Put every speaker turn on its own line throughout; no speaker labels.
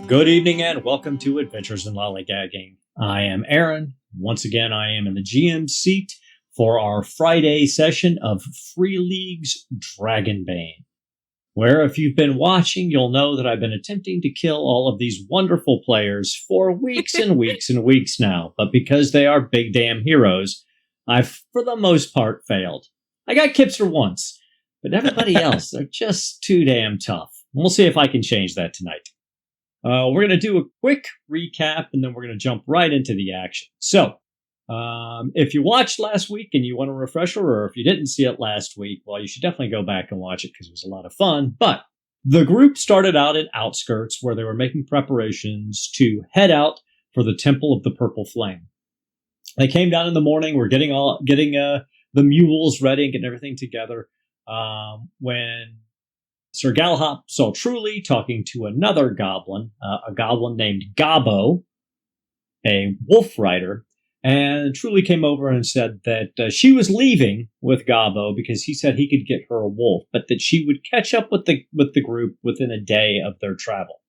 Good evening and welcome to Adventures in Lollygagging. I am Aaron. Once again, I am in the GM seat for our Friday session of Free League's Dragonbane, where if you've been watching, you'll know that I've been attempting to kill all of these wonderful players for weeks and weeks and weeks now, but because they are big damn heroes, I've, for the most part, failed. I got Kipster once, but everybody else, they're just too damn tough. We'll see if I can change that tonight. We're going to do a quick recap, and then we're going to jump right into the action. So, if you watched last week and you want a refresher, or if you didn't see it last week, well, you should definitely go back and watch it because it was a lot of fun. But the group started out in Outskirts, where they were making preparations to head out for the Temple of the Purple Flame. They came down in the morning, were getting the mules ready and getting everything together, when Sir Galahop saw Truly talking to another goblin, a goblin named Gobbo, a wolf rider, and Truly came over and said that she was leaving with Gobbo because he said he could get her a wolf, but that she would catch up with the group within a day of their travel.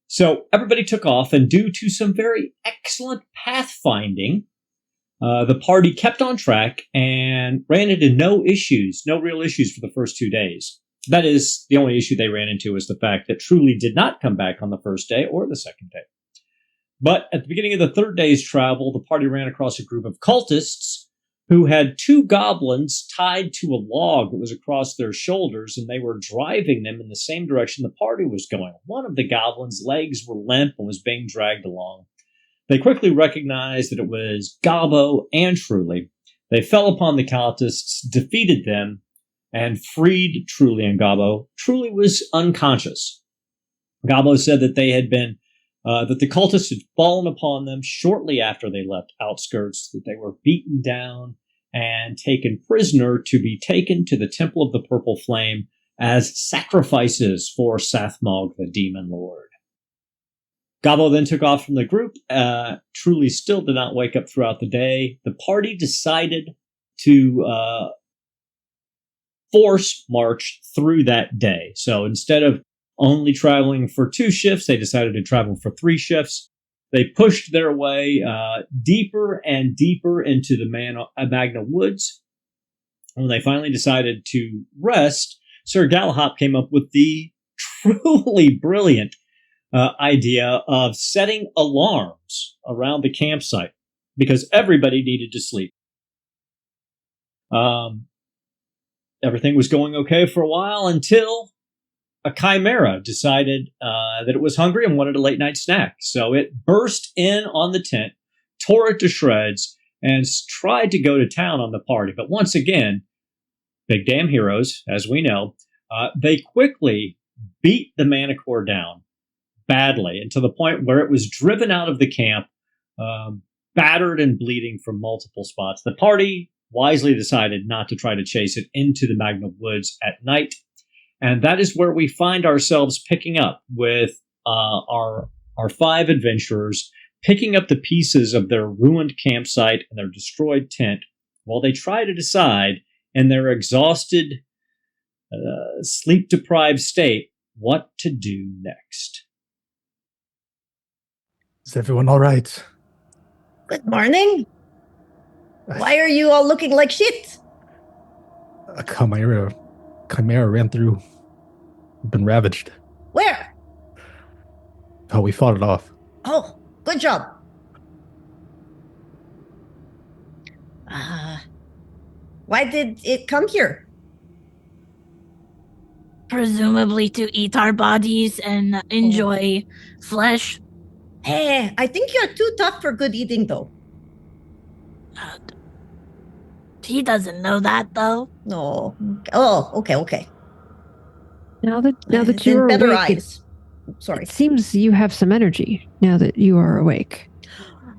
So everybody took off, and due to some very excellent pathfinding, the party kept on track and ran into no real issues for the first 2 days. That is, the only issue they ran into was the fact that Truly did not come back on the first day or the second day. But at the beginning of the third day's travel, the party ran across a group of cultists who had two goblins tied to a log that was across their shoulders, and they were driving them in the same direction the party was going. One of the goblins' legs were limp and was being dragged along. They quickly recognized that it was Gobbo and Truly. They fell upon the cultists, defeated them, and freed Truly and Gobbo. Truly was unconscious. Gobbo said that that the cultists had fallen upon them shortly after they left Outskirts, that they were beaten down and taken prisoner to be taken to the Temple of the Purple Flame as sacrifices for Sathmog, the Demon Lord. Gobbo then took off from the group. Truly still did not wake up throughout the day. The party decided to force march through that day. So instead of only traveling for 2 shifts, they decided to travel for 3 shifts. They pushed their way deeper and deeper into the Magna Woods. When they finally decided to rest, Sir Galahop came up with the truly brilliant idea of setting alarms around the campsite because everybody needed to sleep. Everything was going okay for a while until a chimera decided that it was hungry and wanted a late night snack. So it burst in on the tent, tore it to shreds, and tried to go to town on the party. But once again, big damn heroes, as we know, they quickly beat the Manticore down badly, and to the point where it was driven out of the camp, battered and bleeding from multiple spots. The party wisely decided not to try to chase it into the Magna Woods at night. And that is where we find ourselves picking up with our 5 adventurers, picking up the pieces of their ruined campsite and their destroyed tent while they try to decide in their exhausted, sleep-deprived state what to do next.
Is everyone all right?
Good morning. Why are you all looking like shit?
A chimera ran through. We've been ravaged.
Where?
Oh, we fought it off.
Oh, good job. Why did it come here?
Presumably to eat our bodies and enjoy flesh.
Hey, I think you're too tough for good eating, though.
He doesn't know that, though.
No. Oh, okay.
Now that you are
better
awake,
eyes. Sorry.
It seems you have some energy now that you are awake.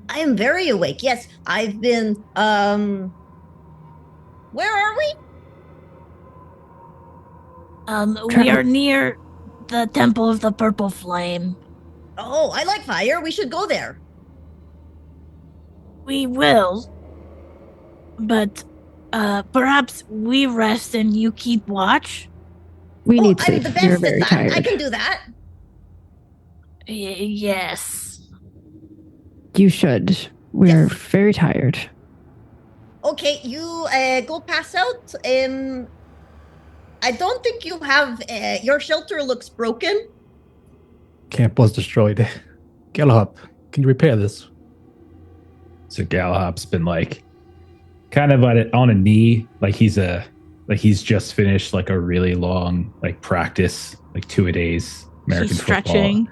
I am very awake. Yes, I've been. Where are we?
We are near the Temple of the Purple Flame.
Oh, I like fire. We should go there.
We will. But perhaps we rest and you keep watch?
We need sleep.
I'm the
You're
best
very
at that.
tired.
I can do that.
Yes.
You should. We're very tired.
Okay, you go pass out. I don't think you have. Your shelter looks broken.
Camp was destroyed. Galahop, can you repair this?
So Galahop's been like kind of on a knee, like he's just finished like a really long like practice, like 2-a-days American
He's
football.
stretching.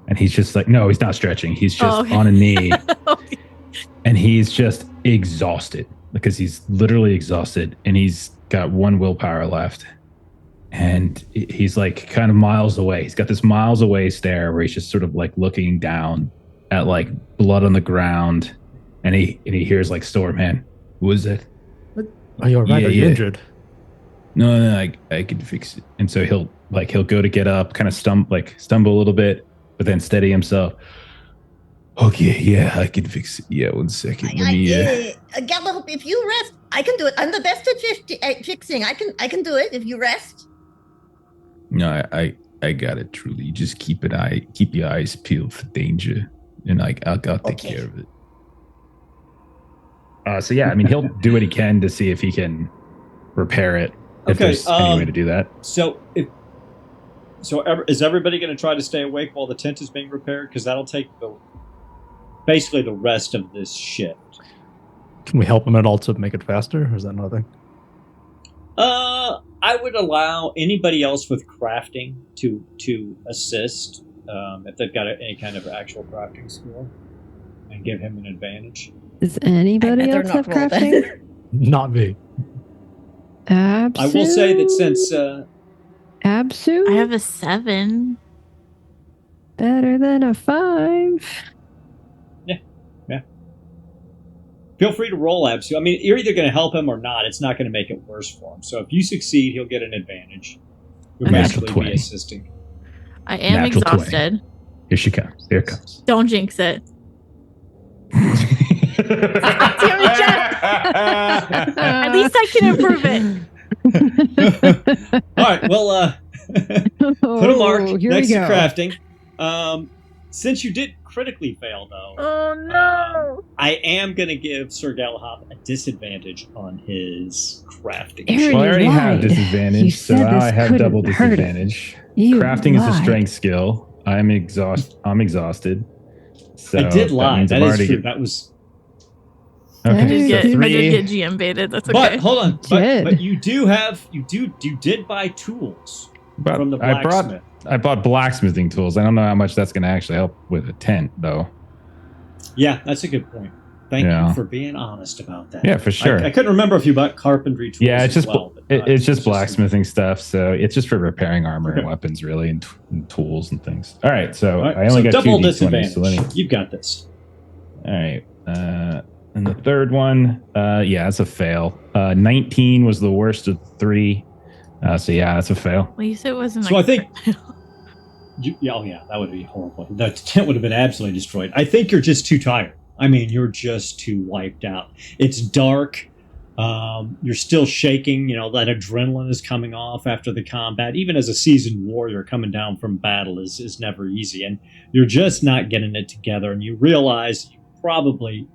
And he's just like, no, he's not stretching. He's just
okay.
on a knee
Okay.
and he's just exhausted because he's literally exhausted and he's got one willpower left. And he's like kind of miles away. He's got this miles away stare where he's just sort of like looking down at like blood on the ground. And he hears like Stormhand. Who is it?
Are you alright? Are you injured?
No, I can fix it. And so he'll go to get up, kind of stumble a little bit, but then steady himself. Okay, yeah, I can fix it. Yeah, 1 second.
Galahop, if you rest, I can do it. I'm the best at fixing. I can do it if you rest.
No, I got it. Truly, you just keep your eyes peeled for danger, and I'll take care of it. So yeah, I mean, he'll do what he can to see if he can repair it. If there's any way to do that.
So is everybody going to try to stay awake while the tent is being repaired? Because that'll take basically the rest of this shift.
Can we help him at all to make it faster, or is that nothing?
I would allow anybody else with crafting to assist if they've got any kind of actual crafting skill, and give him an advantage.
Does anybody else have crafting?
Not me.
Absu?
I will say that since
Absu?
I have a 7.
Better than a 5.
Yeah. Feel free to roll Absu. I mean, you're either going to help him or not. It's not going to make it worse for him. So if you succeed, he'll get an advantage. You'll
Natural
basically
20.
be assisting.
I am
Natural 20.
exhausted.
Here she comes. Here it comes.
Don't jinx it. At least I can improve it.
All right. Well, put a mark next to crafting. Since you did critically fail, though,
Oh no!
I am going to give Sir Galahop a disadvantage on his crafting.
Aaron,
Well, I already
you
have
lied.
disadvantage,
You
so
said
now
this
I have
couldn't
double
hurt.
disadvantage.
You
Crafting is a
lied.
strength skill. I'm exhausted. So
I did lie.
means
That
I've
is
already
true. That was.
I
Okay,
did
so
get
three.
GM baited. That's okay.
But hold on.
Did.
But you did buy tools
But
from the
I
blacksmith.
bought blacksmithing tools. I don't know how much that's going to actually help with a tent, though.
Yeah, that's a good point. Thank
Yeah.
you for being honest about that.
Yeah, for sure.
I couldn't remember if you bought carpentry tools.
Yeah, it's
as
just
well, but
it's just blacksmithing stuff. So it's just for repairing armor and weapons, really, and tools and things. All right, so
All right,
I only
so
got
double
2d20.
disadvantage.
So let me,
You've got this.
all right, and the third one, yeah, that's a fail. 19 was the worst of 3. So yeah, that's a fail.
At least it wasn't.
So I think. That would be horrible. The tent would have been absolutely destroyed. I think you're just too tired. I mean, you're just too wiped out. It's dark. You're still shaking. You know, that adrenaline is coming off after the combat. Even as a seasoned warrior, coming down from battle is never easy. And you're just not getting it together. And you realize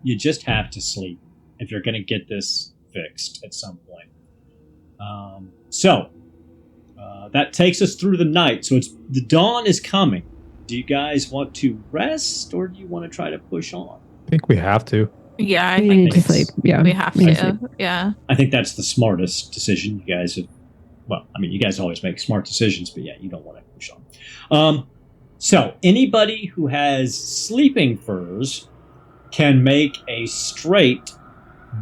you just have to sleep if you're going to get this fixed at some point. That takes us through the night. So the dawn is coming. Do you guys want to rest, or do you want to try to push on?
I think we have to.
Yeah, I
We
think
need to sleep. Yeah.
we have
we need
to. Yeah.
I think that's the smartest decision. You guys have, you guys always make smart decisions, but yeah, you don't want to push on. So anybody who has sleeping furs can make a straight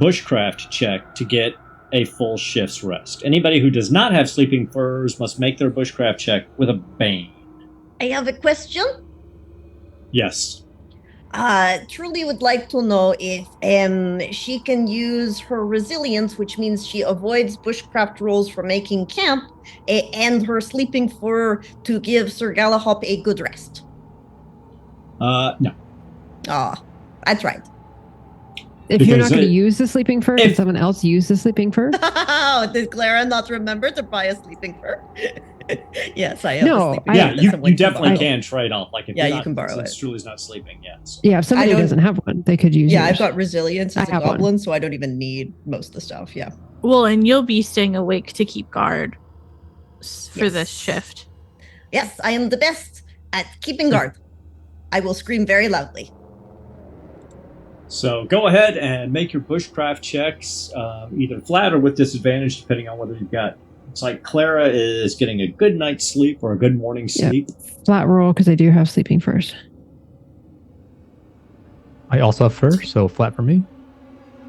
bushcraft check to get a full shift's rest. Anybody who does not have sleeping furs must make their bushcraft check with a bane.
I have a question.
Yes.
Truly would like to know if she can use her resilience, which means she avoids bushcraft rolls for making camp, and her sleeping fur to give Sir Galahop a good rest.
No.
That's right.
If you're
Because
not going to
it-
use the sleeping fur, can someone else use the sleeping fur?
Did Clara not remember to buy a sleeping fur? Yes, I am.
No,
a sleeping
I-
Yeah,
giant that
you
someone can
definitely
borrow.
can trade off. Like if
Yeah,
you're
you
not,
can borrow
since
it.
Truly's not sleeping yet. So.
Yeah, if somebody
don't-
doesn't have one, they could use
Yeah,
yours.
I've got resilience as
I
a
have one.
goblin, so I don't even need most of the stuff. Yeah.
Well, and you'll be staying awake to keep guard for this
Yes.
shift.
Yes, I am the best at keeping guard. I will scream very loudly.
So go ahead and make your bushcraft checks, either flat or with disadvantage, depending on whether you've got. It's like Clara is getting a good night's sleep or a good morning's
Yeah.
sleep.
Flat roll because I do have sleeping first.
I also have fur, so flat for me.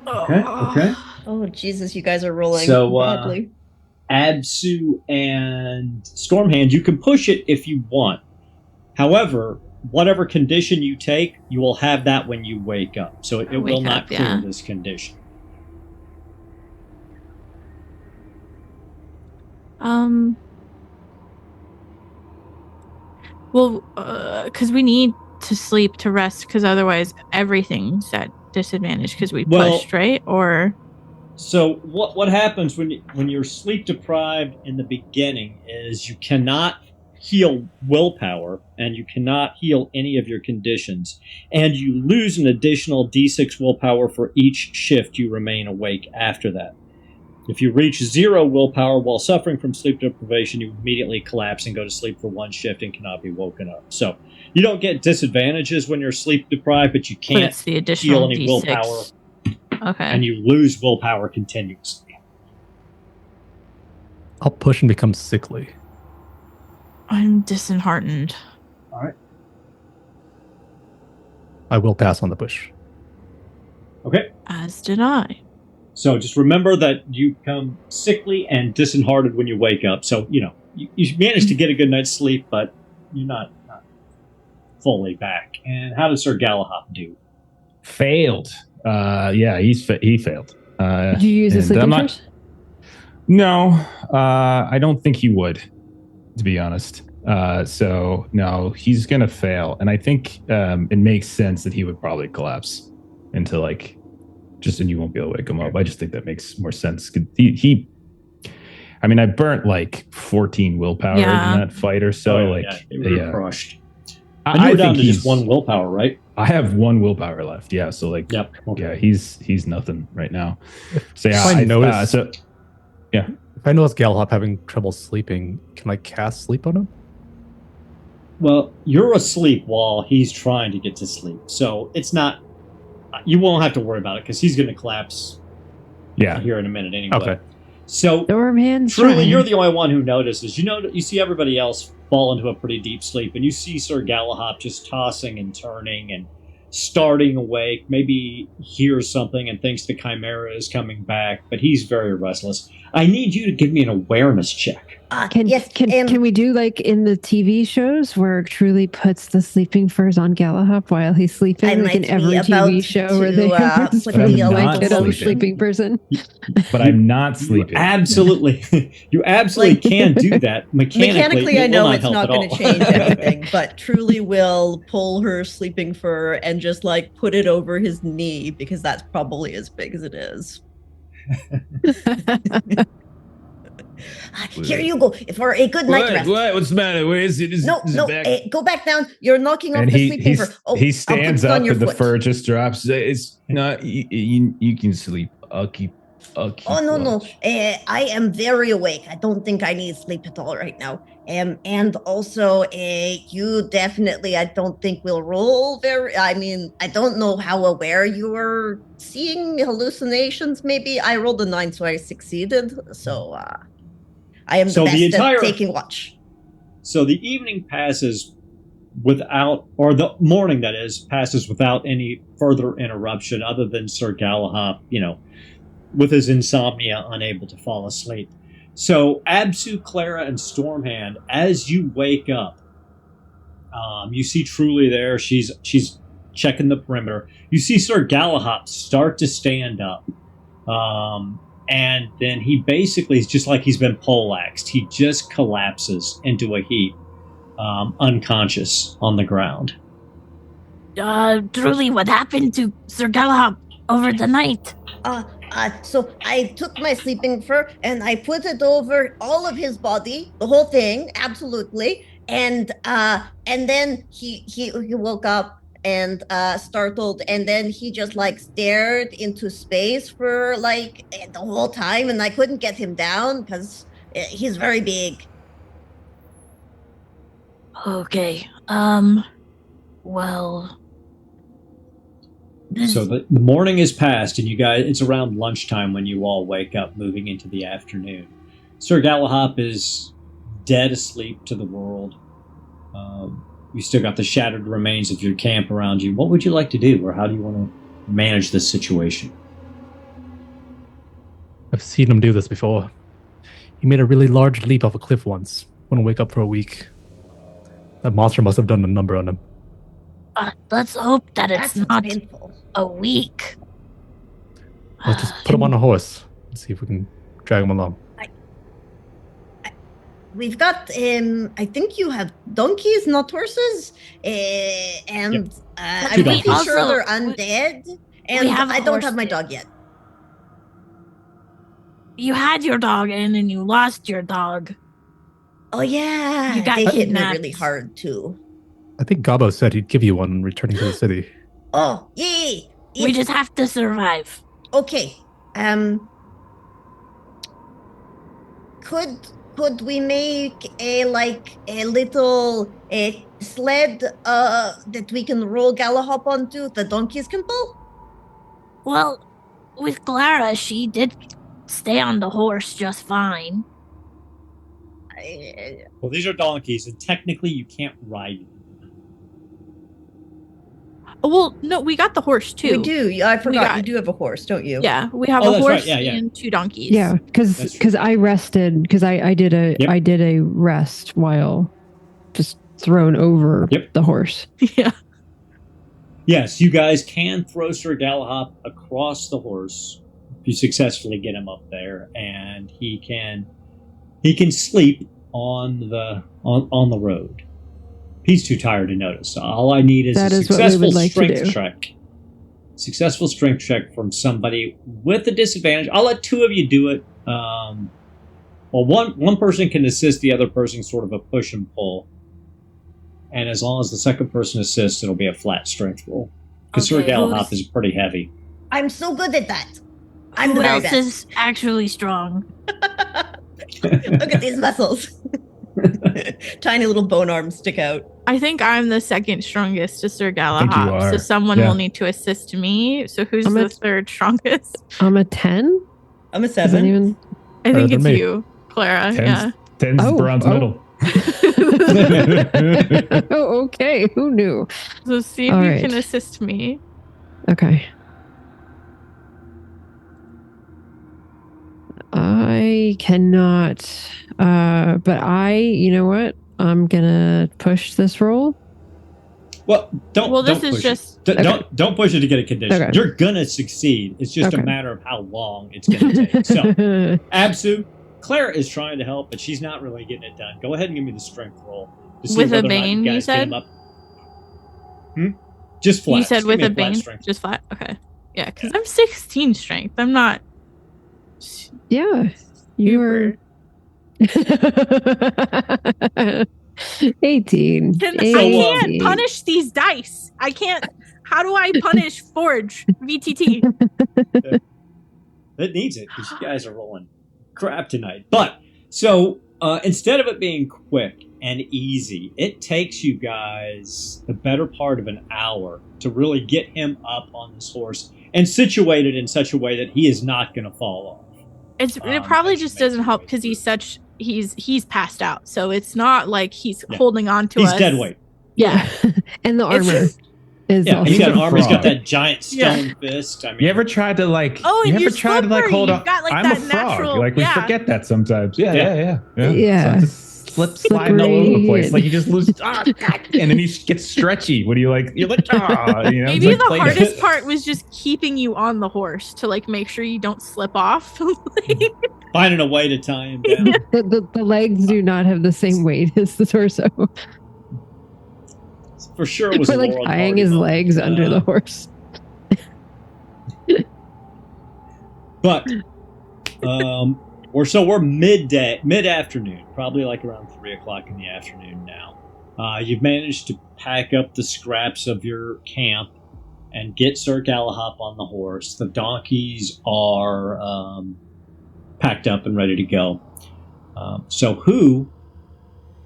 Okay.
Oh, Jesus, you guys are rolling
So,
badly.
Absu and Stormhand, you can push it if you want. However, whatever condition you take, you will have that when you wake up. So it will
Wake
not
up,
clear
yeah.
this condition.
Well, because we need to sleep to rest, because otherwise everything's at disadvantage because we
Well-
pushed, right? Or
So what happens when you're sleep deprived in the beginning is you cannot heal willpower and you cannot heal any of your conditions, and you lose an additional d6 willpower for each shift you remain awake after that. If you reach 0 willpower while suffering from sleep deprivation, you immediately collapse and go to sleep for 1 shift and cannot be woken up. So you don't get disadvantages when you're sleep deprived, but you
but
can't
it's the additional
heal any
D6.
willpower,
Okay.
and you lose willpower continuously.
I'll push and become sickly.
I'm disheartened.
I will pass on the push.
Okay.
As did I.
So just remember that you become sickly and disheartened when you wake up. So, you manage to get a good night's sleep, but you're not fully back. And how does Sir Galahad do?
Failed. Yeah, he failed.
Did you use the
and
sleeping
I'm not-
first?
No, I don't think he would, to be honest. So no, he's gonna fail, and I think it makes sense that he would probably collapse into and you won't be able to wake him up. I just think that makes more sense. I mean, I burnt 14 willpower
Yeah.
in that fight or so.
you were crushed. And
I
you were down
think
to
he's
just 1 willpower, right?
I have 1 willpower left. Yeah, so
Yep. Okay.
yeah, he's nothing right now. So yeah,
If I notice-
yeah.
If I notice Galahop having trouble sleeping, can I cast sleep on him?
Well, you're asleep while he's trying to get to sleep. So it's not... You won't have to worry about it because he's going to collapse
Yeah.
here in a minute anyway.
Okay.
So...
Stormhand.
Truly, you're the only one who notices. You see everybody else fall into a pretty deep sleep, and you see Sir Galahop just tossing and turning and starting awake. Maybe hears something and thinks the Chimera is coming back, but he's very restless. I need you to give me an awareness check.
Can we do like in the TV shows where it truly puts the sleeping furs on Galahop while he's sleeping,
I
like in
might
every
be about
TV show where
to,
they
put
But I'm
the
not
blanket on the
sleeping.
sleeping person?
But I'm not sleeping.
You absolutely can do that.
Mechanically, I
it
know
will
it's not
help
going to
at all.
change anything, but Truly will pull her sleeping fur and just put it over his knee because that's probably as big as it is. Here you go for a good night rest.
What's the matter? Where is it?
No, go back down. You're knocking off
And
the sleeping fur. Oh,
he
I'll
stands
put it
up
on your
and the
foot.
fur just drops. It's not. You can sleep. I'll keep.
Oh no,
watch.
I am very awake. I don't think I need sleep at all right now. And also, you definitely, I don't think will roll very. I mean, I don't know how aware you are seeing hallucinations. Maybe I rolled a 9, so I succeeded. So I am
So
the
the
best
entire-
at taking watch.
So the evening passes without, or the morning that is, passes without any further interruption other than Sir Galahad, with his insomnia, unable to fall asleep. So Absu, Clara, and Stormhand, as you wake up, you see Truly there. She's checking the perimeter. You see Sir Galahad start to stand up. And then he basically is just like he's been poleaxed. He just collapses into a heap, unconscious on the ground.
Truly, what happened to Sir Galahad over the night?
So I took my sleeping fur and I put it over all of his body, the whole thing, absolutely. And then he woke up and startled, and then he just like stared into space for like the whole time, and I couldn't get him down because he's very big.
Okay. Well.
So the morning is past, and you guys, it's around lunchtime when you all wake up, moving into the afternoon. Sir Galahop is dead asleep to the world. You still got the shattered remains of your camp around you. What would you like to do, or how do you want to manage this situation?
I've seen him do this before. He made a really large leap off a cliff once. Wouldn't wake up for a week. That monster must have done a number on him.
Let's hope that it's
That's
not
painful.
a week.
Let's just put him on a horse and see if we can drag him along.
We've got, I think you have donkeys, not horses. And
Yep.
I'm pretty
donkeys.
sure they're undead. And I don't have my dog yet.
You had your dog in and you lost your dog.
Oh, yeah.
You got
they hit me
kidnapped.
really hard, too.
I think Gabo said he'd give you one returning to the city.
Oh, yay.
We just have to survive.
Okay. Could we make a little sled that we can roll Galahop onto? The donkeys can pull?
Well, with Clara, she did stay on the horse just fine.
Well, these are donkeys, and technically you can't ride them.
Well, no, we got the horse too.
We do. I forgot. You do have a horse, don't you?
Yeah, we have
Oh,
a
that's
horse
right. Yeah.
and 2 donkeys.
Yeah,
That's true.
because I rested because I did a rest while just thrown over the horse.
Yeah.
Yes, you guys can throw Sir Galahop across the horse if you successfully get him up there, and he can sleep on the road. He's too tired to notice. All I need is
That
a
is what we
successful
would like to
strength
do.
check. Successful strength check from somebody with a disadvantage. I'll let 2 of you do it. Well, one person can assist the other person, sort of a push and pull. And as long as the second person assists, it'll be a flat strength roll. Because Sir Galahop is pretty heavy.
I'm so good at that. I'm
Who
the very
else
best.
is actually strong?
Look at these muscles. Tiny little bone arms stick out.
I think I'm the second strongest to Sir
think you
Galahop,
are.
so someone
Yeah.
will need to assist me. So who's
I'm
the
a-
third strongest?
I'm a 10.
I'm a
Is that
7.
even?
I think
than
it's
me.
you, Clara.
10's,
Yeah.
10's
Oh,
bronze
oh.
medal.
Oh, okay. Who knew?
So see if
All
you
right.
can assist me.
Okay. I cannot. But you know what? I'm gonna push this roll.
Well, don't.
Well, this
don't
is
push
just-
it. Don't push it to get a condition.
Okay.
You're gonna succeed. It's just a
Okay.
matter of how long it's gonna take. So, Absu, Claire is trying to help, but she's not really getting it done. Go ahead and give me the strength roll to see
With a
whether or not
bane, you
guys get
said?
him up. Just flat.
You said
Just
with
give me
a bane,
strength.
just flat. Okay. Yeah, because I'm 16 strength. I'm not.
Yeah, you were. 18.
I
18.
can't punish these dice. I can't. How do I punish Forge VTT?
It needs it because you guys are rolling crap tonight. But so instead of it being quick and easy, it takes you guys the better part of an hour to really get him up on this horse and situated in such a way that he is not going to fall off.
It probably
as you
just
make
doesn't
your
help
way
because
through.
he's passed out. So it's not like he's
Yeah.
holding on to
He's
us.
dead weight.
Yeah.
And the
It's
armor
just-
is
Yeah,
also.
he's got an
a
armor. He's got
frog.
that giant stone fist. I mean,
You ever tried to like?
Oh, and
you
you're
ever tried to like
slippery.
hold
You've
on?
got, like,
I'm
that
a frog.
natural-
Like we
yeah.
forget that sometimes. Yeah.
Yeah.
So just slip sliding all over the place.
Slippery.
Like you just lose. And then you get stretchy. What do you like? You're like, you know.
Maybe
it's
the
like
hardest part was just keeping you on the horse to like make sure you don't slip off.
finding a way to tie him down.
The legs do not have the same weight as the torso.
For sure, it was
We're
a
like
Laurel
tying
Hardy
his
moment.
legs under the horse.
But we're mid-afternoon, probably like around 3 o'clock in the afternoon now. You've managed to pack up the scraps of your camp and get Sir Galahop on the horse. The donkeys are packed up and ready to go. So who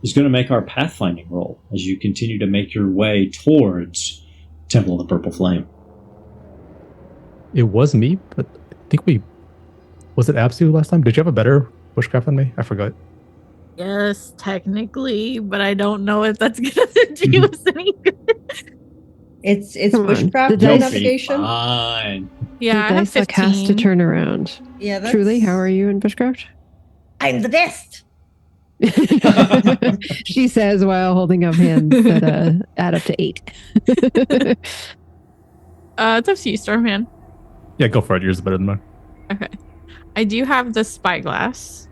is going to make our pathfinding roll as you continue to make your way towards Temple of the Purple Flame?
It was me, but I think was it Absu last time? Did you have a better bushcraft than me? I forgot.
Yes, technically, but I don't know if that's gonna do us any good.
It's
Come on,
bushcraft
the dice-
navigation.
Fine.
Yeah, I
the
have
dice luck has to
15.
turn around.
Yeah, that's...
Truly, how are you in bushcraft?
I'm the best.
She says while holding up hands that add up to 8.
It's up to you, Stormhand.
Yeah, go for it. Yours is better than mine.
Okay. I do have the spyglass.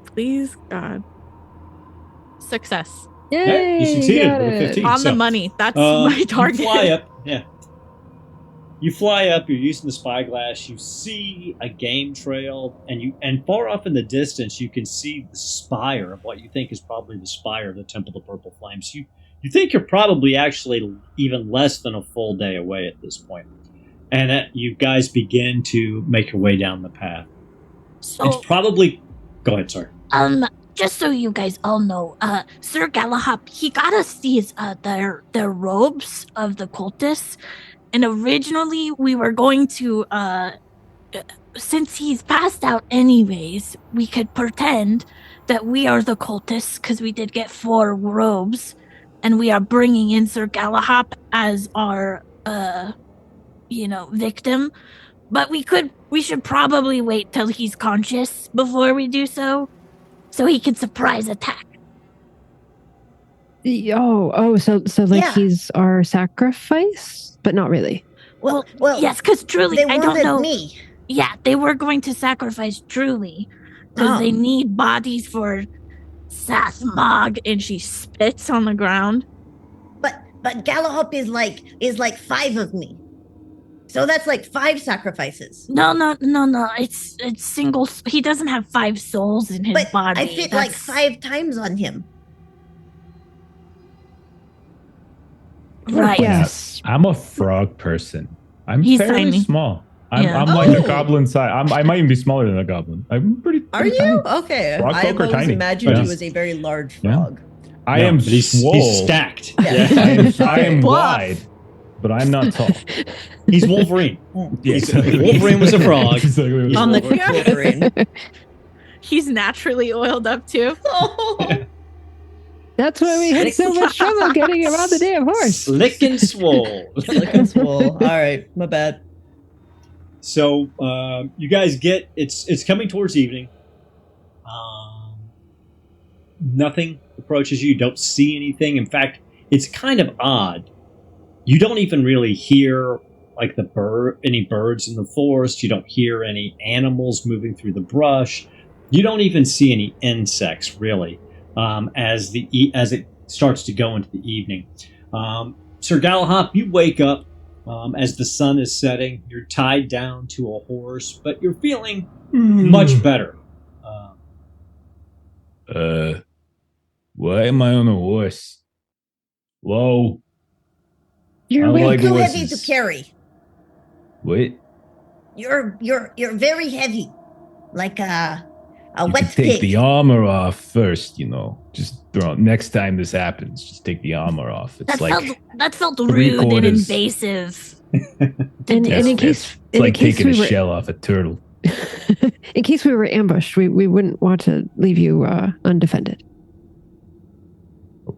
Please, God. Success.
Yay!
you succeeded
got
with a
it.
15.
On
So,
the money. That's my target.
You fly up. Yeah. You fly up. You're using the spyglass. You see a game trail, and far off in the distance, you can see the spire of what you think is probably the spire of the Temple of Purple Flames. You think you're probably actually even less than a full day away at this point, and you guys begin to make your way down the path.
So,
It's probably. Go ahead, sorry.
just so you guys all know, Sir Galahop, he got us these, their robes of the cultists, and originally we were going to, since he's passed out anyways, we could pretend that we are the cultists, because we did get 4 robes, and we are bringing in Sir Galahop as our, victim. But we should probably wait till he's conscious before we do so he can surprise attack.
So like
Yeah.
he's our sacrifice, but not really.
Well,
Yes, because truly,
they
I don't
wanted
know.
me.
Yeah, they were going to sacrifice Truly because they need bodies for Sathmog,
And she spits on the ground.
But Galahop is like 5 of me. So that's like 5 sacrifices.
No. It's single. He doesn't have 5 souls in his
But
body.
I fit like 5 times on him.
Right.
Yes.
I'm a frog person. I'm
He's
fairly
tiny.
small. I'm,
Yeah.
I'm like a
Oh.
goblin size. I might even be smaller than a goblin. I'm pretty.
Are
pretty
you?
tiny.
Okay.
Frog
I
folk are
always
tiny.
imagined
Yeah.
he was a very large
Yeah.
frog.
I
No,
am
but he's
swole.
stacked.
Yeah.
I am
Buff.
wide, but I'm not tall.
He's Wolverine.
Yeah, exactly.
Wolverine was a frog.
Exactly.
He's
On the
Wolverine.
Wolverine.
He's naturally oiled up too.
That's why we had so much trouble getting him on the damn horse.
Slick and swole.
Looking swole. All right, my bad.
So you guys get it's coming towards evening. Nothing approaches you. You don't see anything. In fact, it's kind of odd. You don't even really hear like any birds in the forest. You don't hear any animals moving through the brush. You don't even see any insects really. As it starts to go into the evening, Sir Galahop, you wake up as the sun is setting. You're tied down to a horse, but you're feeling much better.
Why am I on a horse? Whoa.
You're
I
weak.
like
Too
horses.
heavy to carry.
What?
You're very heavy, like a
You
wet
can take
pig.
the armor off first, Just throw. Next time this happens, just take the armor off. It's
That felt
3
rude and
quarters.
invasive.
And in case,
it's like
case
taking a
we were,
shell off a turtle.
in case we were ambushed, we wouldn't want to leave you undefended.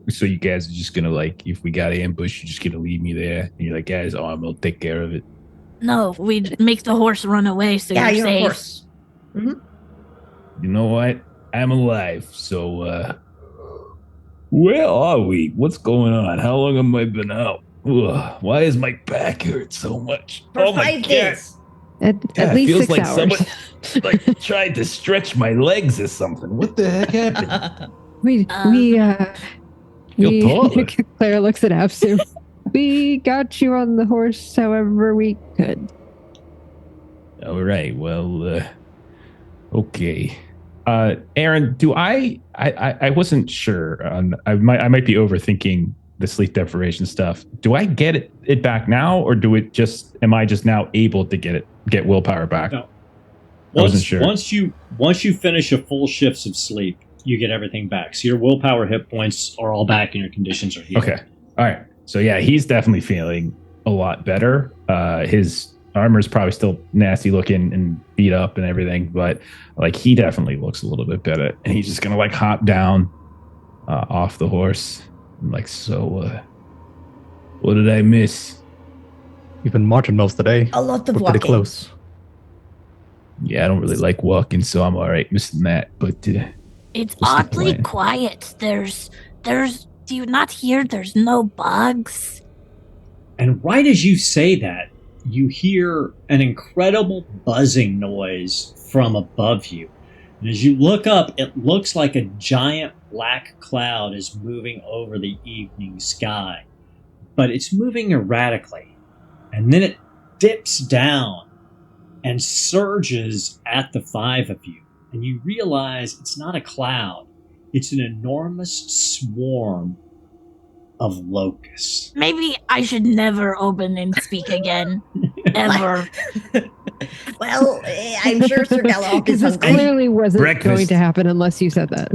So you guys are just gonna if we got ambushed, you're just gonna leave me there, and you're like, guys, armor will take care of it.
No, we'd make the horse run away so
Yeah,
you're
you're a
safe.
horse.
You know what? I'm alive, so where are we? What's going on? How long have I been out? Ugh, why is my back hurt so much?
For 5 days.
At
God,
least
feels
6
like
hours.
someone tried to stretch my legs or something. What the heck happened?
We
Feel taller.
Claire looks at Absu. We got you on the horse however we could.
All right. Well, okay. Aaron, do I wasn't sure. I might be overthinking the sleep deprivation stuff. Do I get it back now, or am I just now able to get willpower back?
No.
I wasn't sure.
Once you finish a full shifts of sleep, you get everything back. So your willpower hit points are all back and your conditions are healed.
Okay. All right. So yeah, he's definitely feeling a lot better. His armor's probably still nasty looking and beat up and everything, but like he definitely looks a little bit better. And he's just gonna like hop down off the horse. I'm like, so what did I miss?
We've been marching most of the day.
A lot of
We're
walking.
pretty close.
Yeah, I don't really like walking, so I'm all right missing that. But
It's
what's the
oddly
plan?
quiet. There's. Do you not hear? There's no bugs.
And right as you say that, you hear an incredible buzzing noise from above you. And as you look up, it looks like a giant black cloud is moving over the evening sky. But it's moving erratically. And then it dips down and surges at the five of you. And you realize it's not a cloud. It's an enormous swarm of locusts.
Maybe I should never open and speak again. Ever.
Well, I'm sure Sir Galahop
Because
is
this
hungry.
clearly wasn't
Breakfast.
going to happen unless you said that.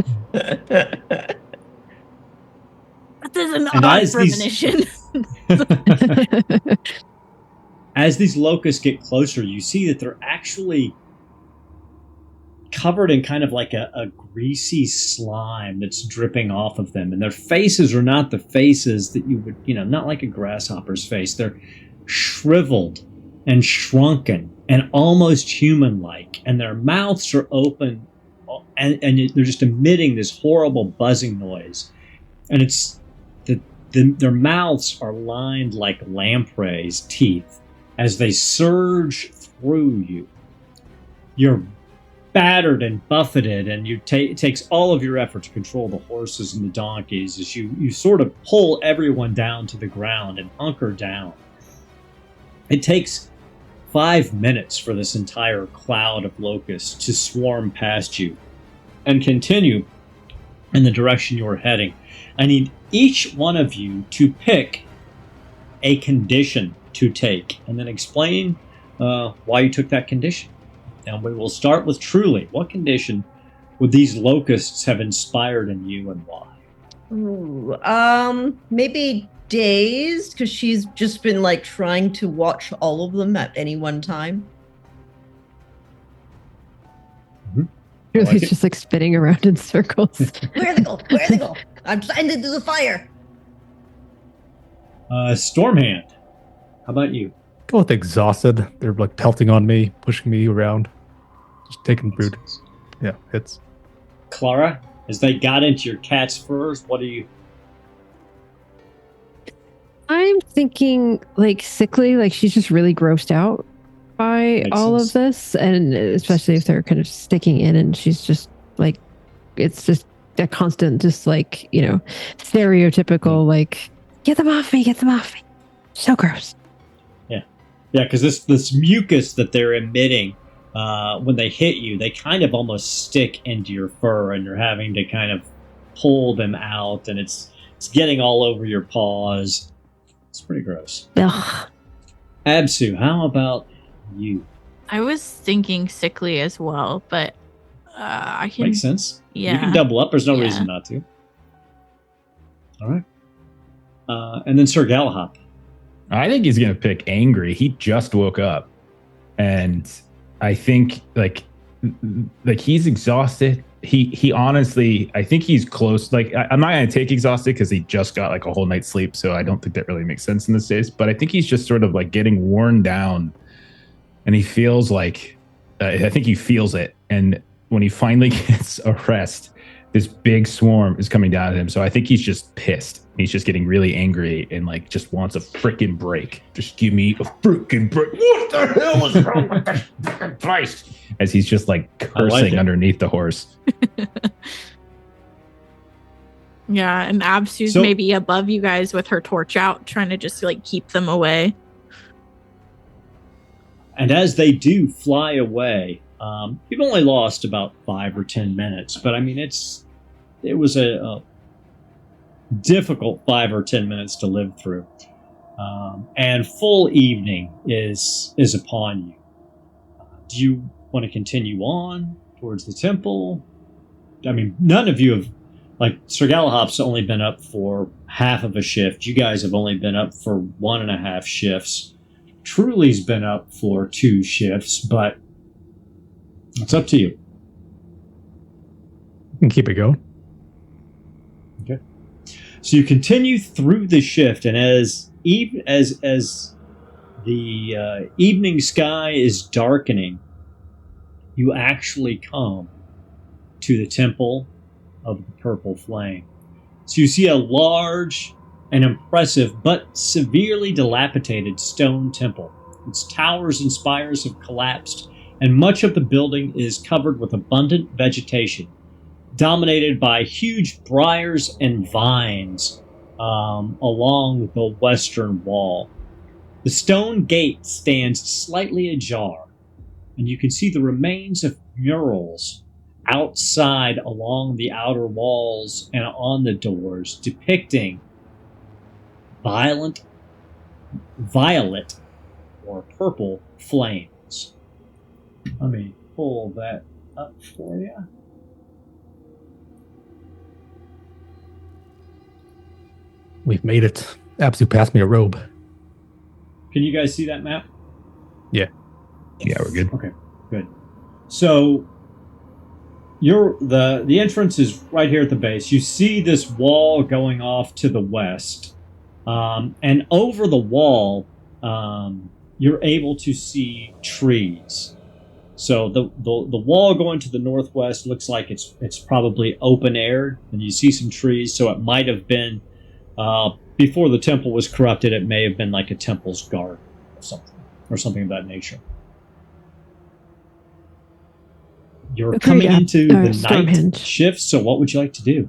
That is an
And
odd
as these-
premonition.
As these locusts get closer, you see that they're actually covered in kind of like a greasy slime that's dripping off of them. And their faces are not the faces that you would, not like a grasshopper's face. They're shriveled and shrunken and almost human-like. And their mouths are open and they're just emitting this horrible buzzing noise. And it's their mouths are lined like lampreys' teeth as they surge through you. You're battered and buffeted, and it takes all of your effort to control the horses and the donkeys as you sort of pull everyone down to the ground and hunker down. It takes 5 minutes for this entire cloud of locusts to swarm past you and continue in the direction you're heading. I need each one of you to pick a condition to take and then explain why you took that condition. And we will start with Truly. What condition would these locusts have inspired in you and why?
Ooh, maybe dazed, because she's just been like trying to watch all of them at any one time.
Really,
like
it's
it.
just like spinning around in circles.
Where they go? Where they go? I'm trying to do the fire.
Stormhand, how about you?
Go with exhausted. They're like pelting on me, pushing me around, just taking brood. Yeah, hits.
Clara, as they got into your cat's furs, what are you?
I'm thinking like sickly, like she's just really grossed out by
Makes
all
sense.
of this, and especially if they're kind of sticking in, and she's just like, it's just a constant, just like stereotypical, like get them off me, so gross.
Yeah, because this mucus that they're emitting when they hit you, they kind of almost stick into your fur, and you're having to kind of pull them out, and it's getting all over your paws. It's pretty gross.
Ugh.
Absu, how about you?
I was thinking sickly as well, but I can.
Makes sense.
Yeah.
You can double up. There's no
Yeah.
reason not to. All right. And then Sir Galahop.
I think he's gonna pick angry. He just woke up, and I think like he's exhausted. He honestly, I think he's close. Like I'm not gonna take exhausted because he just got like a whole night's sleep, so I don't think that really makes sense in this case. But I think he's just sort of like getting worn down, and he feels like I think he feels it. And when he finally gets a rest, this big swarm is coming down at him. So I think he's just pissed. He's just getting really angry and like just wants a freaking break. Just give me a freaking break. What the hell is wrong with this freaking place? As he's just like cursing
it.
underneath the horse.
Yeah, and Absu's
So-
maybe above you guys with her torch out, trying to just like keep them away.
And as they do fly away, you've only lost about 5 or 10 minutes, but I mean, it was a difficult 5 or 10 minutes to live through. And full evening is upon you. Do you want to continue on towards the temple? I mean, none of you have, like, Sir Galahop's only been up for half of a shift. You guys have only been up for 1.5 shifts. Truly's been up for 2 shifts, but it's up to you.
You can keep it going.
Okay. So you continue through the shift, and as the evening sky is darkening, you actually come to the Temple of the Purple Flame. So you see a large and impressive but severely dilapidated stone temple. Its towers and spires have collapsed, and much of the building is covered with abundant vegetation, dominated by huge briars and vines along the western wall. The stone gate stands slightly ajar, and you can see the remains of murals outside along the outer walls and on the doors depicting violet or purple flames. Let me pull that up for you.
We've made it. Absu passed me a robe.
Can you guys see that map?
Yeah, we're good.
Okay, good. So the entrance is right here at the base. You see this wall going off to the west, and over the wall, you're able to see trees. So the wall going to the northwest looks like it's probably open air, and you see some trees. So it might have been before the temple was corrupted. It may have been like a temple's garden or something of that nature. You're coming into the night
Stormhand.
shift. So what would you like to do?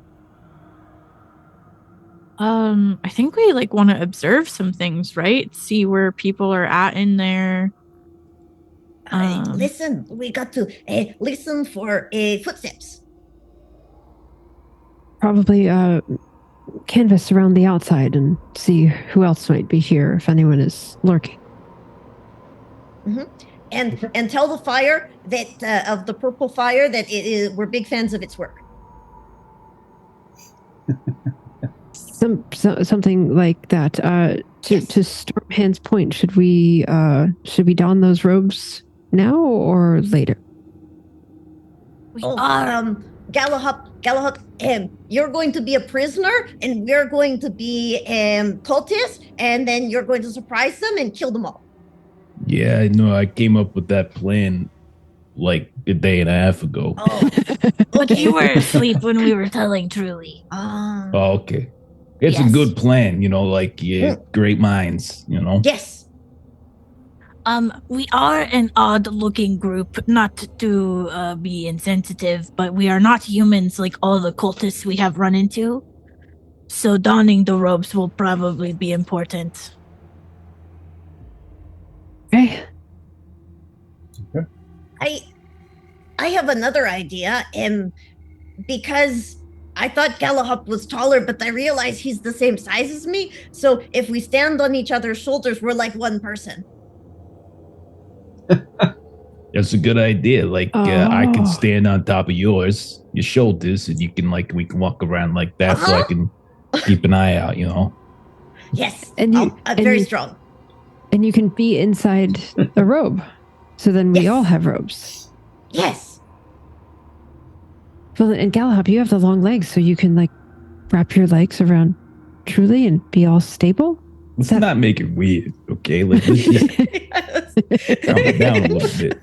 I think we like want to observe some things, right? See where people are at in there.
Listen, we got to listen for footsteps.
Probably canvas around the outside and see who else might be here if anyone is lurking.
And tell the fire that of the purple fire that we're big fans of its work.
Something like that. To Stormhand's point, should we don those robes now or later?
Galahop, you're going to be a prisoner, and we're going to be cultists, and then you're going to surprise them and kill them all.
Yeah, I know. I came up with that plan like a day and a half ago.
Oh,
But you were asleep when we were telling Truly.
Oh, okay. It's
Yes.
a good plan, great minds,
yes.
We are an odd-looking group, not to be insensitive, but we are not humans like all the cultists we have run into. So donning the robes will probably be important.
Okay.
I have another idea, because I thought Galahop was taller, but I realize he's the same size as me. So if we stand on each other's shoulders, we're like one person.
That's a good idea. I can stand on top of your shoulders, and we can walk around like that, so I can keep an eye out.
Yes,
And you-
I'm
and
very
you-
strong.
And you can be inside the robe. So then we
Yes.
all have robes.
Yes.
Well, and Galahop, you have the long legs, so you can wrap your legs around Truly and be all stable.
Let's not make it weird, okay? Let's just calm it down a little bit.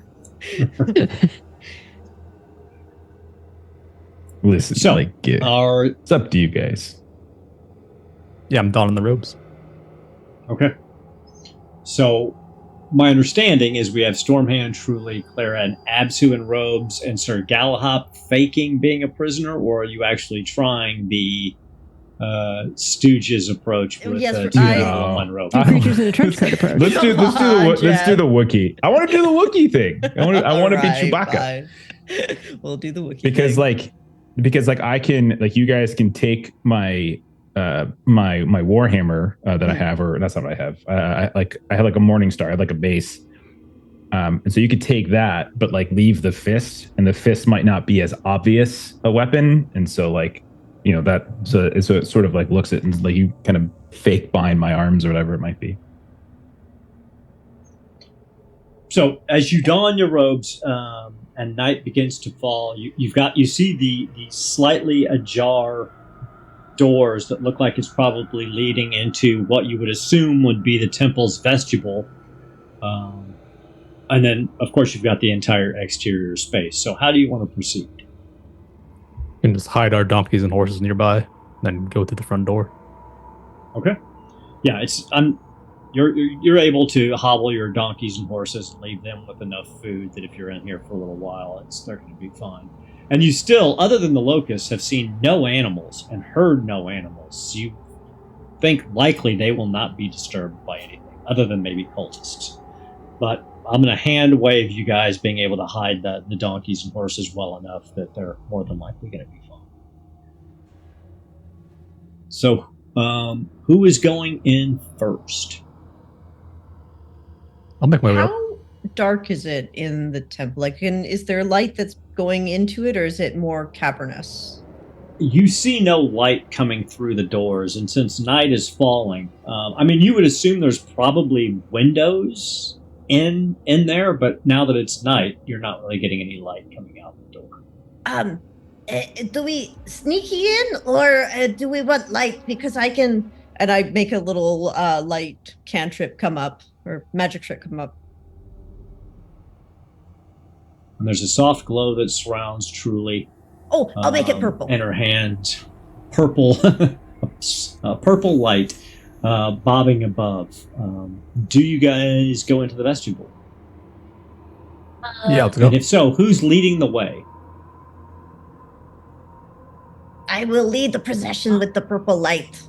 Listen,
So,
it's up to you guys.
Yeah, I'm donning the robes.
Okay. So, my understanding is we have Stormhand, Truly, Clara, and Absu in robes, and Sir Galahop faking being a prisoner, or are you actually trying the Stooges approach with
Yes,
two
I-
people and one rope.
Two creatures in a trench coat approach.
Let's do the Wookiee. I want to do the Wookiee thing. I want to be Chewbacca.
Fine. We'll do the Wookiee
because
thing.
I can, like, you guys can take my my Warhammer that I have, or that's not what I have. I had like a Morning Star. I had like a base. And so you could take that, but like leave the fist, and the fist might not be as obvious a weapon. And so like, you know, that, so it sort of like looks at, and like you kind of fake bind my arms or whatever it might be.
So as you don your robes and night begins to fall, you see the slightly ajar doors that look like it's probably leading into what you would assume would be the temple's vestibule. And then, of course, you've got the entire exterior space. So how do you want to proceed?
We can just hide our donkeys and horses nearby, then go through the front door.
Okay. Yeah, you're able to hobble your donkeys and horses and leave them with enough food that if you're in here for a little while, they're going to be fine. And you still, other than the locusts, have seen no animals and heard no animals. You think likely they will not be disturbed by anything, other than maybe cultists. But I'm going to hand wave you guys being able to hide the donkeys and horses well enough that they're more than likely going to be fine. So, who is going in first?
I'll make my way up.
How dark is it in the temple? Like, is there light that's going into it, or is it more cavernous?
You see no light coming through the doors, and since night is falling, you would assume there's probably windows in there, but now that it's night, you're not really getting any light coming out the door.
Do we sneaky in, or do we want light? Because I can, and I make a little light cantrip come up, or magic trick come up.
And there's a soft glow that surrounds Truly.
Oh, I'll make it purple.
And her hand, purple, purple light bobbing above. Do you guys go into the vestibule?
Yeah, let's go.
And if so, who's leading the way?
I will lead the procession with the purple light.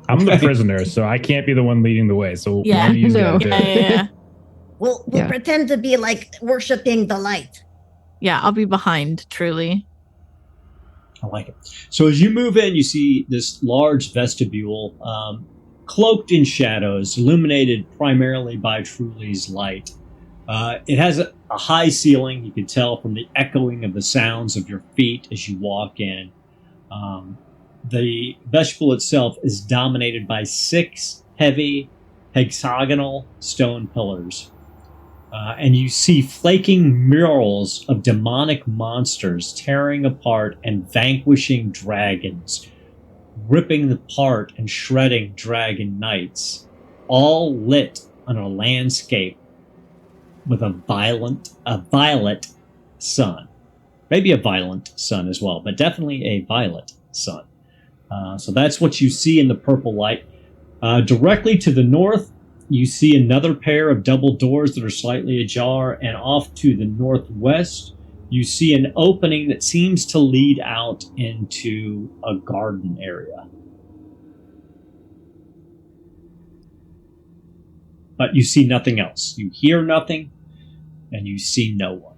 I'm the prisoner, so I can't be the one leading the way. So
Yeah.
one of you's
No.
gotta do it.
Yeah.
We'll
Yeah.
pretend to be like worshiping the light.
Yeah, I'll be behind, truly.
I like it. So as you move in, you see this large vestibule, cloaked in shadows, illuminated primarily by Truly's light. It has a high ceiling. You can tell from the echoing of the sounds of your feet as you walk in. The vestibule itself is dominated by 6 heavy hexagonal stone pillars. And you see flaking murals of demonic monsters tearing apart and vanquishing dragons, ripping apart and shredding dragon knights, all lit on a landscape with a violet sun. Maybe a violent sun as well, but definitely a violet sun. So that's what you see in the purple light. Directly to the north, you see another pair of double doors that are slightly ajar, and off to the northwest, you see an opening that seems to lead out into a garden area. But you see nothing else. You hear nothing, and you see no one.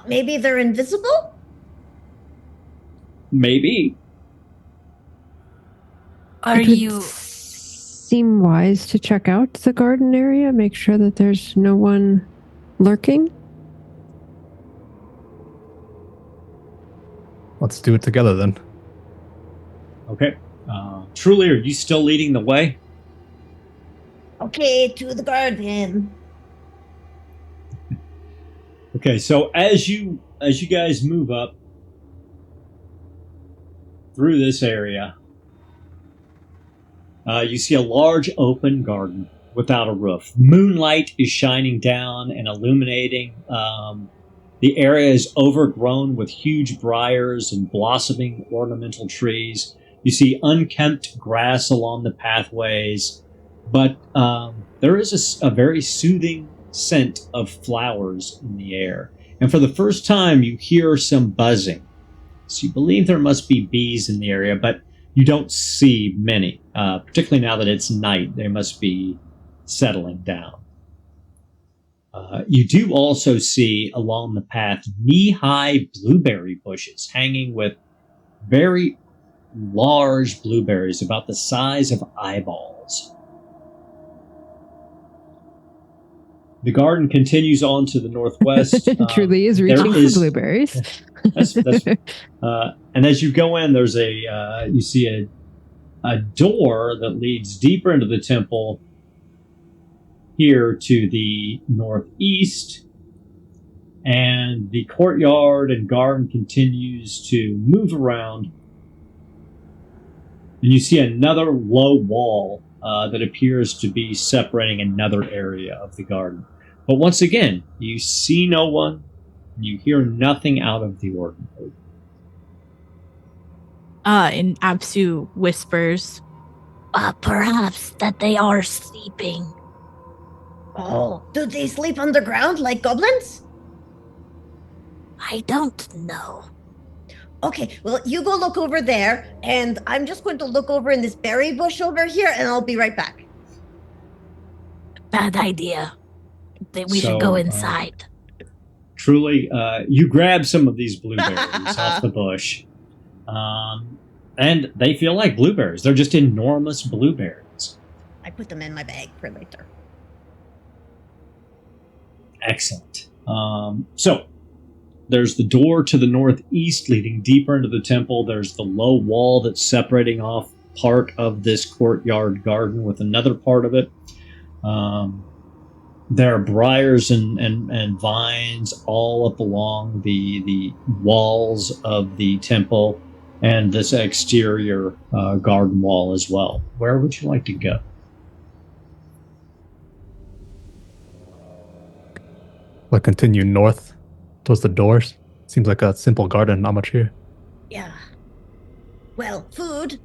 Maybe they're invisible?
Maybe.
Are
It would
you?
seem wise to check out the garden area, make sure that there's no one lurking?
Let's do it together then.
Okay. Truly, are you still leading the way?
Okay, to the garden.
Okay, so as you guys move up through this area, you see a large open garden without a roof. Moonlight is shining down and illuminating. The area is overgrown with huge briars and blossoming ornamental trees. You see unkempt grass along the pathways, but there is a very soothing scent of flowers in the air. And for the first time, you hear some buzzing So you believe there must be bees in the area, but you don't see many, particularly now that it's night. They must be settling down. You do also see along the path knee-high blueberry bushes hanging with very large blueberries about the size of eyeballs. The garden continues on to the northwest.
Truly is reaching for blueberries.
And as you go in, there's you see a door that leads deeper into the temple here to the northeast, and the courtyard and garden continues to move around, and you see another low wall that appears to be separating another area of the garden. But once again, you see no one, and you hear nothing out of the ordinary.
And Absu whispers,
Perhaps that they are sleeping.
Oh, do they sleep underground like goblins?
I don't know.
Okay, well, you go look over there, and I'm just going to look over in this berry bush over here, and I'll be right back.
Bad idea. We should go inside.
Truly, you grab some of these blueberries off the bush, and they feel like blueberries. They're just enormous blueberries.
I put them in my bag for later.
Excellent. So, there's the door to the northeast leading deeper into the temple. There's the low wall that's separating off part of this courtyard garden with another part of it. There are briars and vines all up along the walls of the temple and this exterior garden wall as well. Where would you like to go?
Like continue north towards the doors. Seems like a simple garden, not much here.
Yeah. Well, food.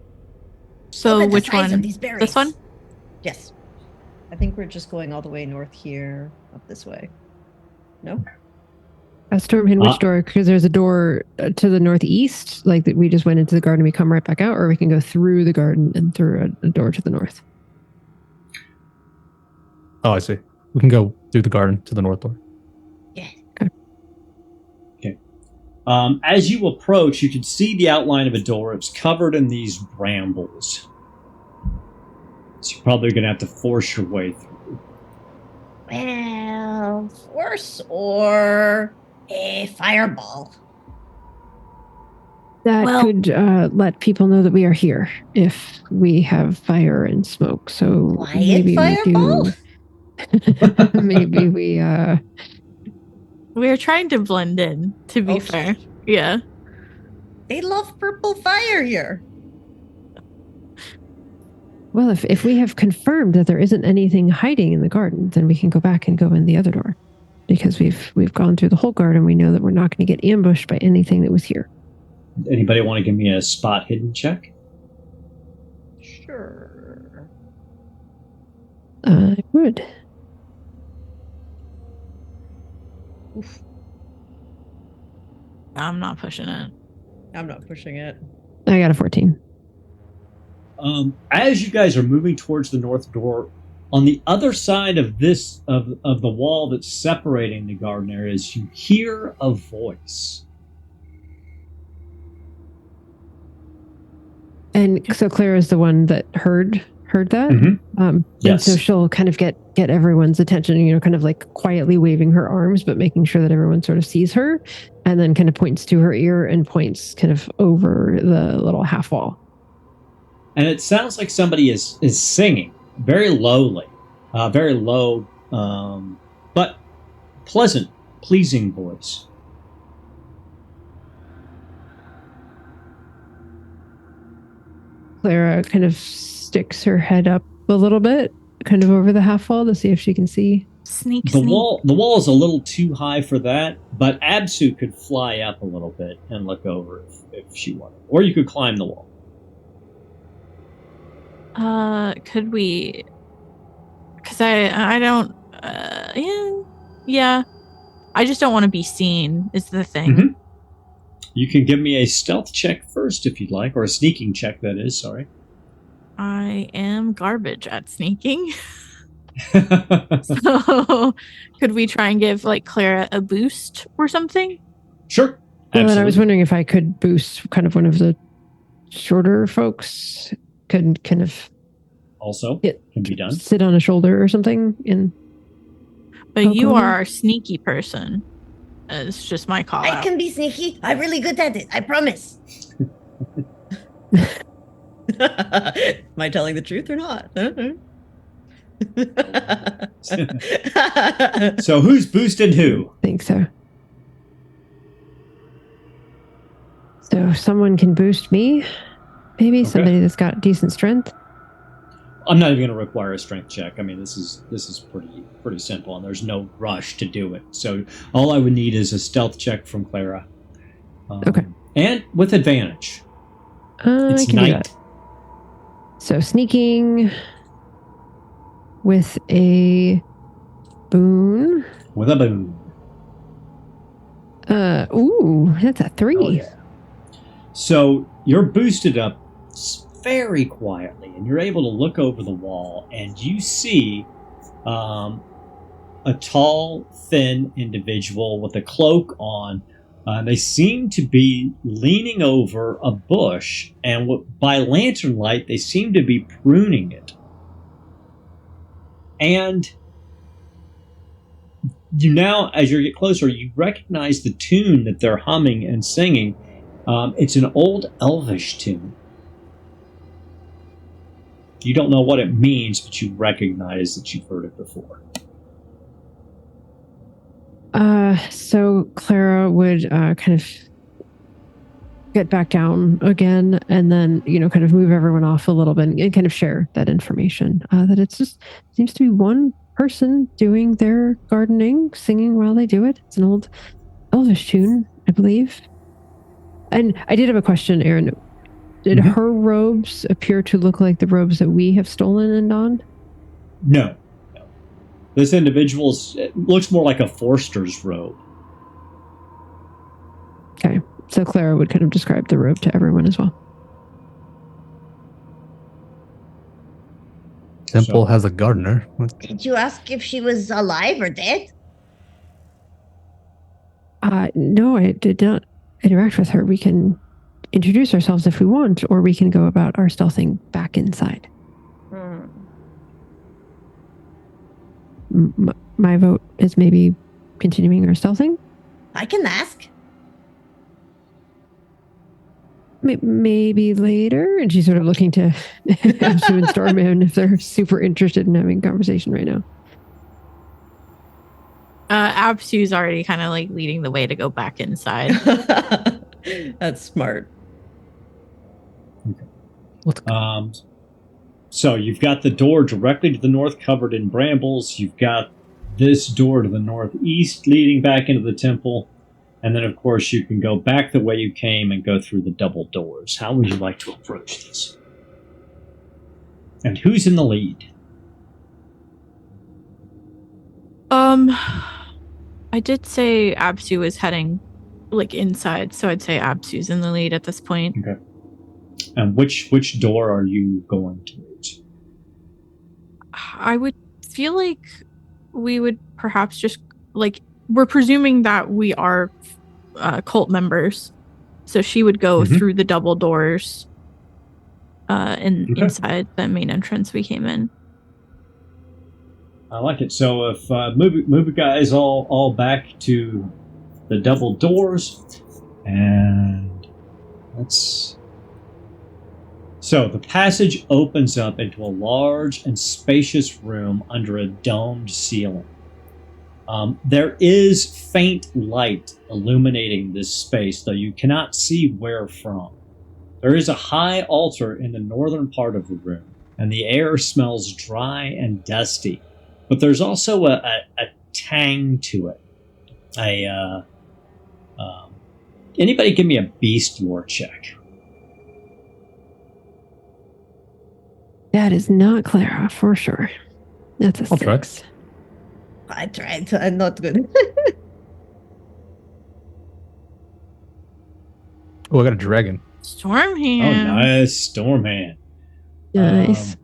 so
Look at the
which
size
one?
of these berries.
This one?
Yes. I think we're just going all the way north here, up this way. No?
Stormhand, which door? Because there's a door to the northeast, like that we just went into the garden, we come right back out, or we can go through the garden and through a door to the north.
Oh, I see. We can go through the garden to the north door.
Yeah.
Okay. As you approach, you can see the outline of a door. It's covered in these brambles. So you're probably going to have to force your way through.
Well, force or a fireball.
That
Well-
could let people know that we are here if we have fire and smoke. So
Quiet
maybe
fireball?
we do. Maybe we.
We're trying to blend in, to be
Okay.
fair. Yeah.
They love purple fire here.
Well, if we have confirmed that there isn't anything hiding in the garden, then we can go back and go in the other door, because we've gone through the whole garden. We know that we're not going to get ambushed by anything that was here.
Anybody want to give me a spot hidden check?
Sure.
I would.
Oof.
I'm not pushing it.
I'm not pushing it.
I got a 14.
As you guys are moving towards the north door, on the other side of this of the wall that's separating the garden areas, you hear a voice.
And so Claire is the one that heard that.
Mhm.
And
Yes.
so she'll kind of get everyone's attention, kind of like quietly waving her arms, but making sure that everyone sort of sees her, and then kind of points to her ear and points kind of over the little half wall.
And it sounds like somebody is singing very lowly, very low, but pleasant, pleasing voice.
Clara kind of sticks her head up a little bit, kind of over the half wall to see if she can see.
Sneak,
The
sneak.
wall is a little too high for that, but Absu could fly up a little bit and look over if she wanted, or you could climb the wall.
Could we? Because I don't. Yeah. I just don't want to be seen. Is the thing.
Mhm. You can give me a stealth check first if you'd like, or a sneaking check, that is, sorry.
I am garbage at sneaking. So could we try and give like Clara a boost or something?
Sure.
Well, and I was
Absolutely.
wondering if I could boost kind of one of the shorter folks. Could kind of
Also, can be done.
sit on a shoulder or something.
But you
Pokemon?
are our sneaky person. It's just my call
I
out.
can be sneaky. I'm really good at it. I promise. Am I telling the truth or not?
So who's boosted who?
I think so. So someone can boost me. Maybe
Okay.
somebody that's got decent strength.
I'm not even going to require a strength check. I mean, this is pretty simple, and there's no rush to do it. So all I would need is a stealth check from Clara.
Okay.
And with advantage.
I
It's
can do
night.
that. So sneaking with a boon.
With a boon.
Ooh, that's a 3.
Oh, yeah. So you're boosted up very quietly, and you're able to look over the wall, and you see a tall, thin individual with a cloak on. They seem to be leaning over a bush, and by lantern light, they seem to be pruning it. And you now, as you get closer, you recognize the tune that they're humming and singing. It's an old Elvish tune. You don't know what it means, but you recognize that you've heard it before.
So Clara would kind of get back down again, and then kind of move everyone off a little bit and kind of share that information. That it's just seems to be one person doing their gardening, singing while they do it. It's an old Elvish tune, I believe. And I did have a question, Aaron. Did her robes appear to look like the robes that we have stolen and donned?
No. This individual looks more like a Forster's robe.
Okay. So Clara would kind of describe the robe to everyone as well.
Temple has a gardener.
Did you ask if she was alive or dead?
No, I did not interact with her. We can introduce ourselves if we want, or we can go about our stealthing back inside. My vote is maybe continuing our stealthing.
I can ask.
Maybe later. And she's sort of looking to Absu and Stormhand if they're super interested in having a conversation right now.
Absu's already kind of like leading the way to go back inside.
That's smart.
So you've got the door directly to the north covered in brambles. You've got this door to the northeast leading back into the temple. And then, of course, you can go back the way you came and go through the double doors. How would you like to approach this? And who's in the lead?
I did say Absu was heading like inside, so I'd say Absu's in the lead at this point.
Okay. And which door are you going towards?
I would feel like we would perhaps just like, we're presuming that we are cult members, so she would go through the double doors inside the main entrance we came in.
I like it. So if move you guys all back to the double doors, and so the passage opens up into a large and spacious room under a domed ceiling. There is faint light illuminating this space, though you cannot see where from. There is a high altar in the northern part of the room, and the air smells dry and dusty. But there's also a tang to it. Anybody give me a beast lore check?
That is not Clara, for sure. That's a
I'll try.
6.
I tried. I'm not good.
Oh, I got a dragon.
Stormhand.
Oh, nice. Stormhand.
Nice.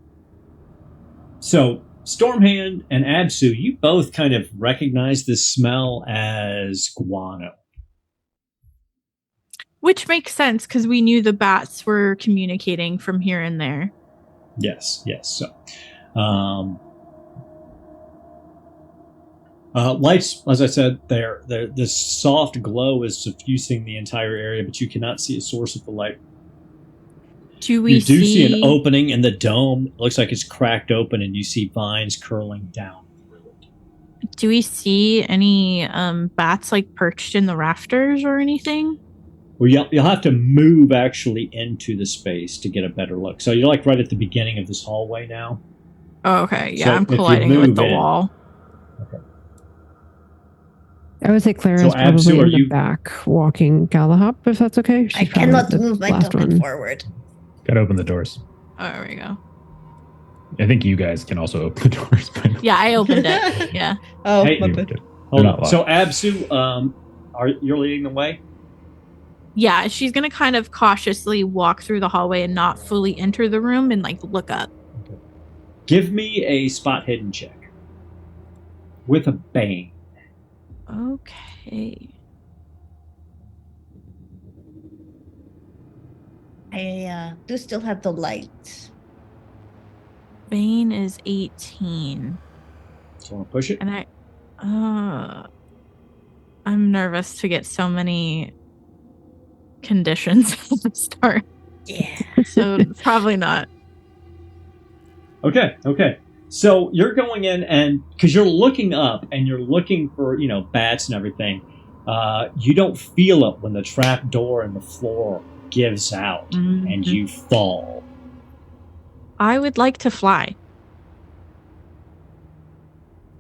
So, Stormhand and Absu, you both kind of recognize this smell as guano.
Which makes sense because we knew the bats were communicating from here and there.
Yes. So, lights, as I said, this soft glow is suffusing the entire area, but you cannot see a source of the light.
Do we
You do see an opening in the dome. It looks like it's cracked open, and you see vines curling down through it.
Do we see any bats like perched in the rafters or anything?
Well, you'll have to move actually into the space to get a better look. So you're like right at the beginning of this hallway now.
Oh, okay. Yeah,
So
I'm
if you
colliding it with
move
the
in-
wall.
I would say Clara's
So,
probably
Absu, are
in the
you-
back walking Galahop, if that's okay.
I
She's probably
cannot
the
move my
last
token
one.
forward.
Gotta open the doors.
Oh, there we go.
I think you guys can also open the doors. But
Yeah, I opened it. Yeah.
Oh,
Hey,
my
you
bad.
did.
Hold
They're
on.
not
So Absu, you're leading the way?
Yeah, she's going to kind of cautiously walk through the hallway and not fully enter the room and like look up.
Give me a spot hidden check with a bane.
Okay.
I do still have the light.
Bane is 18.
So want to push it?
And I'm nervous to get so many conditions at the start.
Yeah.
So probably not.
Okay. So you're going in, and because you're looking up and you're looking for, bats and everything, you don't feel it when the trap door in the floor gives out and you fall.
I would like to fly.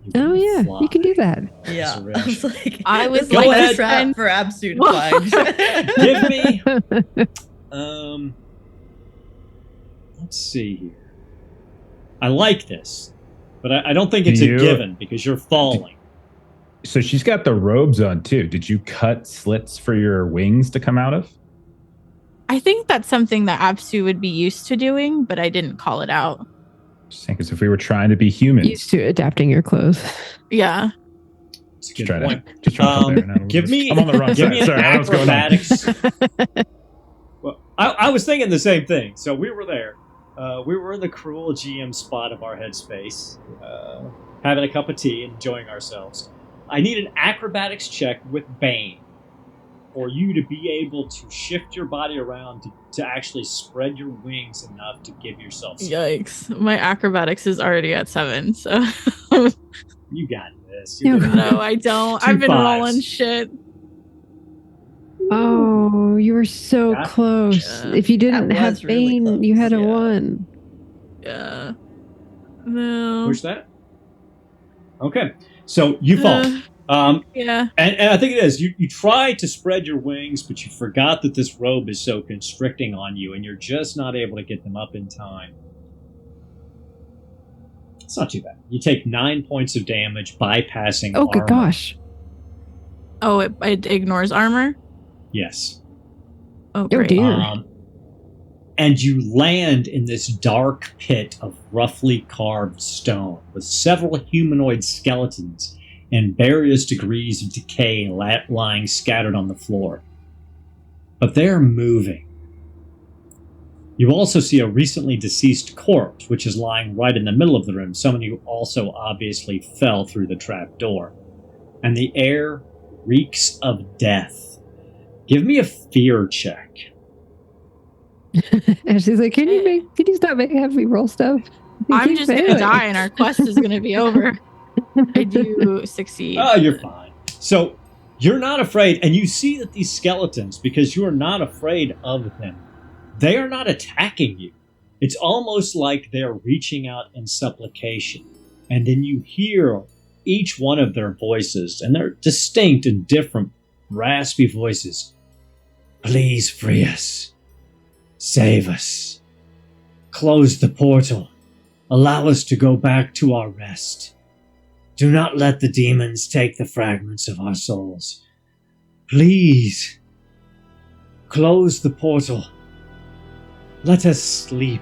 You
Oh,
can
yeah.
fly.
You can do that.
Yeah.
That's a
I was like,
I would
it's
like
like
to
a trap
spend-
for absolute flags.
Give me. Let's see here. I like this, but I don't think it's a given because you're falling.
So she's got the robes on too. Did you cut slits for your wings to come out of?
I think that's something that Absu would be used to doing, but I didn't call it out.
Just saying, because if we were trying to be humans,
Used to adapting your clothes.
Yeah.
It's a
just
good
try
point.
to compare it now.
Give me.
I'm on the wrong
Give
side.
me an
Sorry, I know what's going on.
acrobatics. Well, I was thinking the same thing. So we were there. We were in the cruel GM spot of our headspace, having a cup of tea, enjoying ourselves. I need an acrobatics check with Bane for you to be able to shift your body around to actually spread your wings enough to give yourself space.
Yikes. My acrobatics is already at 7, so
You got this.
Yeah.
You're good.
no, I don't.
Two
I've been
fives.
rolling shit.
Oh, you were so
Yeah.
close.
Yeah.
If you didn't
That
have
was really
Bane,
close.
you had a
Yeah.
1.
Yeah. No.
Push that. Okay, so you fall.
Yeah.
And I think it is. You try to spread your wings, but you forgot that this robe is so constricting on you, and you're just not able to get them up in time. It's not too bad. You take 9 points of damage, bypassing
Oh, good
armor.
gosh.
Oh, it ignores armor?
Yes.
Oh,
Oh,
great.
dear.
And you land in this dark pit of roughly carved stone with several humanoid skeletons in various degrees of decay lying scattered on the floor. But they're moving. You also see a recently deceased corpse, which is lying right in the middle of the room, someone who also obviously fell through the trap door. And the air reeks of death. Give me a fear check.
And she's like, can you stop have me roll stuff?
I'm
Keep
just going to
failing.
die and our quest is going to be over. I do succeed.
Oh, you're fine. So you're not afraid, and you see that these skeletons, because you are not afraid of them, they are not attacking you. It's almost like they're reaching out in supplication. And then you hear each one of their voices, and they're distinct and different, raspy voices. Please free us. Save us. Close the portal. Allow us to go back to our rest. Do not let the demons take the fragments of our souls. Please. Close the portal. Let us sleep.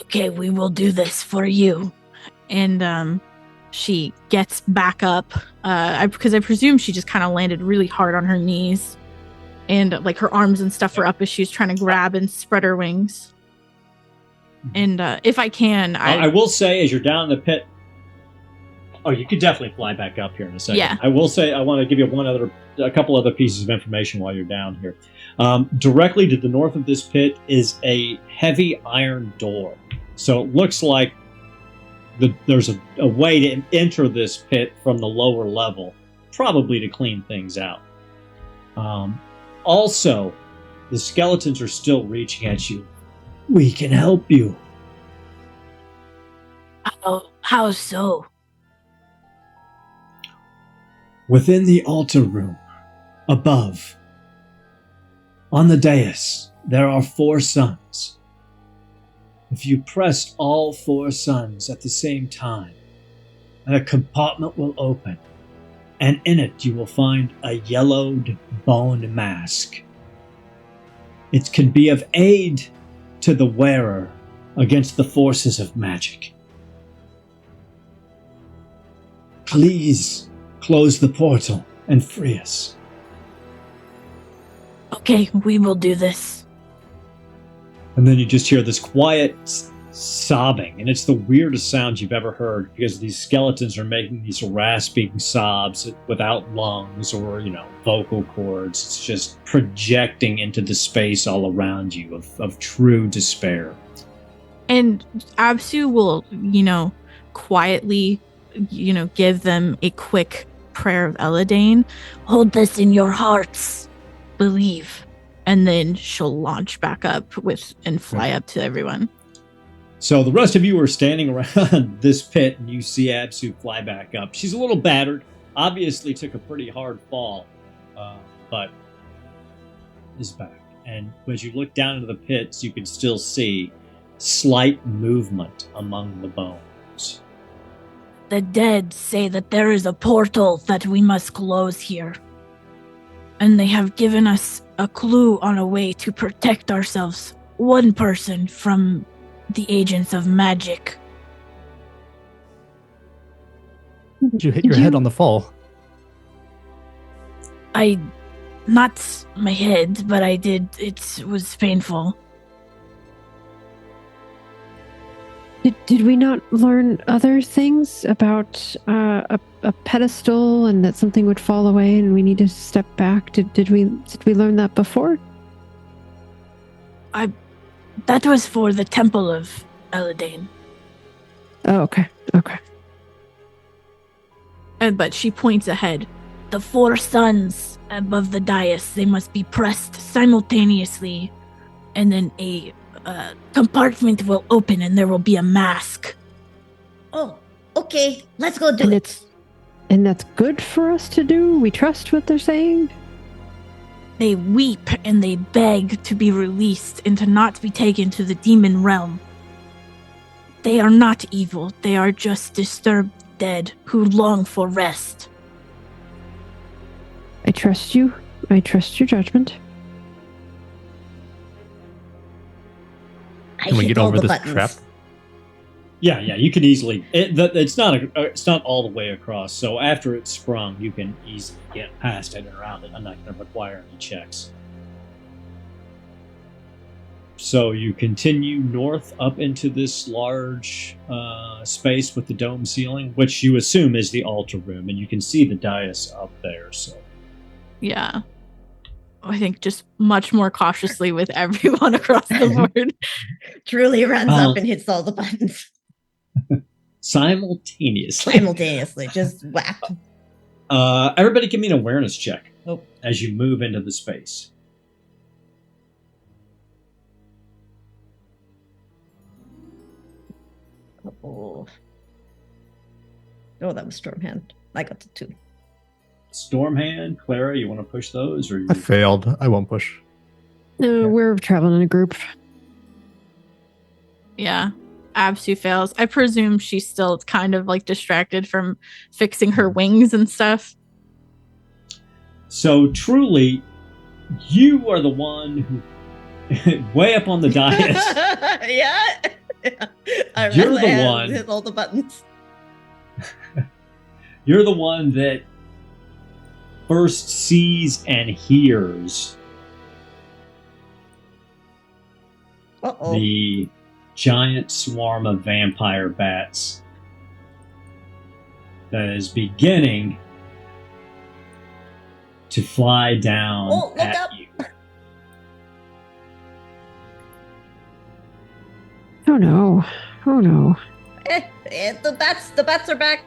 Okay, we will do this for you.
And she gets back up because I presume she just kind of landed really hard on her knees, and like her arms and stuff were up as she was trying to grab and spread her wings. And if I can,
I will say, as you're down in the pit, you could definitely fly back up here in a second.
Yeah.
I will say, I want to give you a couple other pieces of information while you're down here. Directly to the north of this pit is a heavy iron door. So it looks like there's a way to enter this pit from the lower level, probably to clean things out. Also, the skeletons are still reaching at you. We can help you.
How so?
Within the altar room, above, on the dais, there are 4 suns. If you press all 4 suns at the same time, a compartment will open, and in it you will find a yellowed bone mask. It can be of aid to the wearer against the forces of magic. Please close the portal and free us.
Okay, we will do this.
And then you just hear this quiet sobbing, and it's the weirdest sound you've ever heard, because these skeletons are making these rasping sobs without lungs or, vocal cords. It's just projecting into the space all around you of true despair.
And Absu will, quietly, give them a quick prayer of Eladane.
Hold this in your hearts.
Believe. And then she'll launch back up and fly up to everyone.
So the rest of you are standing around this pit, and you see Absu fly back up. She's a little battered, obviously took a pretty hard fall, but is back. And as you look down into the pits, you can still see slight movement among the bones.
The dead say that there is a portal that we must close here. And they have given us a clue on a way to protect ourselves, one person from the agents of magic.
Did you hit your head on the fall?
Not my head, but I did. It was painful.
Did we not learn other things about a pedestal and that something would fall away and we need to step back? Did we learn that before?
That was for the Temple of Eladane.
Oh, okay.
But she points ahead.
The 4 suns above the dais, they must be pressed simultaneously, and then a compartment will open and there will be a mask.
Oh, okay. Let's go do it.
And that's good for us to do? We trust what they're saying?
They weep and they beg to be released and to not be taken to the demon realm. They are not evil. They are just disturbed dead who long for rest.
I trust you. I trust your judgment.
Can we get over this trap?
Yeah, you can easily. It's not all the way across. So after it's sprung, you can easily get past it and around it. I'm not going to require any checks. So you continue north up into this large space with the dome ceiling, which you assume is the altar room, and you can see the dais up there. So,
yeah, I think just much more cautiously with everyone across the board.
Truly runs up and hits all the buttons.
Simultaneously,
just whack.
Everybody give me an awareness check
Oh.
as you move into the space.
Oh, that was Stormhand. I got the 2.
Stormhand, Clara, you want to push those? Or
I failed. I won't push.
No, we're traveling in a group.
Yeah. Absu fails. I presume she's still kind of like distracted from fixing her wings and stuff.
So truly, you are the one who, way up on the dais,
Yeah. I
You're
ran
the
and
one.
hit all the buttons.
you're the one that first sees and hears
Uh-oh.
the giant swarm of vampire bats that is beginning to fly down
Oh, look
at
up.
you.
Oh no. Oh no.
The bats are back.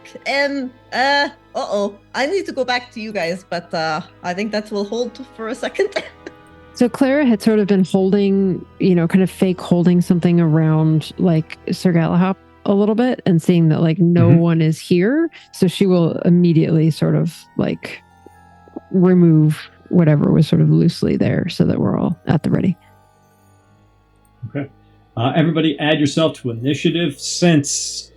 Uh-oh. I need to go back to you guys, but I think that will hold for a second.
So Clara had sort of been holding, kind of fake holding something around like Sir Galahop a little bit and seeing that like no one is here. So she will immediately sort of like remove whatever was sort of loosely there so that we're all at the ready.
Okay. Everybody add yourself to initiative. Since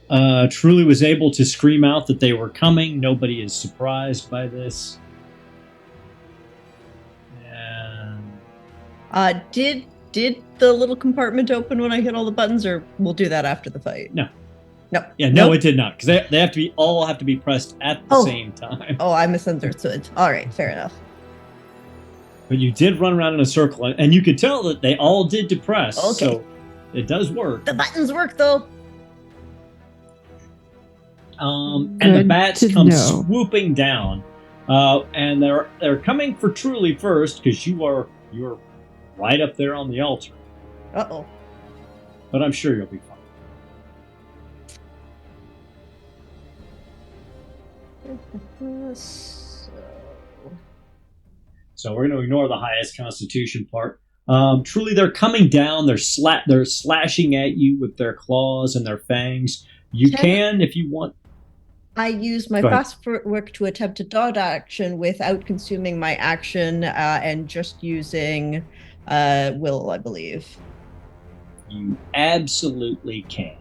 Truly was able to scream out that they were coming, nobody is surprised by this. And
Did the little compartment open when I hit all the buttons, or we'll do that after the fight?
No.
No.
Yeah, no, it did not, because they have to be all have to be pressed at the same time.
Oh, I misunderstood. All right, fair enough.
But you did run around in a circle, and you could tell that they all did depress.
Okay.
So it does work.
The buttons work though.
And the
Good
bats
to
come
know.
swooping down, and they're coming for Truly first because you're right up there on the altar.
Uh-oh.
But I'm sure you'll be fine. So we're going to ignore the highest constitution part. Truly, they're coming down. They're slashing at you with their claws and their fangs. You can, if you want.
I use my
Go ahead.
fast work to attempt a dodge action without consuming my action and just using will, I believe.
You absolutely can.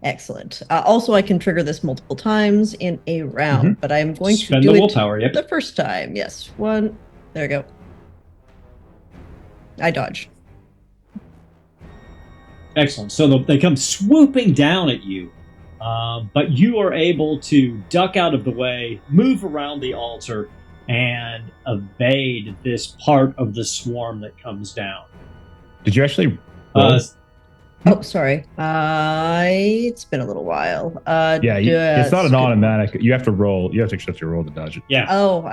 Excellent. Also, I can trigger this multiple times in a round, but I'm going
Spend
to
the
do
willpower,
it
yep.
the first time. Yes, one. There we go. I dodge.
Excellent. So they come swooping down at you, but you are able to duck out of the way, move around the altar, and evade this part of the swarm that comes down.
Did you actually roll?
Oh, sorry. It's been a little while.
It's not an automatic. You have to roll. You have to accept your roll to dodge it.
Yeah.
Oh,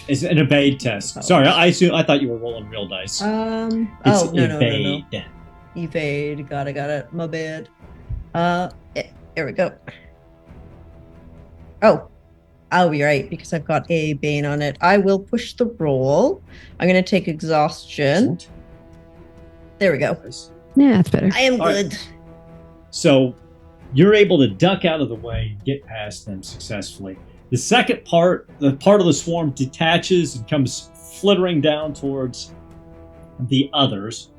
It's an evade test.
Oh.
Sorry, I thought you were rolling real dice.
No.
Evade.
Evade. Got it. My bad. There we go. Oh, I'll be right because I've got a Bane on it. I will push the roll. I'm going to take exhaustion. There we go.
Yeah, that's better.
I am
All
good.
right. So you're able to duck out of the way and get past them successfully. The second part, the part of the swarm detaches and comes flittering down towards the others.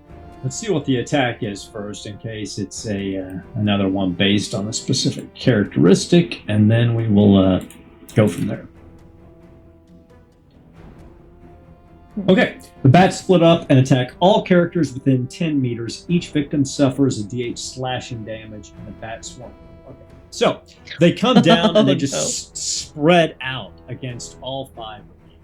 Let's see what the attack is first, in case it's another one based on a specific characteristic, and then we will go from there. Okay, the bats split up and attack all characters within 10 meters. Each victim suffers a D8 slashing damage in the bat swarm. Okay, so they come down and they just spread out against all 5 of you.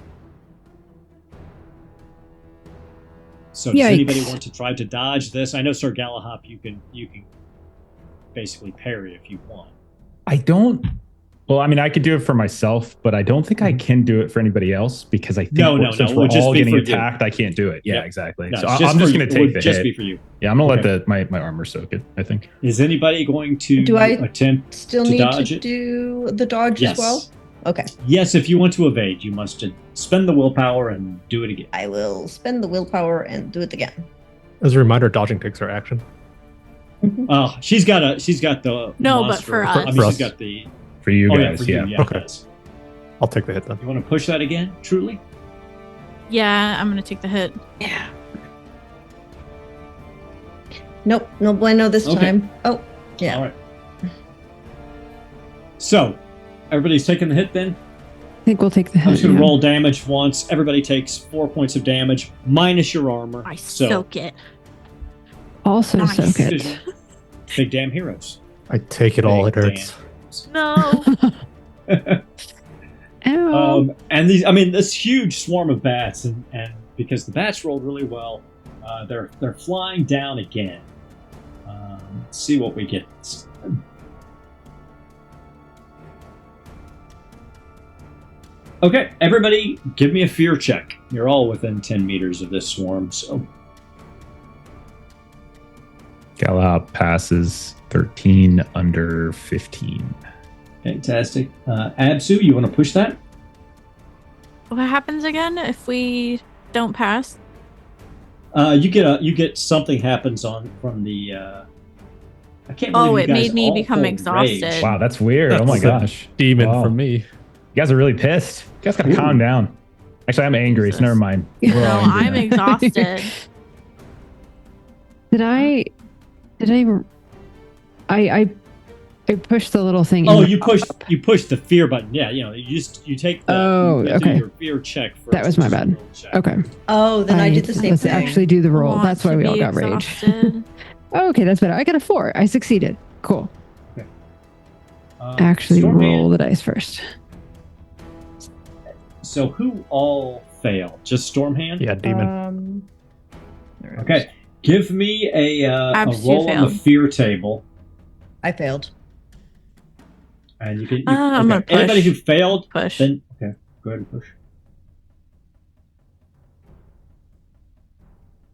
So does
Yikes.
anybody want to try to dodge this? I know Sir Galahop, you can basically parry if you want.
I don't. Well, I mean, I could do it for myself, but I don't think I can do it for anybody else because I think since we're all getting attacked, I can't do it. Yeah, exactly.
No,
so
it's
I'm just going to take the
just
hit.
be for you.
Yeah, I'm going to let my armor soak it, I think.
Is anybody going to
Do I
attempt
Still
to
need
dodge
to
it?
do the dodge as well? Okay.
Yes, if you want to evade, you must spend the willpower and do it again.
I will spend the willpower and do it again.
As a reminder, dodging takes her action.
Oh, she's got the
No, but
monster.
for us.
I mean,
For
she's
us.
got the
For you guys,
for you,
yeah.
yeah.
Okay.
Yes.
I'll take the hit then.
You want to push that again, Truly?
Yeah, I'm gonna take the hit.
Yeah. Nope, no bueno this
Okay.
time. Oh, yeah.
All right. So, everybody's taking the hit then?
think we'll take the
I'm
hit.
just going to
yeah.
roll damage once. Everybody takes 4 points of damage minus your armor.
I
So,
soak it.
Also
Nice.
soak it.
big damn heroes.
I take it all. It
Big
hurts.
No.
Ow.
And these, I mean, this huge swarm of bats, and because the bats rolled really well, they're flying down again. Let's see what we get. Okay, everybody, give me a fear check. You're all within 10 meters of this swarm, so
Galahop passes 13 under 15.
fantastic. Absu, you want to push that?
What happens again if we don't pass?
You get something happens from the. I can't believe
Oh,
you
it
guys
made me
all
become
pulled
exhausted.
rage.
Wow, that's weird. Oh my
That's a
gosh.
Demon
Wow.
for me.
You guys are really pissed. You guys gotta calm down. Actually, I'm angry, so never mind. We're all
No,
angry
I'm
now.
exhausted.
I pushed the little thing.
Oh,
in
you pushed the fear button. Yeah, you take the
Oh,
you do
okay.
your fear check first.
That was my
Just
bad.
roll check.
Okay.
Oh, then I did the same
let's
thing.
actually do the roll.
Want
That's why
to
we all
be
got rage.
exhausted.
Okay, that's better. I got a 4. I succeeded. Cool. Actually,
Stormhand,
roll the dice first.
So who all failed? Just Stormhand?
Yeah, demon.
Okay. Give me a
Absu
roll on the
failed.
fear table,
I failed.
and you can.
I'm gonna push.
Anybody who failed,
Push.
then okay, go ahead and push.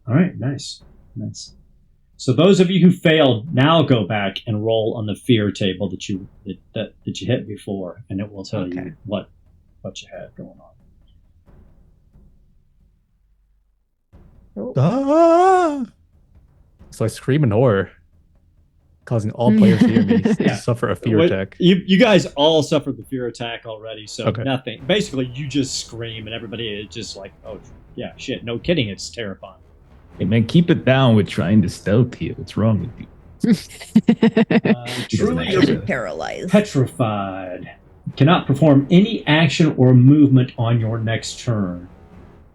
All right, nice. So those of you who failed, now go back and roll on the fear table that you hit before, and it will tell you what you had going on.
Ah! So I scream in horror, causing all players to hear me
Yeah.
suffer a fear
What-
attack.
You guys all suffered the fear attack already, so
Okay.
nothing. Basically, you just scream, and everybody is just like, "Oh, yeah, shit, no kidding, it's terrifying."
Hey man, keep it down with trying to stealth here. What's wrong with you?
Truly,
like
you're
it.
Paralyzed.
petrified. Cannot perform any action or movement on your next turn.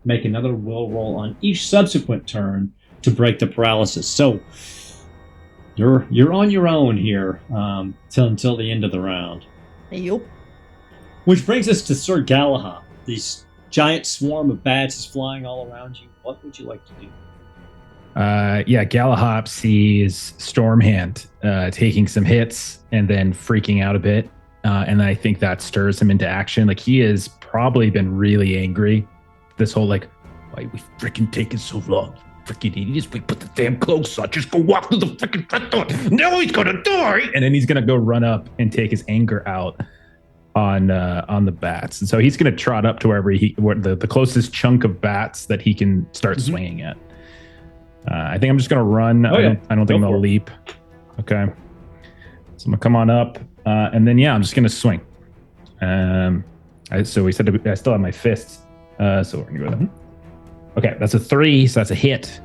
Make another will roll on each subsequent turn to break the paralysis. So you're on your own here until the end of the round.
Yup.
Which brings us to Sir Galahad. These giant swarm of bats is flying all around you. What would you like to do?
Galahop sees Stormhand taking some hits and then freaking out a bit. And I think that stirs him into action. Like, he has probably been really angry. This whole, like, why we freaking taking so long? Freaking idiots. We put the damn clothes on. Just go walk through the freaking front door. Now he's gonna die. And then he's gonna go run up and take his anger out on the bats. And so he's gonna trot up to where the closest chunk of bats that he can start swinging at. I think I'm just gonna run.
Oh, yeah.
I don't think
Go
I'm
for
gonna
it.
leap. Okay. So I'm gonna come on up, and then I'm just gonna swing. So we said I still have my fists, so we're gonna go there. Okay, that's a 3, so that's a hit.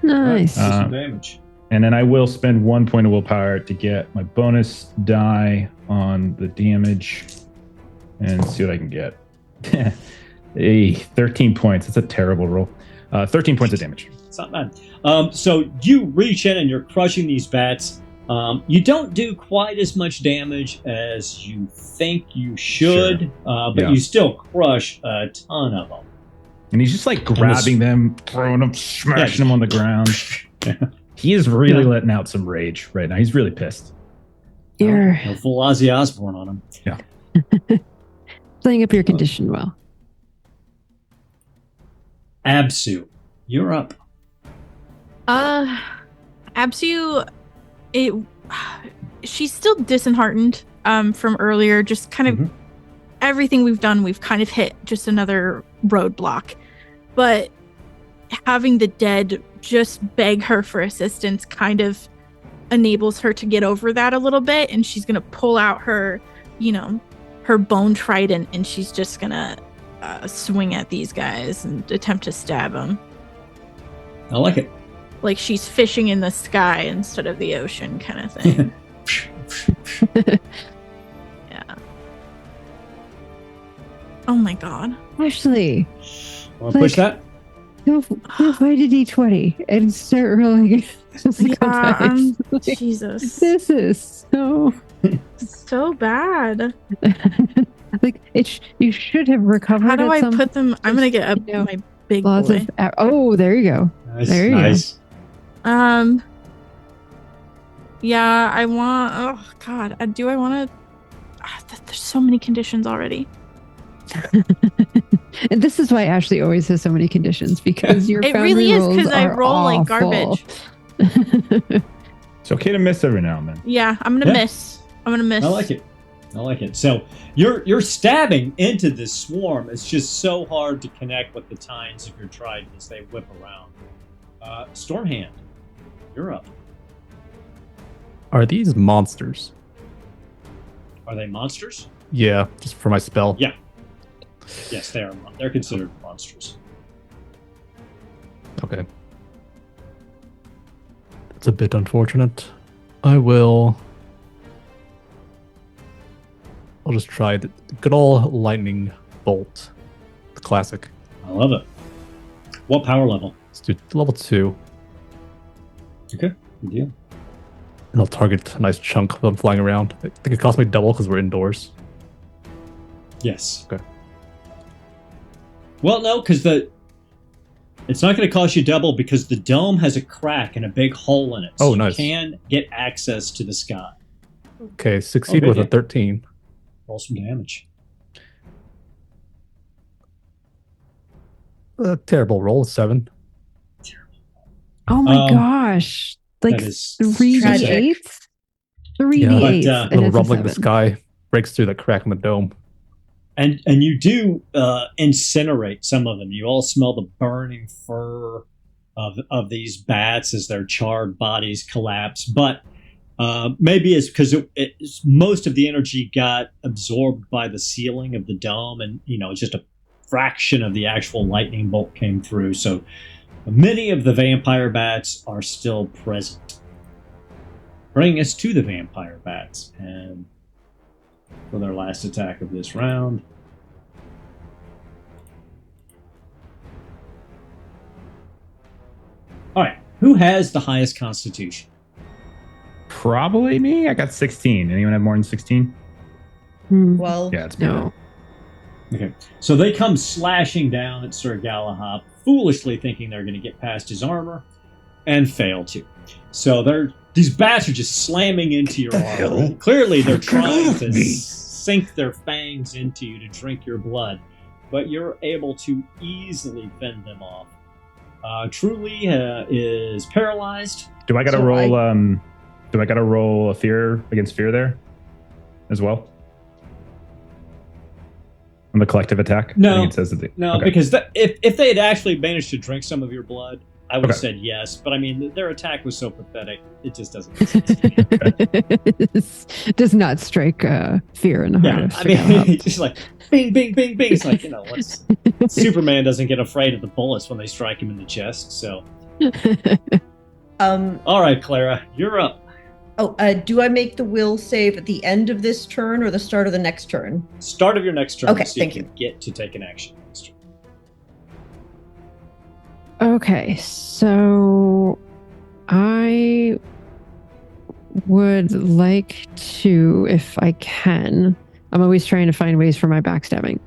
Nice.
Do some damage.
And then I will spend 1 point of willpower to get my bonus die on the damage, and see what I can get. 13 points. That's a terrible roll. 13 points of damage.
It's not bad. So you reach in and you're crushing these bats. You don't do quite as much damage as you think you should,
Sure.
but
Yeah.
you still crush a ton of them.
And he's just like grabbing them, throwing them, smashing them on the ground.
Yeah.
He is really letting out some rage right now. He's really pissed.
You're
No full Ozzy Osbourne on him.
playing up your condition well.
Absu, you're up.
Absu, she's still disheartened from earlier. Just kind of everything we've done, we've kind of hit just another roadblock. But having the dead just beg her for assistance kind of enables her to get over that a little bit, and she's gonna pull out her, her bone trident, and she's just gonna swing at these guys and attempt to stab them.
I like it.
Like she's fishing in the sky instead of the ocean, kind of thing. Yeah. Oh my god.
Ashley,
Want to push that?
go find a D20 and start rolling.
Jesus.
This is
So bad.
like you should have recovered.
How do I put them? I'm gonna get my big boy.
There you go.
Nice.
There you
go.
Yeah, I want. Oh God, do I want to? There's so many conditions already.
And this is why Ashley always has so many conditions, because your
It really is
because
I roll like garbage.
It's okay to miss every now and then.
Yeah, I'm gonna miss. I'm gonna miss.
I like it. So you're stabbing into this swarm. It's just so hard to connect with the tines of your trident as they whip around. Stormhand, you're up.
Are these monsters?
Are they monsters?
Yeah, just for my spell.
Yeah. Yes, they are. They're considered monsters.
Okay. That's a bit unfortunate. I'll just try the good old lightning bolt. The classic.
I love it. What power level?
Let's do level 2.
Okay, good deal.
And I'll target a nice chunk of them flying around. I think it cost me double because we're indoors.
Yes.
Okay.
Well, no, because it's not going to cost you double because the dome has a crack and a big hole in it. So
nice.
You can get access to the sky.
Okay, succeed with a 13.
Roll some damage.
A terrible roll, 7.
Oh my gosh. Like
That is
3d8? 3d8.
Yeah, a little rumbling in the sky breaks through the crack in the dome.
And you do incinerate some of them. You all smell the burning fur of these bats as their charred bodies collapse. But maybe it's because most of the energy got absorbed by the ceiling of the dome, and just a fraction of the actual lightning bolt came through. So many of the vampire bats are still present. Bringing us to the vampire bats, and for their last attack of this round. All right, who has the highest constitution?
Probably me. I got 16. Anyone have more than 16?
Well,
Yeah, it's
No.
Okay, so they come slashing down at Sir Galahad, foolishly thinking they're going to get past his armor, and fail to. So these bats are just slamming into your armor. Clearly, they're trying to sink their fangs into you to drink your blood, but you're able to easily fend them off. Truly is paralyzed.
Do I got to
So
roll? Do I got to roll a fear against fear there, as well? On the collective attack?
No.
I think it says that
No,
okay.
because if they had actually managed to drink some of your blood, I would have
Okay.
said yes. But I mean, their attack was so pathetic, it just doesn't make sense to me.
Does not strike fear in the heart
Yeah,
of
I
Sir
mean,
Galahad.
it's just like bing, bing, bing, bing. It's like, Superman doesn't get afraid of the bullets when they strike him in the chest. So, all right, Clara, you're up.
do I make the will save at the end of this turn or the start of the next turn?
Start of your next turn.
Okay,
so
thank
you can get to take an action next turn.
Okay, so I would like to, if I can, I'm always trying to find ways for my backstabbing.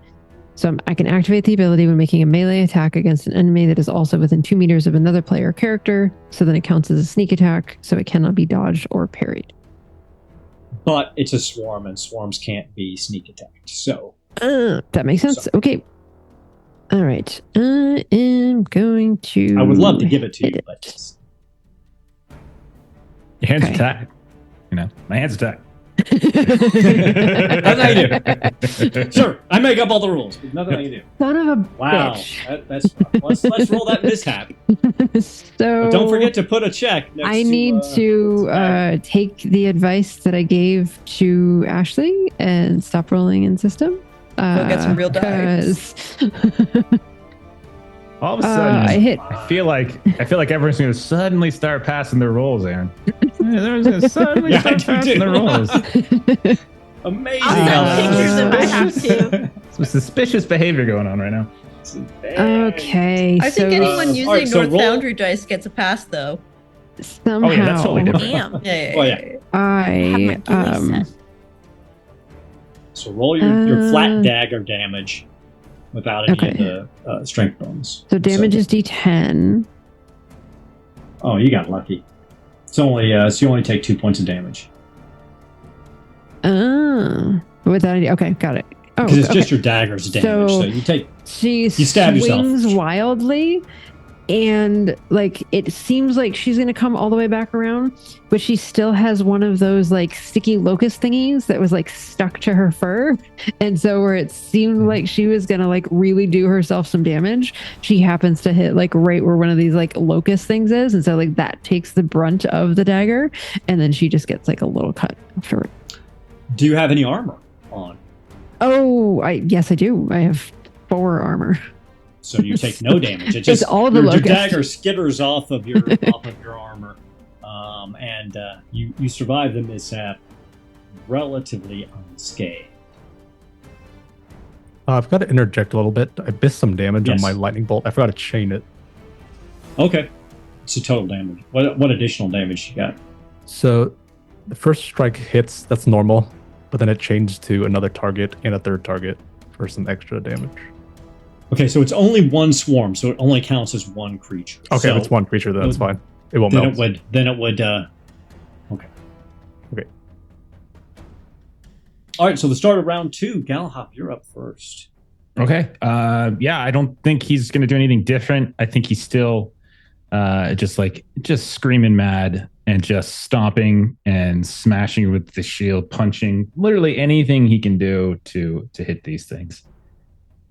So I can activate the ability when making a melee attack against an enemy that is also within 2 meters of another player character. So then it counts as a sneak attack, so it cannot be dodged or parried.
But it's a swarm, and swarms can't be sneak attacked. So,
That makes sense.
So-
Okay. All right. I am going to.
I would love to give it to
hit
you,
it.
but just
Your hands
Okay.
attack. My hands attack.
nothing I do. Sure, I make up all the rules, but nothing I can do.
Son of a
Wow,
bitch.
that's rough. Let's roll that mishap.
So
But don't forget to put a check. Next
I need to take the advice that I gave to Ashley and stop rolling in system.
Go get some real dice.
'cause-
All of a sudden,
I hit.
I feel like everyone's going to suddenly start passing their rolls, Aaron. Yeah, they're going to suddenly
Yeah,
start
I do
passing
too.
their rolls.
Amazing.
I'll
how
send
that
pictures if I have
works.
to.
Some suspicious behavior going on right now.
Okay.
I think anyone using
alright, so
North
roll-
Foundry dice gets a pass, though.
somehow
Oh yeah, that's totally different.
Damn.
Yeah.
Oh, yeah.
I have my ghillie set.
So roll your flat
Uh,
dagger damage without any
okay.
of the strength bonus.
So damage is D10.
Oh, you got lucky. It's only so you only take 2 points of damage
Without any. Okay, got it. Oh,
because it's
okay.
just your dagger's damage. So you take.
She
stab yourself.
swings wildly, and like it seems like she's gonna come all the way back around, but she still has one of those like sticky locust thingies that was like stuck to her fur, and so where it seemed like she was gonna like really do herself some damage, she happens to hit like right where one of these like locust things is, and so like that takes the brunt of the dagger, and then she just gets like a little cut afterward.
Do you have any armor on?
Oh, yes, I do. I have 4 armor.
So you take no damage. It just
all the
your
locust.
dagger skitters off of your armor, and you survive the mishap relatively unscathed.
I've got to interject a little bit. I missed some damage
Yes.
on my lightning bolt. I forgot to chain it.
Okay, it's a total damage. What additional damage you got?
So the first strike hits, that's normal, but then it changes to another target and a third target for some extra damage.
Okay, so it's only one swarm, so it only counts as one creature.
Okay,
so
if it's one creature, then that's fine. It won't
then
melt.
it would. Okay.
Okay.
All right, so the start of round 2, Galahop, you're up first.
Okay. Yeah, I don't think he's going to do anything different. I think he's still just screaming mad and just stomping and smashing with the shield, punching, literally anything he can do to hit these things.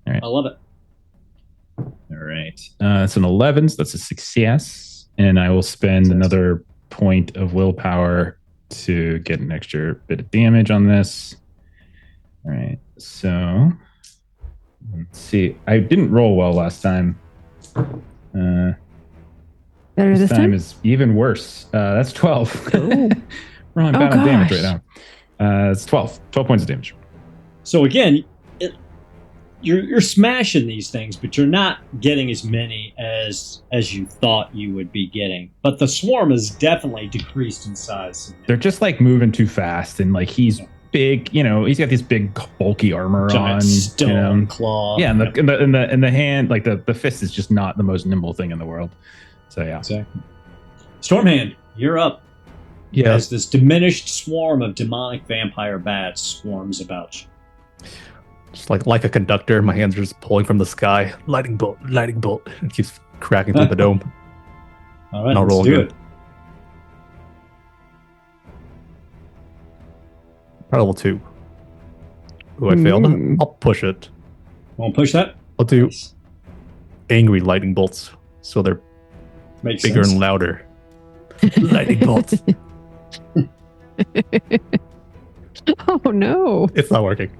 All right.
I love it.
All right. It's an 11, so that's a success. And I will spend another point of willpower to get an extra bit of damage on this. All right. So let's see. I didn't roll well last time.
Better this time?
is even worse. That's 12.
Oh.
We're on
Oh,
bad on damage
gosh.
right now. It's 12. 12 points of damage.
So again, you're smashing these things, but you're not getting as many as you thought you would be getting. But the swarm has definitely decreased in size.
They're just like moving too fast, and like he's big. You know, he's got this big bulky armor
Giant
on.
stone
you know.
claw.
Yeah, and the hand, like the fist is just not the most nimble thing in the world. So yeah.
Exactly. Stormhand, you're up.
Yeah.
As this diminished swarm of demonic vampire bats swarms about you.
Just like a conductor, my hands are just pulling from the sky. Lightning bolt. It keeps cracking through the dome.
All right,
I'll
let's
roll
do
again.
it.
Level 2. Ooh, I failed.
Mm.
I'll push it.
Want to push that?
I'll do angry lightning bolts, so they're
Makes
bigger
sense.
and louder. Lightning bolts.
Oh no.
It's not working.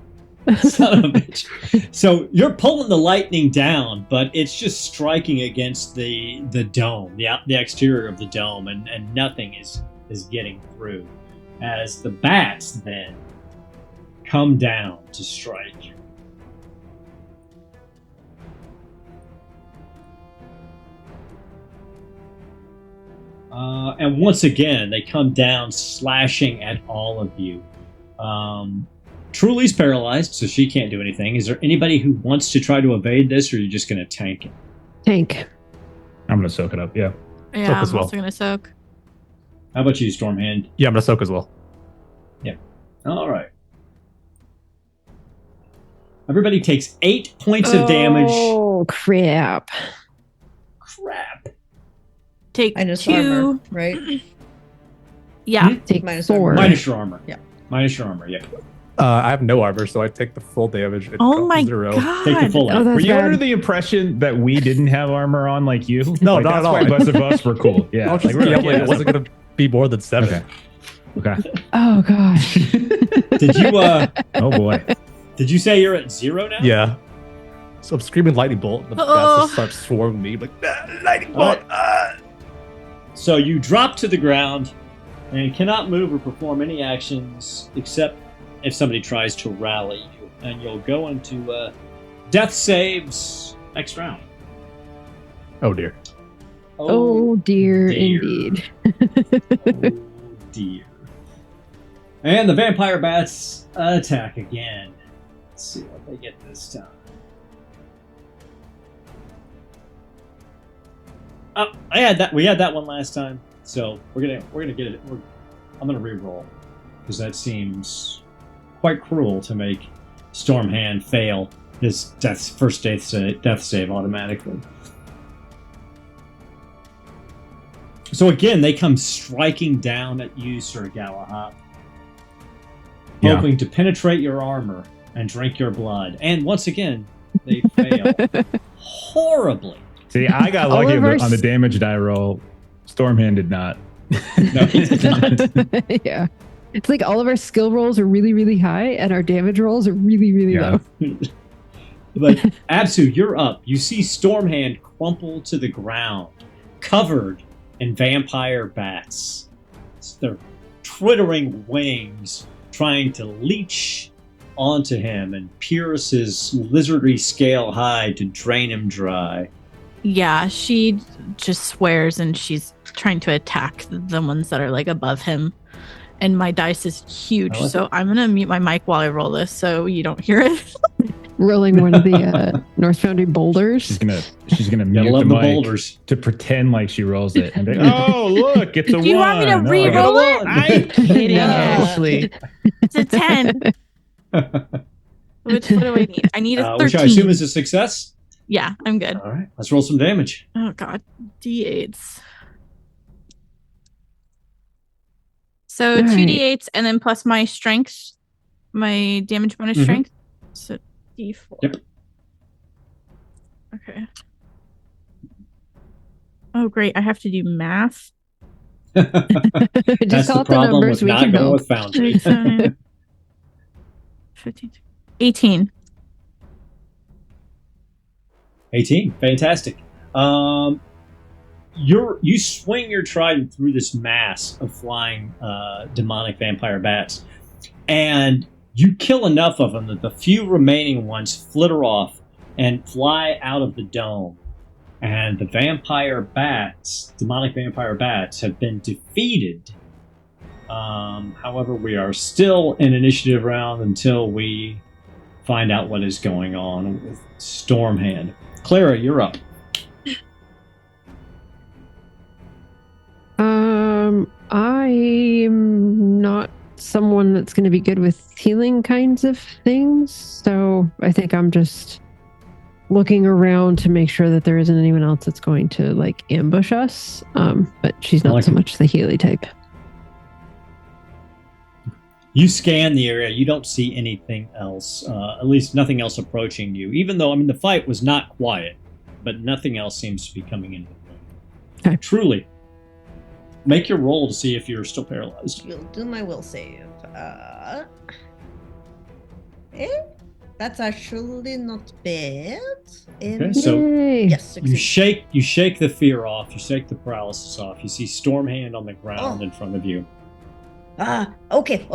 Son of a bitch. So you're pulling the lightning down, but it's just striking against the dome, the exterior of the dome, and nothing is getting through. As the bats then come down to strike. And once again, they come down slashing at all of you. Truly's paralyzed, so she can't do anything. Is there anybody who wants to try to evade this, or are you just going to tank it?
Tank.
I'm gonna soak it up. Yeah.
Yeah,
Soak
I'm
as well.
also gonna soak.
How about you, Stormhand?
Yeah, I'm gonna soak as well.
All right. Everybody takes 8 points of damage.
Oh crap.
Crap.
Take
Minus
2.
armor, right?
Yeah.
Hmm?
Take
Minus
4.
Minus your armor.
Yeah.
Minus your armor, yeah.
I have no armor, so I take the full damage. It
Oh
costs
my
0.
god.
Take the full
Oh,
out.
that's
Were you
bad.
under the impression that we didn't have armor on like you?
No,
like,
not
that's
at all.
why both of us were cool. Yeah.
I was just
we're
yelling.
yeah,
It wasn't gonna be more than 7.
Okay. Okay.
Oh gosh.
Did you
Oh boy.
did you say you're at 0 now?
Yeah. So I'm screaming lightning bolt. And the bats just start swarming me like lightning bolt.
So you drop to the ground and cannot move or perform any actions except if somebody tries to rally you. And you'll go into death saves next round.
Oh dear.
Oh dear, indeed.
Oh dear. And the vampire bats attack again. Let's see what they get this time. Oh, we had that one last time, so we're gonna get it. I'm gonna re-roll because that seems quite cruel to make Stormhand fail his first death save automatically. So again, they come striking down at you, Sir Galahad, hoping to penetrate your armor and drink your blood. And once again, they fail horribly.
See, I got lucky on the damage die roll. Stormhand did not.
No, he did not.
Yeah. It's like all of our skill rolls are really, really high, and our damage rolls are really, really low.
But Absu, you're up. You see Stormhand crumple to the ground, covered in vampire bats. Their twittering wings trying to leech onto him and pierce his lizardy scale hide to drain him dry.
Yeah, she just swears and she's trying to attack the ones that are like above him. And my dice is huge, so I'm gonna mute my mic while I roll this so you don't hear it.
Rolling one of the North Foundry boulders.
She's gonna mute the mic
boulders
to pretend like she rolls it. And be, oh, look, it's a 1.
Do you want me to re-roll it?
I'm
kidding,
No.
Ashley. It's a 10. What do I need? I need a 13.
Which I assume is a success.
Yeah, I'm good.
All right, let's roll some damage.
Oh god, D8s. So
All
2d8s and then plus my strength, my damage bonus strength. So d4.
Yep.
Okay. Oh great, I have to do math.
Just
That's
call
the
it the
problem
numbers.
with
We
not
can
going
help.
with Foundry.
15, 18.
18, fantastic. You swing your trident through this mass of flying demonic vampire bats, and you kill enough of them that the few remaining ones flitter off and fly out of the dome. And the demonic vampire bats, have been defeated. However, we are still in initiative round until we find out what is going on with Stormhand. Clara, you're up.
I'm not someone that's going to be good with healing kinds of things, so I think I'm just looking around to make sure that there isn't anyone else that's going to like ambush us. But she's not so much the Healy type.
You scan the area. You don't see anything else. At least nothing else approaching you. Even though, the fight was not quiet, but nothing else seems to be coming into the room.
Okay.
Truly. Make your roll to see if you're still paralyzed.
We'll do my will save. That's actually not bad.
Okay, so
Yay.
Yes,
you
succeed.
shake the fear off. You shake the paralysis off. You see Stormhand on the ground in front of you.
Okay.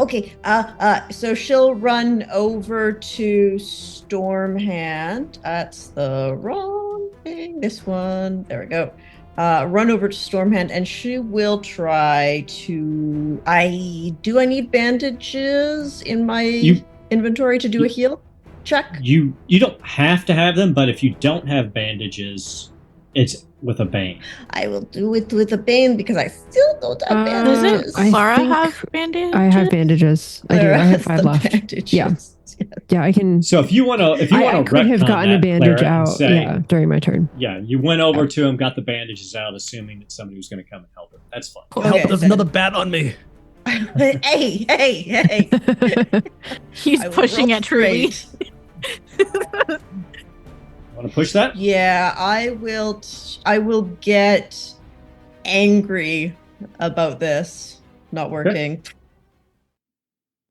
So she'll run over to Stormhand. That's the wrong thing. This one. There we go. Run over to Stormhand, and she will try to. Do I need bandages in my inventory to do a heal check?
You don't have to have them, but if you don't have bandages, it's with a bane.
I will do it with a bane because I still don't have bandages.
Doesn't Clara have bandages?
I have bandages. I do. I have 5 left.
Bandages.
Yeah. Yeah, I can.
So if you want to,
I could have gotten a bandage out. During my turn.
Yeah, you went over to him, got the bandages out, assuming that somebody was going to come and help him. That's fine.
Help! There's another bat on me.
Hey!
He's pushing at Truly.
Want to push that?
Yeah, I will. I will get angry about this not working.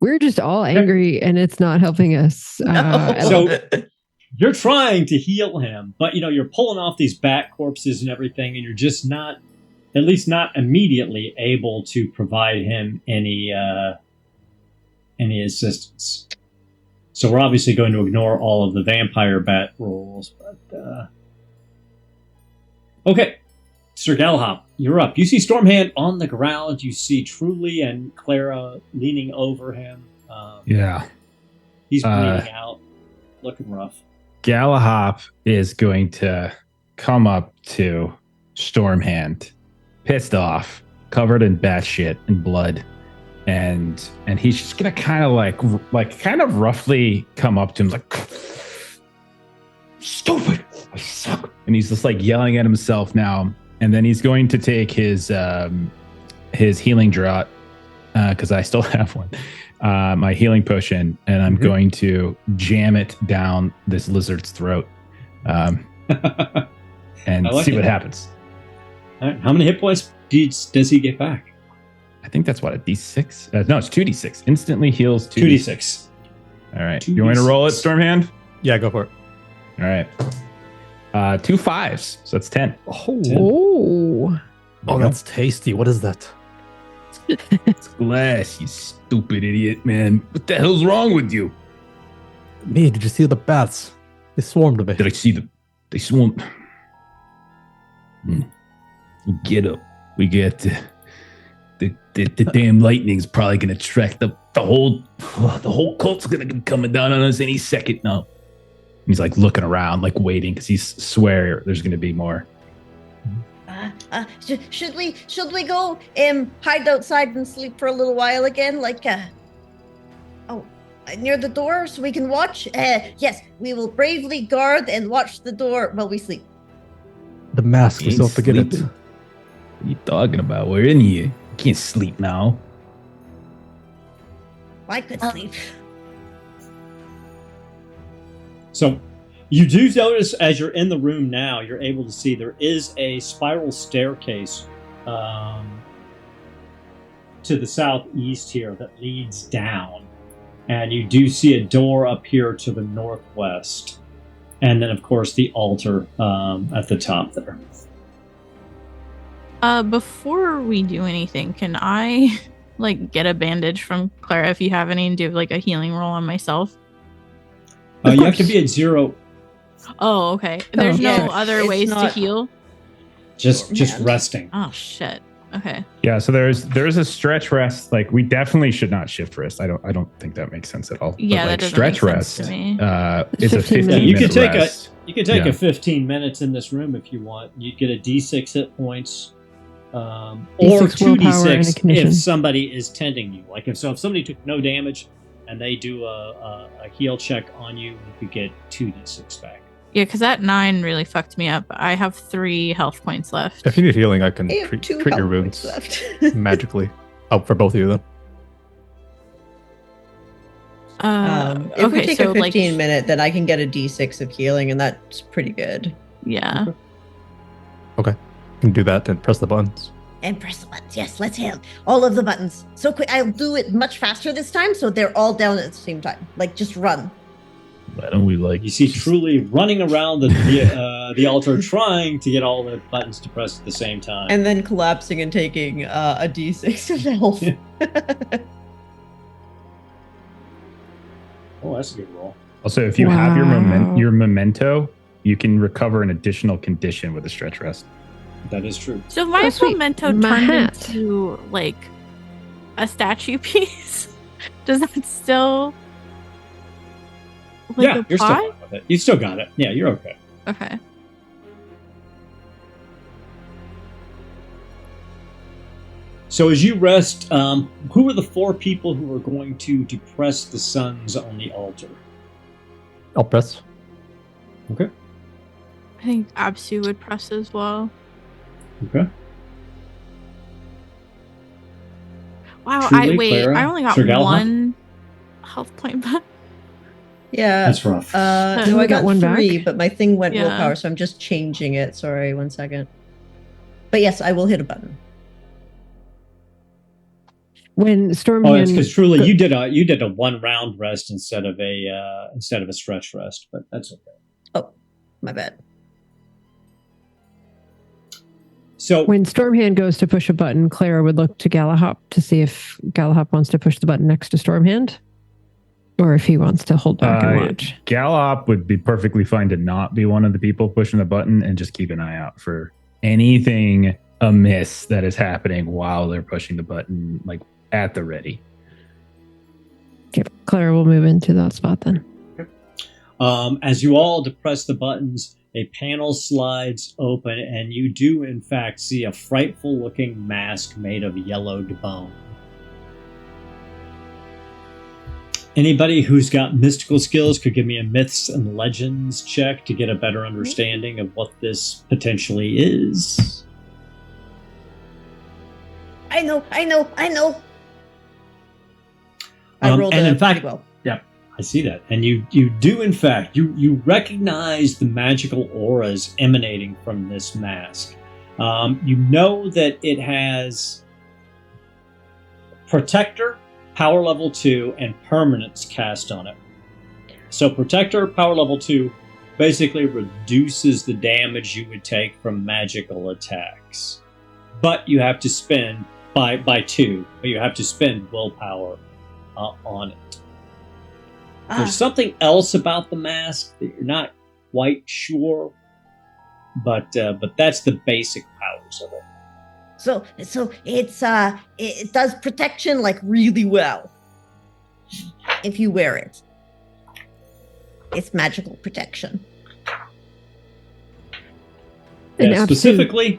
We're just all angry, and it's not helping us.
So you're trying to heal him, but you're pulling off these bat corpses and everything, and you're just not, at least not immediately, able to provide him any any assistance. So we're obviously going to ignore all of the vampire bat rolls, but okay. Sir Galahop, you're up. You see Stormhand on the ground. You see Truly and Clara leaning over him.
Yeah.
He's bleeding out, looking rough.
Galahop is going to come up to Stormhand, pissed off, covered in bat shit and blood, and he's just gonna kind of roughly come up to him like, "Stupid, I suck," and he's just like yelling at himself now. And then he's going to take his healing draught because I still have one, my healing potion, and I'm going to jam it down this lizard's throat, and see what happens.
All right. How many hit points does he get back?
I think that's what, a D6? No, it's 2D6. Instantly heals
2D6.
All right. You want me to roll it, Stormhand?
Yeah, go for it.
All right. 2 5s, so that's 10.
Oh,
That's tasty. What is that?
It's glass, you stupid idiot, man. What the hell's wrong with you?
Me, did you see the bats? They swarmed a bit.
Did I see them? They swarmed. Get up. We get the damn lightning's probably gonna track the whole cult's gonna come coming down on us any second now. He's like looking around, like waiting, because he's swear there's gonna be more.
Should we go hide outside and sleep for a little while again, like near the door so we can watch? Yes, we will bravely guard and watch the door while we sleep.
The mask, we still have to get it.
What are you talking about? We're in here. You can't sleep now.
I could sleep.
So you do notice as you're in the room now, you're able to see there is a spiral staircase to the southeast here that leads down. And you do see a door up here to the northwest. And then, of course, the altar at the top there.
Before we do anything, can I get a bandage from Clara if you have any and do a healing roll on myself?
You have to be at 0.
Oh, okay. There's no other ways to heal?
Just resting.
Oh, shit. Okay.
Yeah, so there's a stretch rest. We definitely should not shift rest. I don't think that makes sense at all.
Yeah,
but,
that doesn't
stretch
make
rest.
sense to me.
It's a 15
you
minute rest.
You can take a 15 minutes in this room if you want. You get a D6 hit points, or
D6 willpower and a
2D6
condition.
if somebody is tending you. If somebody took no damage and they do a heal check on you, you could get 2D6 back.
Yeah, because that 9 really fucked me up. I have 3 health points left.
If you need healing, I can
I have
treat
2
your
health
wounds
points left.
magically. Oh, for both of you then.
If we take a 15 minute, then I can get a D6 of healing, and that's pretty good.
Yeah.
Okay. You can do that and press the buttons.
And press the buttons. Yes, let's hit all of the buttons. So quick. I'll do it much faster this time, so they're all down at the same time. Just run.
Why don't we
You see Truly running around the altar trying to get all the buttons to press at the same time.
And then collapsing and taking a D6 of health.
Oh, that's a good roll.
Also, if you have your memento, you can recover an additional condition with a stretch rest.
That is true.
So if my
sweet.
memento
My
turned
hat.
into a statue piece, does that still
Yeah, you're still
apply?
fine with it. You still got it. Yeah, you're okay.
Okay.
So as you rest, who are the 4 people who are going to depress the suns on the altar?
I'll press.
Okay.
I think Absu would press as well.
Okay.
Wow,
Truly,
wait,
Clara,
I only got
Sir Galahad?
1 health point back.
Yeah.
That's rough.
No, I got
one
3,
back.
but my thing went
Yeah.
willpower, so I'm just changing it. Sorry, 1 second. But yes, I will hit a button.
When
Oh, it's
Stormhand,
because Truly, you did a 1 round rest instead of a stretch rest, but that's okay.
Oh, my bad.
So
When Stormhand goes to push a button, Clara would look to Galahop to see if Galahop wants to push the button next to Stormhand, or if he wants to hold back and watch.
Gallop would be perfectly fine to not be one of the people pushing the button and just keep an eye out for anything amiss that is happening while they're pushing the button, like at the ready.
Okay, Clara will move into that spot then.
as you all depress the buttons, a panel slides open, and you do, in fact, see a frightful-looking mask made of yellowed bone. Anybody who's got mystical skills could give me a myths and legends check to get a better understanding of what this potentially is.
I know. I rolled
and in
pretty
fact,
well.
yeah, I see that. And you do, in fact, you recognize the magical auras emanating from this mask. You know that it has Protector, Power Level 2, and Permanence cast on it. So Protector, Power Level 2, basically reduces the damage you would take from magical attacks. But you have to spend, by 2, but you have to spend willpower on it. There's something else about the mask that you're not quite sure, but that's the basic powers of it.
So it's it does protection like really well if you wear it. It's magical protection.
Yeah, specifically,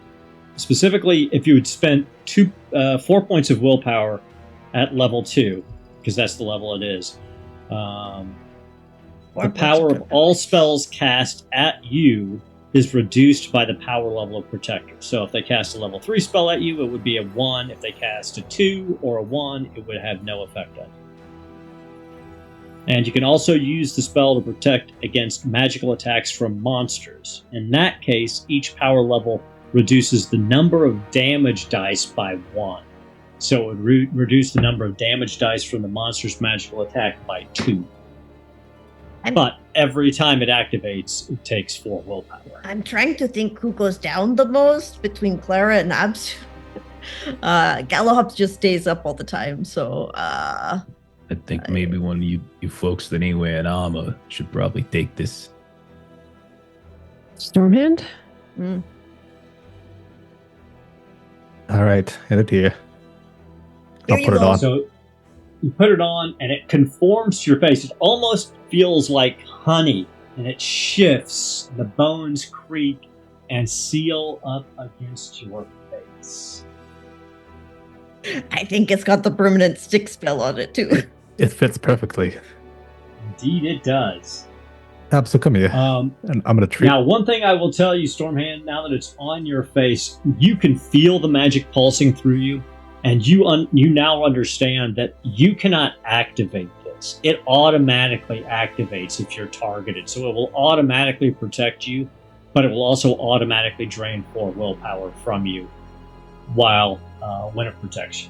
if you would spend 4 points of willpower at level 2, because that's the level it is. The power of all spells cast at you is reduced by the power level of Protector. So if they cast a level 3 spell at you, it would be a 1. If they cast a 2 or a 1, it would have no effect on you. And you can also use the spell to protect against magical attacks from monsters. In that case, each power level reduces the number of damage dice by 1. So it would reduce the number of damage dice from the monster's magical attack by 2. But every time it activates, it takes 4 willpower.
I'm trying to think who goes down the most between Clara and Absu. Galahop just stays up all the time, so
I think maybe one of you folks that ain't wearing armor should probably take this.
Stormhand?
All right, hand it here.
Here
I'll
you
put it
go.
on.
So you put it on, and it conforms to your face. It almost feels like honey, and it shifts. The bones creak and seal up against your face.
I think it's got the permanent stick spell on it too.
It fits perfectly.
Indeed, it does.
So come here, and I'm gonna treat.
Now, one thing I will tell you, Stormhand, now that it's on your face, you can feel the magic pulsing through you, and you now understand that you cannot activate this. It automatically activates if you're targeted, so it will automatically protect you, but it will also automatically drain 4 willpower from you while when it protects you.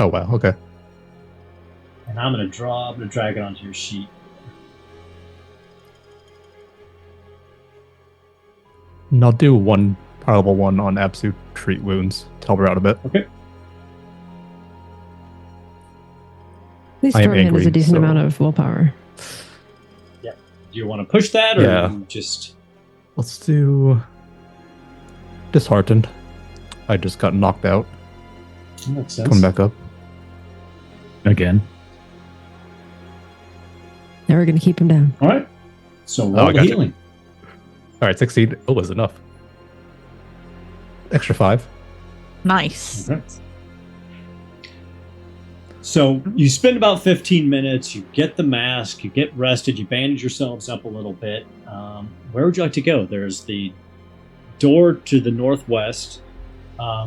Oh wow, okay.
And I'm going to drag it onto your sheet.
And I'll do one powerful one on absolute treat wounds to help her out a bit.
Okay.
At least
I am
Stormhand has
angry,
a decent
so-
amount of willpower.
Yeah. Do you want to push that, or
Yeah.
you just...
Let's do disheartened. I just got knocked out.
That makes sense.
Coming back up.
Again.
Now we're going to keep him down.
All right. So
I
roll the
got you.
healing.
All right, 16. Oh, was enough. Extra 5.
Nice.
Okay. So you spend about 15 minutes, you get the mask, you get rested, you bandage yourselves up a little bit. Where would you like to go? There's the door to the northwest.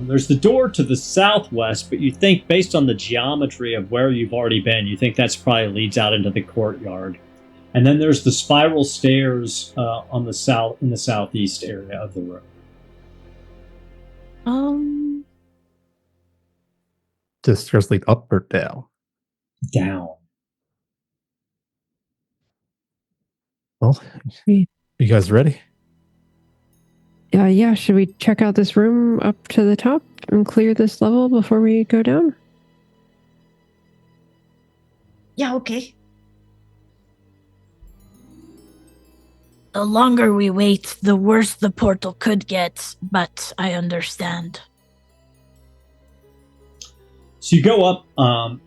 There's the door to the southwest, but you think, based on the geometry of where you've already been, you think that's probably leads out into the courtyard. And then there's the spiral stairs in the southeast area of the room.
Does stairs lead up or down?
Down.
Well, you guys ready?
Yeah, should we check out this room up to the top and clear this level before we go down?
Yeah, okay.
The longer we wait, the worse the portal could get, but I understand.
So you go up,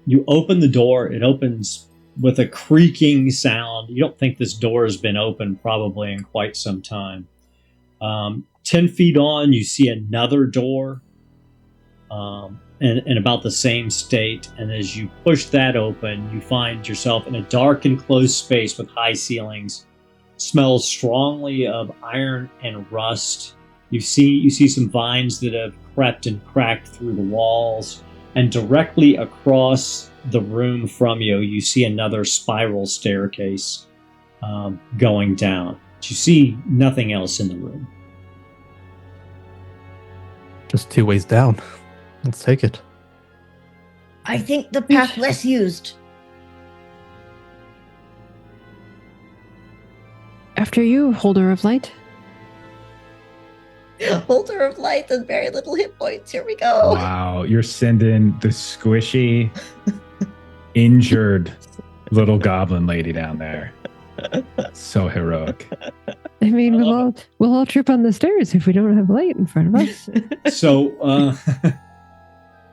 you open the door, it opens with a creaking sound. You don't think this door has been open probably in quite some time. 10 feet on, you see another door in about the same state. And as you push that open, you find yourself in a dark enclosed space with high ceilings. Smells strongly of iron and rust. You see some vines that have crept and cracked through the walls. And directly across the room from you, you see another spiral staircase going down. But you see nothing else in the room.
Just 2 ways down. Let's take it.
I think the path less used.
After you, holder of light.
Holder of light and very little hit points. Here we go.
Wow, you're sending the squishy, injured little goblin lady down there. So heroic.
I mean, we'll all trip on the stairs if we don't have light in front of us.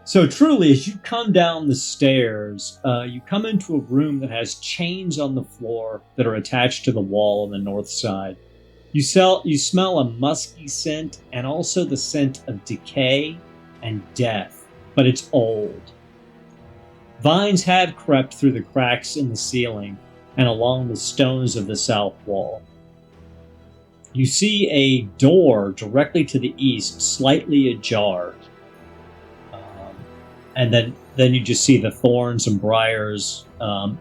So truly, as you come down the stairs, you come into a room that has chains on the floor that are attached to the wall on the north side. You smell a musky scent and also the scent of decay and death, but it's old. Vines have crept through the cracks in the ceiling and along the stones of the south wall. You see a door directly to the east, slightly ajar. And then you just see the thorns and briars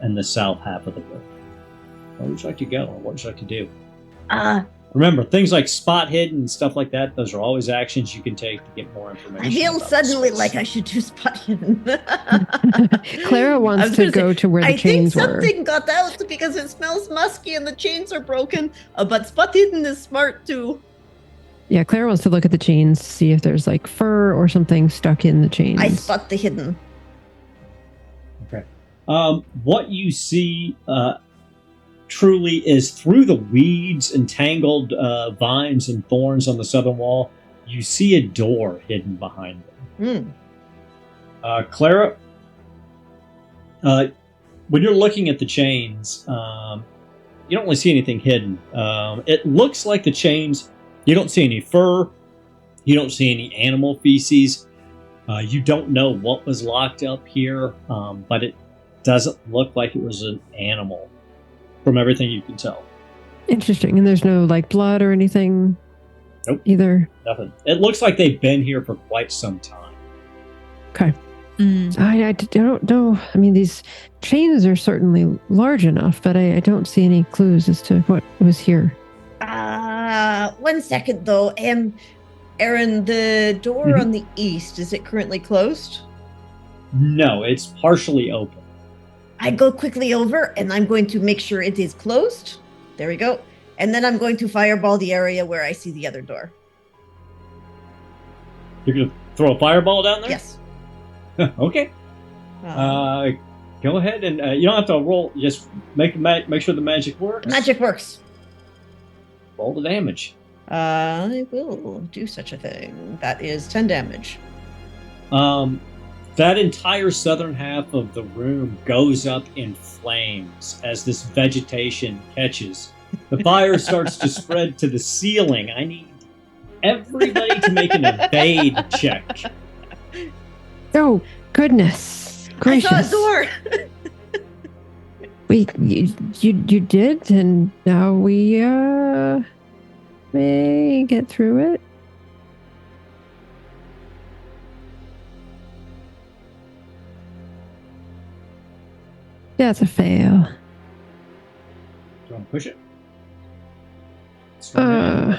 in the south half of the room. Where would you like to go, or what would you like to do? Remember, things like spot hidden and stuff like that, those are always actions you can take to get more information.
I feel suddenly like I should do spot hidden.
Clara wants to go to where the chains were.
I think something got out because it smells musky and the chains are broken, but spot hidden is smart too.
Yeah, Clara wants to look at the chains, see if there's like fur or something stuck in the chains.
I spot the hidden.
Okay. What you see truly is through the weeds and tangled vines and thorns on the southern wall, you see a door hidden behind them. Clara, when you're looking at the chains, you don't really see anything hidden. It looks like the chains, you don't see any fur, you don't see any animal feces, you don't know what was locked up here, but it doesn't look like it was an animal. From everything you can tell.
Interesting. And there's no like blood or anything?
Nope.
Either?
Nothing. It looks like they've been here for quite some time.
Okay. I don't know. I mean, these chains are certainly large enough, but I don't see any clues as to what was here.
1 second though. Aaron, the door on the east, is it currently closed?
No, it's partially open.
I go quickly over and I'm going to make sure it is closed. There we go. And then I'm going to fireball the area where I see the other door.
You're going to throw a fireball down there?
Yes.
Okay. Go ahead and you don't have to roll. Just make sure the magic works.
Magic works.
Roll the damage.
I will do such a thing. That is 10 damage.
That entire southern half of the room goes up in flames as this vegetation catches. The fire starts to spread to the ceiling. I need everybody to make an evade check.
Oh, goodness gracious.
I saw a door.
You did, and now we may get through it. That's a fail.
Do you want to push it?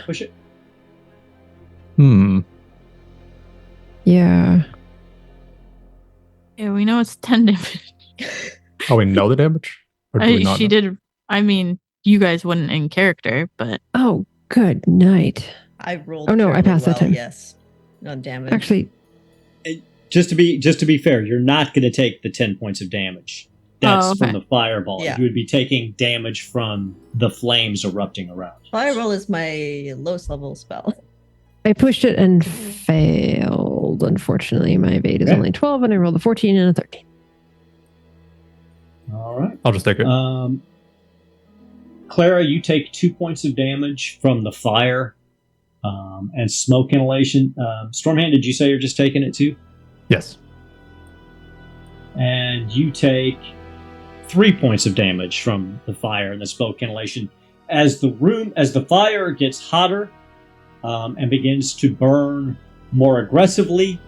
Push it.
Yeah.
Yeah, we know it's 10 damage.
Oh, we know the damage? Or do we not know?
I mean, you guys wouldn't in character, but...
Oh, good night.
I rolled.
Oh, no, I
fairly
passed that
well,
time.
Yes. On damage.
Oh no, I
fairly
passed that
well,
time.
Yes. On damage.
Actually,
Just to be fair, you're not going to take the 10 points of damage. That's from the fireball.
Yeah.
You would be taking damage from the flames erupting around.
Fireball is my lowest level spell.
I pushed it and failed. Unfortunately, my evade is
Okay.
only 12, and I rolled a 14 and a 13.
All right.
I'll just take it.
Clara, you take 2 points of damage from the fire and smoke inhalation. Stormhand, did you say you're just taking it too?
Yes.
And you take 3 points of damage from the fire and the smoke inhalation. As the fire gets hotter and begins to burn more aggressively,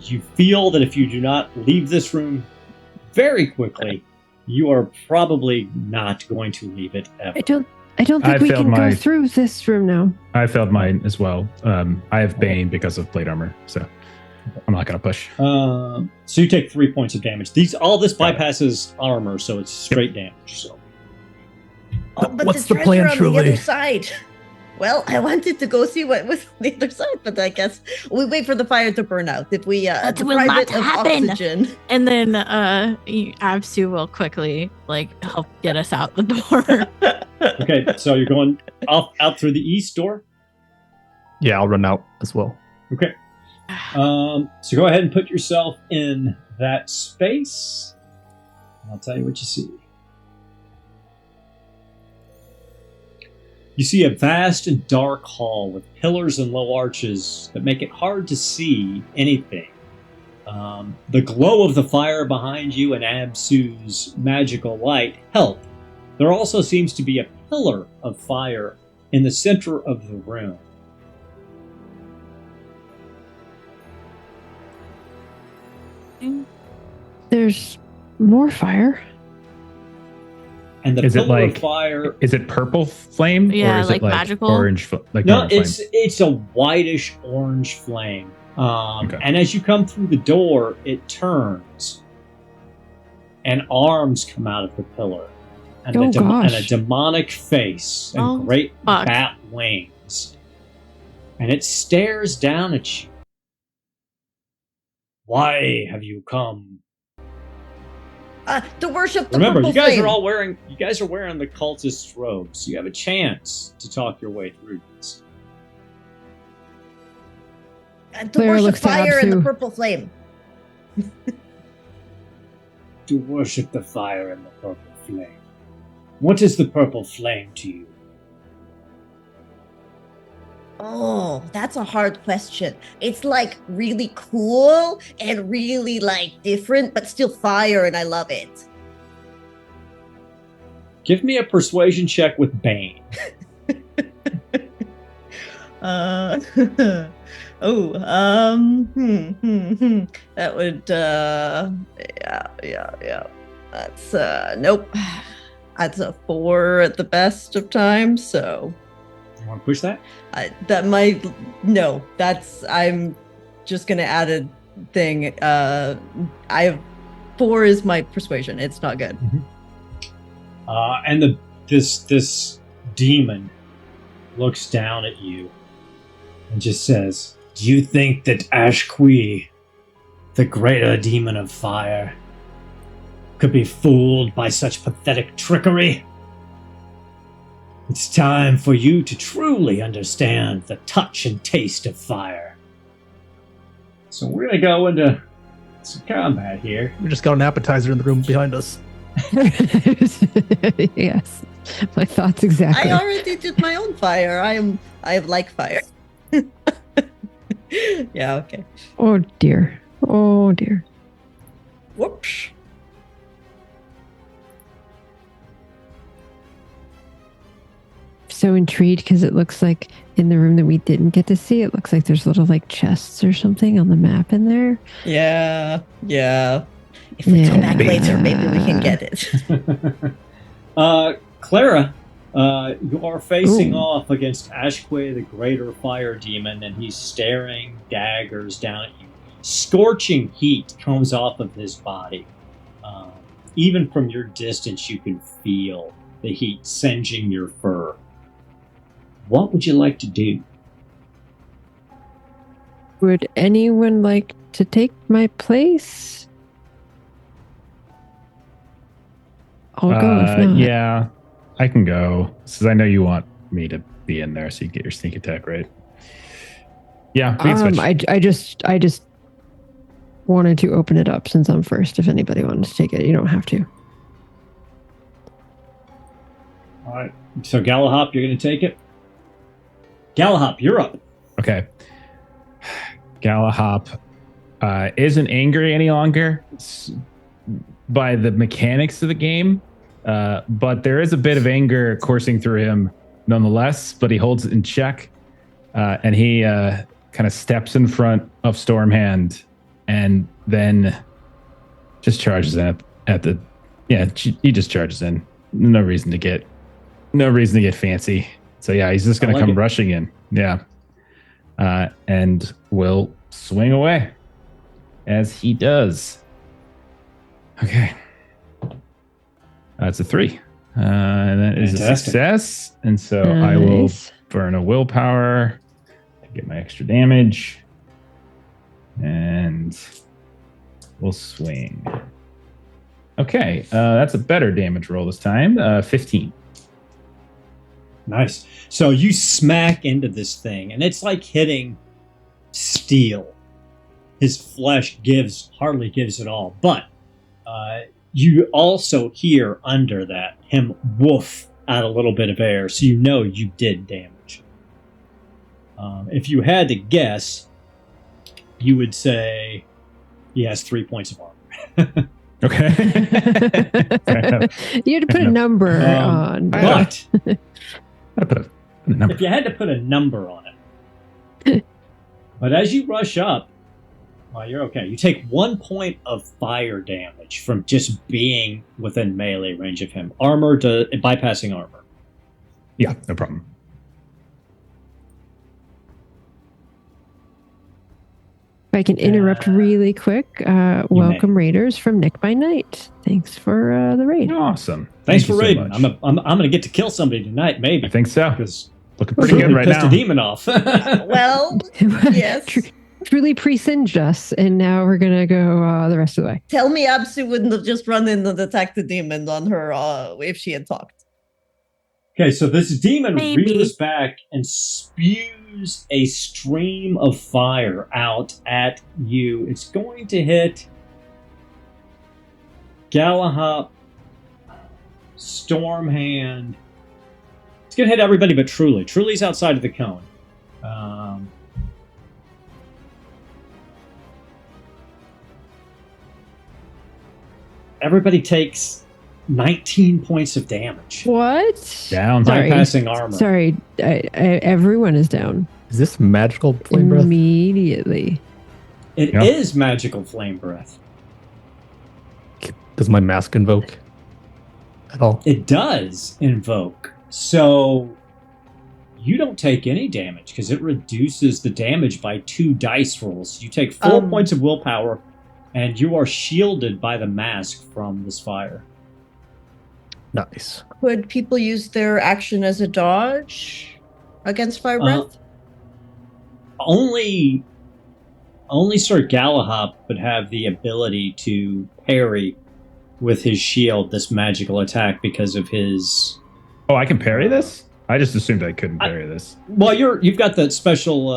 you feel that if you do not leave this room very quickly, you are probably not going to leave it ever.
I don't think
I
we
failed
can
my-
go through this room now.
I failed mine as well. I have Bane because of plate armor, so I'm not gonna push.
So you take 3 points of damage. All this
Got it.
bypasses armor, so it's straight damage. So
Oh, but
What's
the
the plan,
treasure on the
truly?
other side. Well, I wanted to go see what was on the other side, but I guess we wait for the fire to burn out. If we
That will
deprive
not
it of
happen.
oxygen.
And then Absu will quickly help get us out the door.
okay, so you're going out through the east door.
Yeah, I'll run out as well.
Okay. So go ahead and put yourself in that space. I'll tell you what you see. You see a vast and dark hall with pillars and low arches that make it hard to see anything. The glow of the fire behind you and Absu's magical light help. There also seems to be a pillar of fire in the center of the room.
There's more fire.
And the
Is it
pillar of
like-
fire...
Is it purple flame?
Yeah,
or is
like
it like
magical?
orange? Like
No,
normal flame?
it's a whitish orange flame.
Okay.
And as you come through the door, it turns, and arms come out of the pillar, and,
Oh,
and a
gosh.
demonic face and
Oh,
great
fuck.
bat wings, and it stares down at you. Why have you come?
To worship the
Remember,
purple
you guys
flame.
are wearing the cultist robes. You have a chance to talk your way through this.
To
Clara
worship
looks to
fire and the
Absu.
purple flame.
To worship the fire and the purple flame. What is the purple flame to you?
Oh, that's a hard question. It's like really cool and really like different, but still fire, and I love it.
Give me a persuasion check with Bane.
That would yeah. That's nope. That's a 4 at the best of times, so
You want to push that?
that might no. That's I'm just gonna add a thing. I have 4 is my persuasion. It's not good.
And this demon looks down at you and just says, "Do you think that Ashqui, the greater demon of fire, could be fooled by such pathetic trickery? It's time for you to truly understand the touch and taste of fire." So we're going to go into some combat here.
We just got an appetizer in the room behind us.
Yes, my thoughts exactly.
I already did my own fire. I like fire. Yeah, okay.
Oh dear. Oh dear.
Whoops.
So intrigued because it looks like in the room that we didn't get to see, it looks like there's little like chests or something on the map in there.
Yeah. If we come back
Yeah.
later, maybe we can get it.
Clara, you are facing
Ooh.
off against Ashque, the greater fire demon, and he's staring daggers down at you. Scorching heat comes off of his body. Even from your distance, you can feel the heat singeing your fur. What would you like to do?
Would anyone like to take my place? I'll go if not.
Yeah, I can go. Since I know you want me to be in there so you get your sneak attack, right? Yeah, we can switch.
I just wanted to open it up since I'm first. If anybody wanted to take it, you don't have to.
All right. So Galahop, you're going to take it? Galahop, you're up.
Okay. Galahop isn't angry any longer by the mechanics of the game, but there is a bit of anger coursing through him nonetheless, but he holds it in check, and he kind of steps in front of Stormhand and then just charges up at the... Yeah, he just charges in. No reason to get fancy. So yeah, he's just going to come rushing in. Yeah. And will swing away as he does. Okay. That's a 3. And that is a success. And so I will burn a willpower to get my extra damage. And we'll swing. Okay. That's a better damage roll this time. 15.
Nice. So you smack into this thing, and it's like hitting steel. His flesh hardly gives it all. But you also hear under that him woof out a little bit of air, so you know you did damage. If you had to guess, you would say he has 3 points of armor.
Okay.
You had to put a number on.
But
I put a number.
if you had to put a number on it, but as you rush up, well, you're okay. You take 1 point of fire damage from just being within melee range of him. Bypassing armor.
Yeah, no problem.
If I can interrupt really quick, welcome raiders from Nick by Night. Thanks for the raid.
Awesome.
Thanks
Thank
for
you so
raiding.
much.
I'm going to get to kill somebody tonight, maybe.
I think so.
Because
Looking pretty good right
pissed
now.
a demon off.
Well, yes.
Truly pre-singed us, and now we're gonna go the rest of the way.
Tell me Absu wouldn't have just run in and attacked the demon on her if she had talked.
Okay, so this demon
Maybe.
rears back and spews a stream of fire out at you. It's going to hit Galahop, Stormhand. It's going to hit everybody but Truly. Truly's outside of the cone. Everybody takes 19 points of damage.
What?
Down.
Sorry.
Bypassing armor.
Sorry, everyone is down
Is this magical flame breath?
immediately.
It
Yeah.
is magical flame breath.
Does my mask invoke at all?
It does invoke. So you don't take any damage because it reduces the damage by 2 dice rolls. You take 4 points of willpower, and you are shielded by the mask from this fire.
Nice.
Could people use their action as a dodge against fire breath?
Only Sir Galahop would have the ability to parry with his shield this magical attack because of his...
Oh, I can parry this? I just assumed I couldn't parry this.
Well, you've got that special...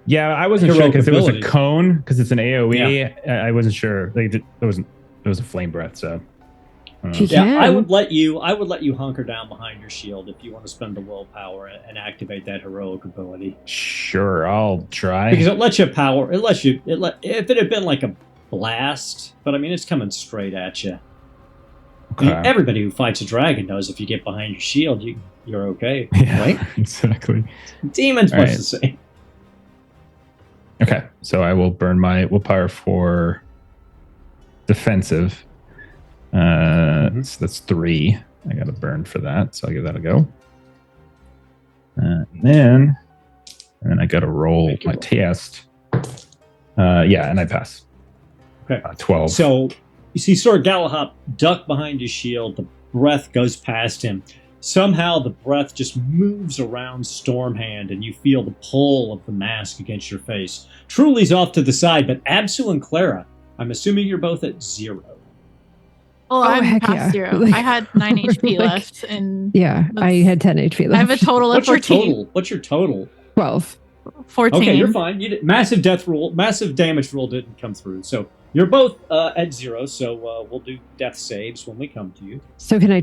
Yeah, I wasn't sure
heroic
because it was a
ability.
cone, because it's an AoE.
Yeah.
I wasn't sure. It was a flame breath, so. I don't know.
Yeah, I
can.
would let you hunker down behind your shield if you want to spend the willpower and activate that heroic ability.
Sure, I'll try.
Because it lets you power. If it had been like a blast, but I mean it's coming straight at you. I mean,
Okay.
everybody who fights a dragon knows if you get behind your shield, you're okay,
Yeah,
right?
exactly.
Demons
All
much
right.
the same.
Okay, so I will burn my willpower for defensive. So that's 3. I got to burn for that, so I'll give that a go. And then I got to roll
Make your
my
roll.
test. Yeah, and I pass.
Okay.
12.
So you see Sir Galahop duck behind his shield. The breath goes past him. Somehow the breath just moves around Stormhand, and you feel the pull of the mask against your face. Truly's off to the side, but Absu and Clara, I'm assuming you're both at 0.
Oh, I'm
heck
past
yeah.
0. I had 9 HP
Like,
left, and
Yeah, I had 10 HP left.
I have a total of
What's your
14.
total? What's your total?
12.
14.
Okay, you're fine. Massive damage rule didn't come through, so you're both at 0. So we'll do death saves when we come to you.
So can I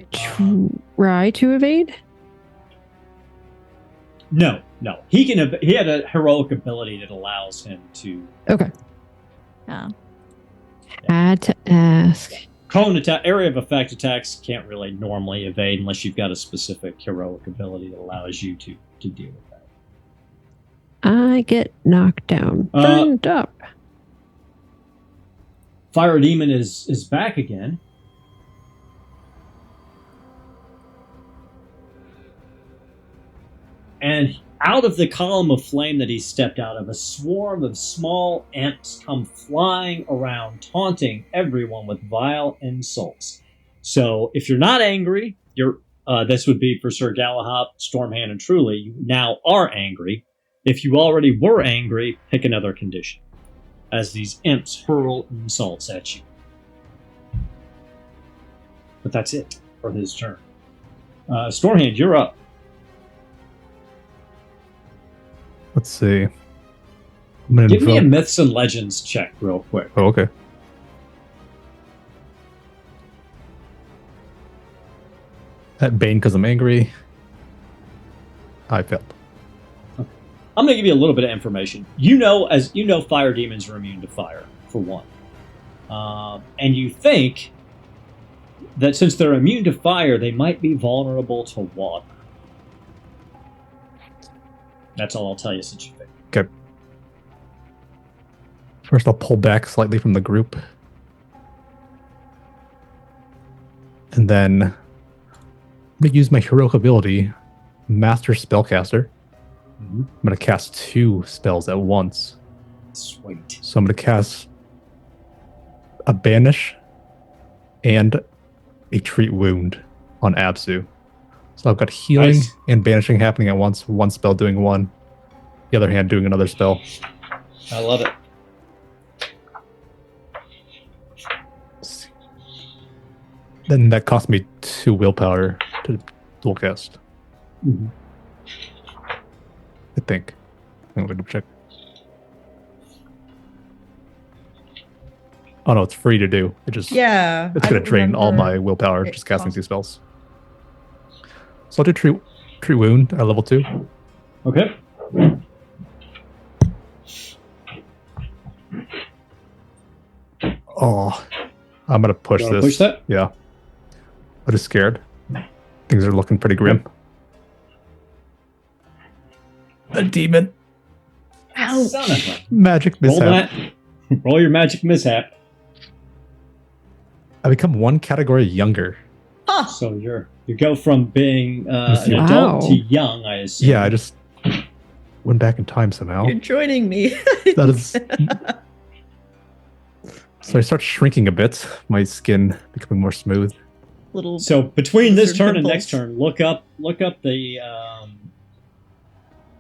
try to evade?
No. He can. He had a heroic ability that allows him to.
Okay.
Yeah.
Had to ask.
Cone attack, area of effect attacks can't really normally evade unless you've got a specific heroic ability that allows you to deal with that.
I get knocked down. Burned up.
Fire Demon is back again. And out of the column of flame that he stepped out of, a swarm of small imps come flying around, taunting everyone with vile insults. So if you're not angry, this would be for Sir Galahad, Stormhand, and Truly. You now are angry. If you already were angry, pick another condition, as these imps hurl insults at you. But that's it for his turn. Stormhand, you're up.
Let's see. I'm gonna
Give me a
invoke-
Myths and Legends check real quick.
Oh, okay. At Bane because I'm angry. I failed.
I'm going to give you a little bit of information. You know, fire demons are immune to fire, for one. And you think that since they're immune to fire, they might be vulnerable to water. That's all I'll tell you since you think.
Okay. First, I'll pull back slightly from the group. And then I'm going to use my heroic ability, Master Spellcaster.
Mm-hmm.
I'm going to cast 2 spells at once.
Sweet.
So I'm going to cast a Banish and a Treat Wound on Absu. So I've got healing
Nice.
and banishing happening at once. One spell doing one, the other hand doing another spell.
I love it.
Then that cost me 2 willpower to dual cast.
Mm-hmm.
I think. I'm going to check. Oh no, it's free to do. It just
Yeah.
it's
I
going to drain all
remember.
my willpower
Okay,
just casting
awesome.
2 spells. So I'll do Tree Wound at level 2.
Okay.
Oh, I'm going to push
You wanna
this.
push that?
Yeah. I'm just scared. Things are looking pretty grim. A demon.
Son of a...
Magic
Roll
mishap.
that. Roll your magic mishap.
I become 1 category younger.
Huh.
So you go from being an
Wow.
adult to young, I assume.
Yeah, I just went back in time somehow.
You're joining me.
That is. So I start shrinking a bit, my skin becoming more smooth.
Little.
So between this
Lizard
turn and
pimples.
next turn, look up the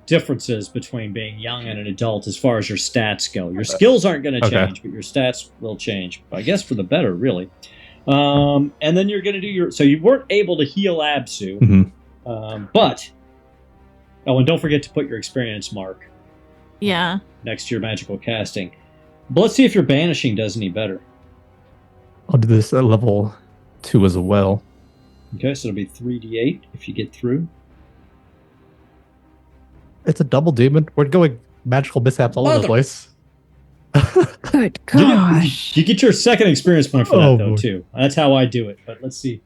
differences between being young and an adult as far as your stats go. Your skills aren't going to
Okay.
change, but your stats will change. I guess for the better, really. And then you're going to do your. So you weren't able to heal Absu, but and don't forget to put your experience mark
Yeah.
next to your magical casting. But let's see if your banishing does any better.
I'll do this at level 2 as well.
Okay, so it'll be 3d8 if you get through.
It's a double demon. We're going magical mishaps all over the
Mother-
place.
Good gosh.
You get your second experience point for
Oh,
that, though,
boy.
too. That's how I do it, but let's see.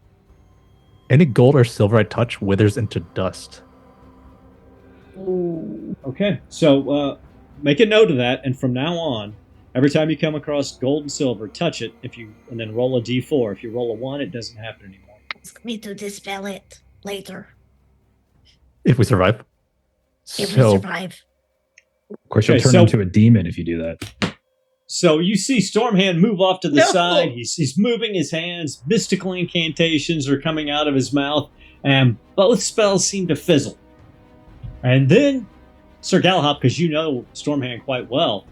Any gold or silver I touch withers into dust.
Okay, so make a note of that, and from now on, every time you come across gold and silver, touch it, and then roll a d4. If you roll a 1, it doesn't happen anymore.
Ask me to dispel it later
If we survive.
if we survive.
Of course, you'll
Okay,
turn
so-
into a demon if you do that.
So you see Stormhand move off to the
No.
side. He's moving his hands. Mystical incantations are coming out of his mouth. and both spells seem to fizzle. And then Sir Galahop, because you know Stormhand quite well,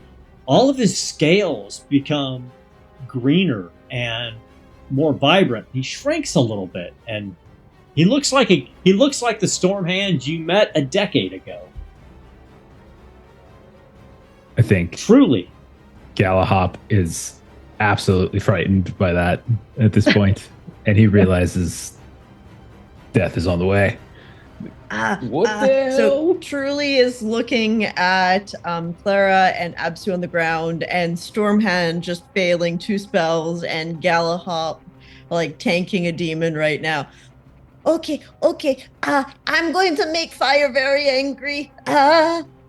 all of his scales become greener and more vibrant. He shrinks a little bit, and he looks like the Stormhand you met a decade ago.
I think
Truly.
Galahop is absolutely frightened by that at this point, and he realizes death is on the way.
What the hell?
So Truly is looking at Clara and Absu on the ground, and Stormhand just failing 2 spells, and Galahop like tanking a demon right now. Okay. I'm going to make Fire very angry.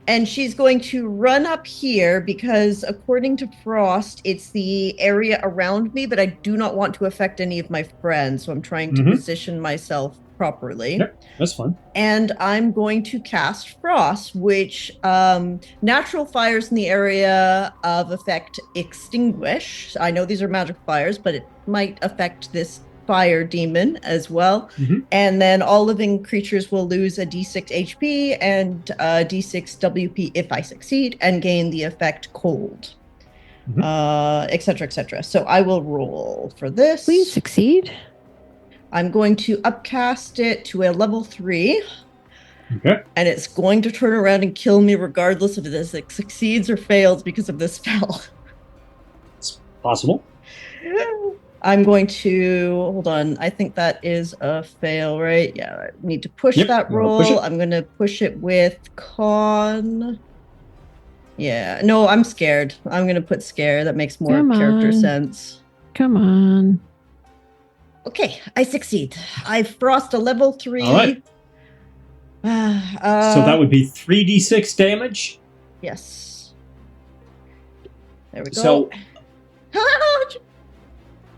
And she's going to run up here because, according to Frost, it's the area around me, but I do not want to affect any of my friends, so I'm trying to position myself properly.
Yep, that's fun.
And I'm going to cast Frost, which natural fires in the area of effect extinguish. I know these are magic fires, but it might affect this fire demon as well. And then all living creatures will lose a d6 HP and a d6 WP if I succeed, and gain the effect cold, etc., etc. So I will roll for this.
Please succeed.
I'm going to upcast it to a level 3.
Okay.
And it's going to turn around and kill me regardless if this succeeds or fails because of this spell.
It's possible.
I'm going to, hold on, I think that is a fail, right? Yeah, I need to push that roll.
Push it.
I'm going to push it with con. Yeah, no, I'm scared. I'm going to put scare. That makes more character sense.
Come on.
Okay, I succeed. I frost a level 3.
All right. So that would be 3d6 damage.
Yes. There we go.
So,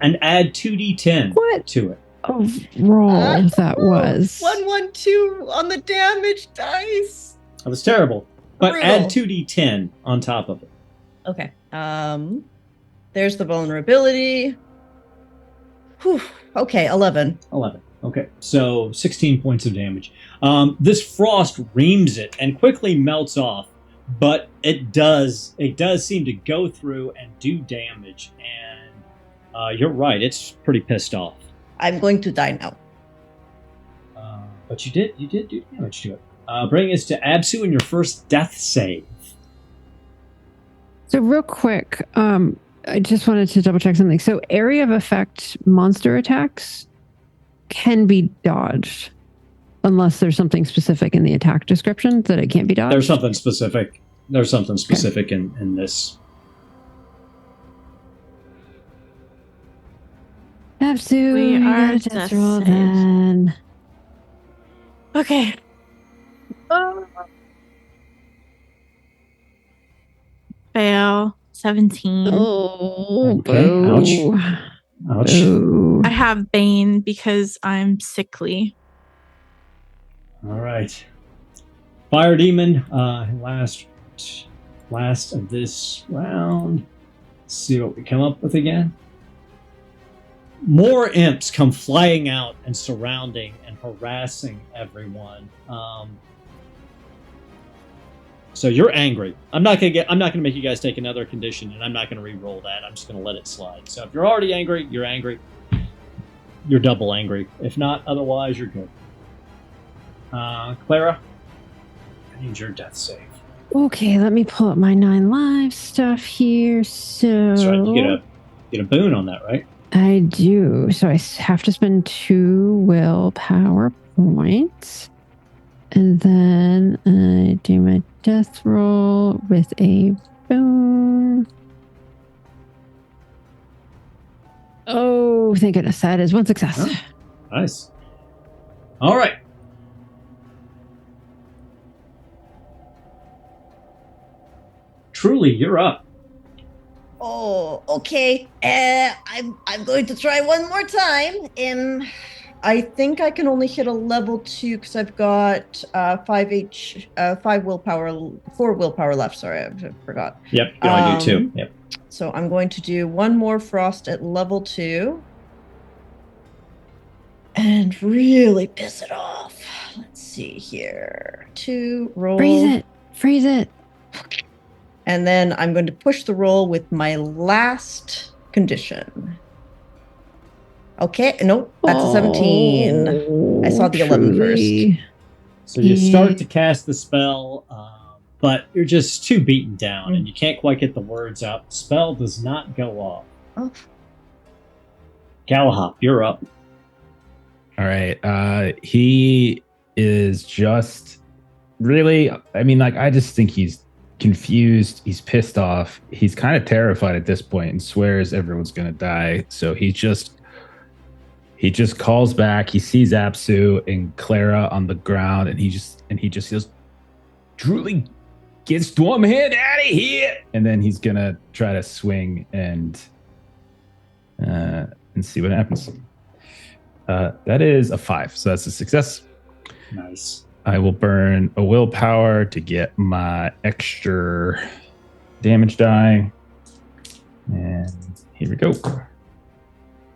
and add 2d10
What?
to it.
Oh, roll that was.
112 on the damage dice.
That was terrible. But
Brutal.
add 2d10 on top of it.
Okay. There's the vulnerability. Whew. Okay, 11.
11. Okay, so 16 points of damage. This frost reams it and quickly melts off, but it does seem to go through and do damage. And you're right, it's pretty pissed off.
I'm going to die now.
But you did do damage to it. Bring us to Absu and your first death save.
So real quick, I just wanted to double check something. So area of effect monster attacks can be dodged unless there's something specific in the attack description that it can't be dodged.
There's something specific. In this.
Absolutely.
We are
Death
death
roll
saved.
then.
Okay. Fail. 17.
Oh,
Okay,
boo.
Ouch.
Boo.
I have Bane because I'm sickly.
All right. Fire Demon, last of this round. Let's see what we come up with again. More imps come flying out and surrounding and harassing everyone. So you're angry. I'm not gonna make you guys take another condition, and I'm not gonna re-roll that. I'm just gonna let it slide. So if you're already angry, you're angry. You're double angry. If not, otherwise you're good. Clara, I need your death save.
Okay, let me pull up my 9 lives stuff here. So
That's right. You get a boon on that, right?
I do. So I have to spend 2 willpower points. And then I do my death roll with a boon. Oh, thank goodness. That is 1 success.
Oh, nice. All right. Truly, you're up.
Oh, okay. I'm going to try one more time. I think I can only hit a level 2 because I've got 4 willpower left. Sorry, I forgot.
Yep, you can only do 2. Yep.
So I'm going to do one more frost at level 2. and really piss it off. Let's see here. 2 roll.
Freeze it.
And then I'm going to push the roll with my last condition. Okay, nope, that's a 17. I saw the 11 first.
So you start to cast the spell, but you're just too beaten down, and you can't quite get the words out. The spell does not go off.
Oh.
Galahop, you're up.
All right. He is just really, I mean, like, I just think he's confused. He's pissed off. He's kind of terrified at this point and swears everyone's going to die. So he just calls back. He sees Apsu and Clara on the ground, and he just says, "Truly, get Stormhand out of here!" And then he's going to try to swing and see what happens. That is a 5, so that's a success.
Nice.
I will burn a willpower to get my extra damage die. And here we go.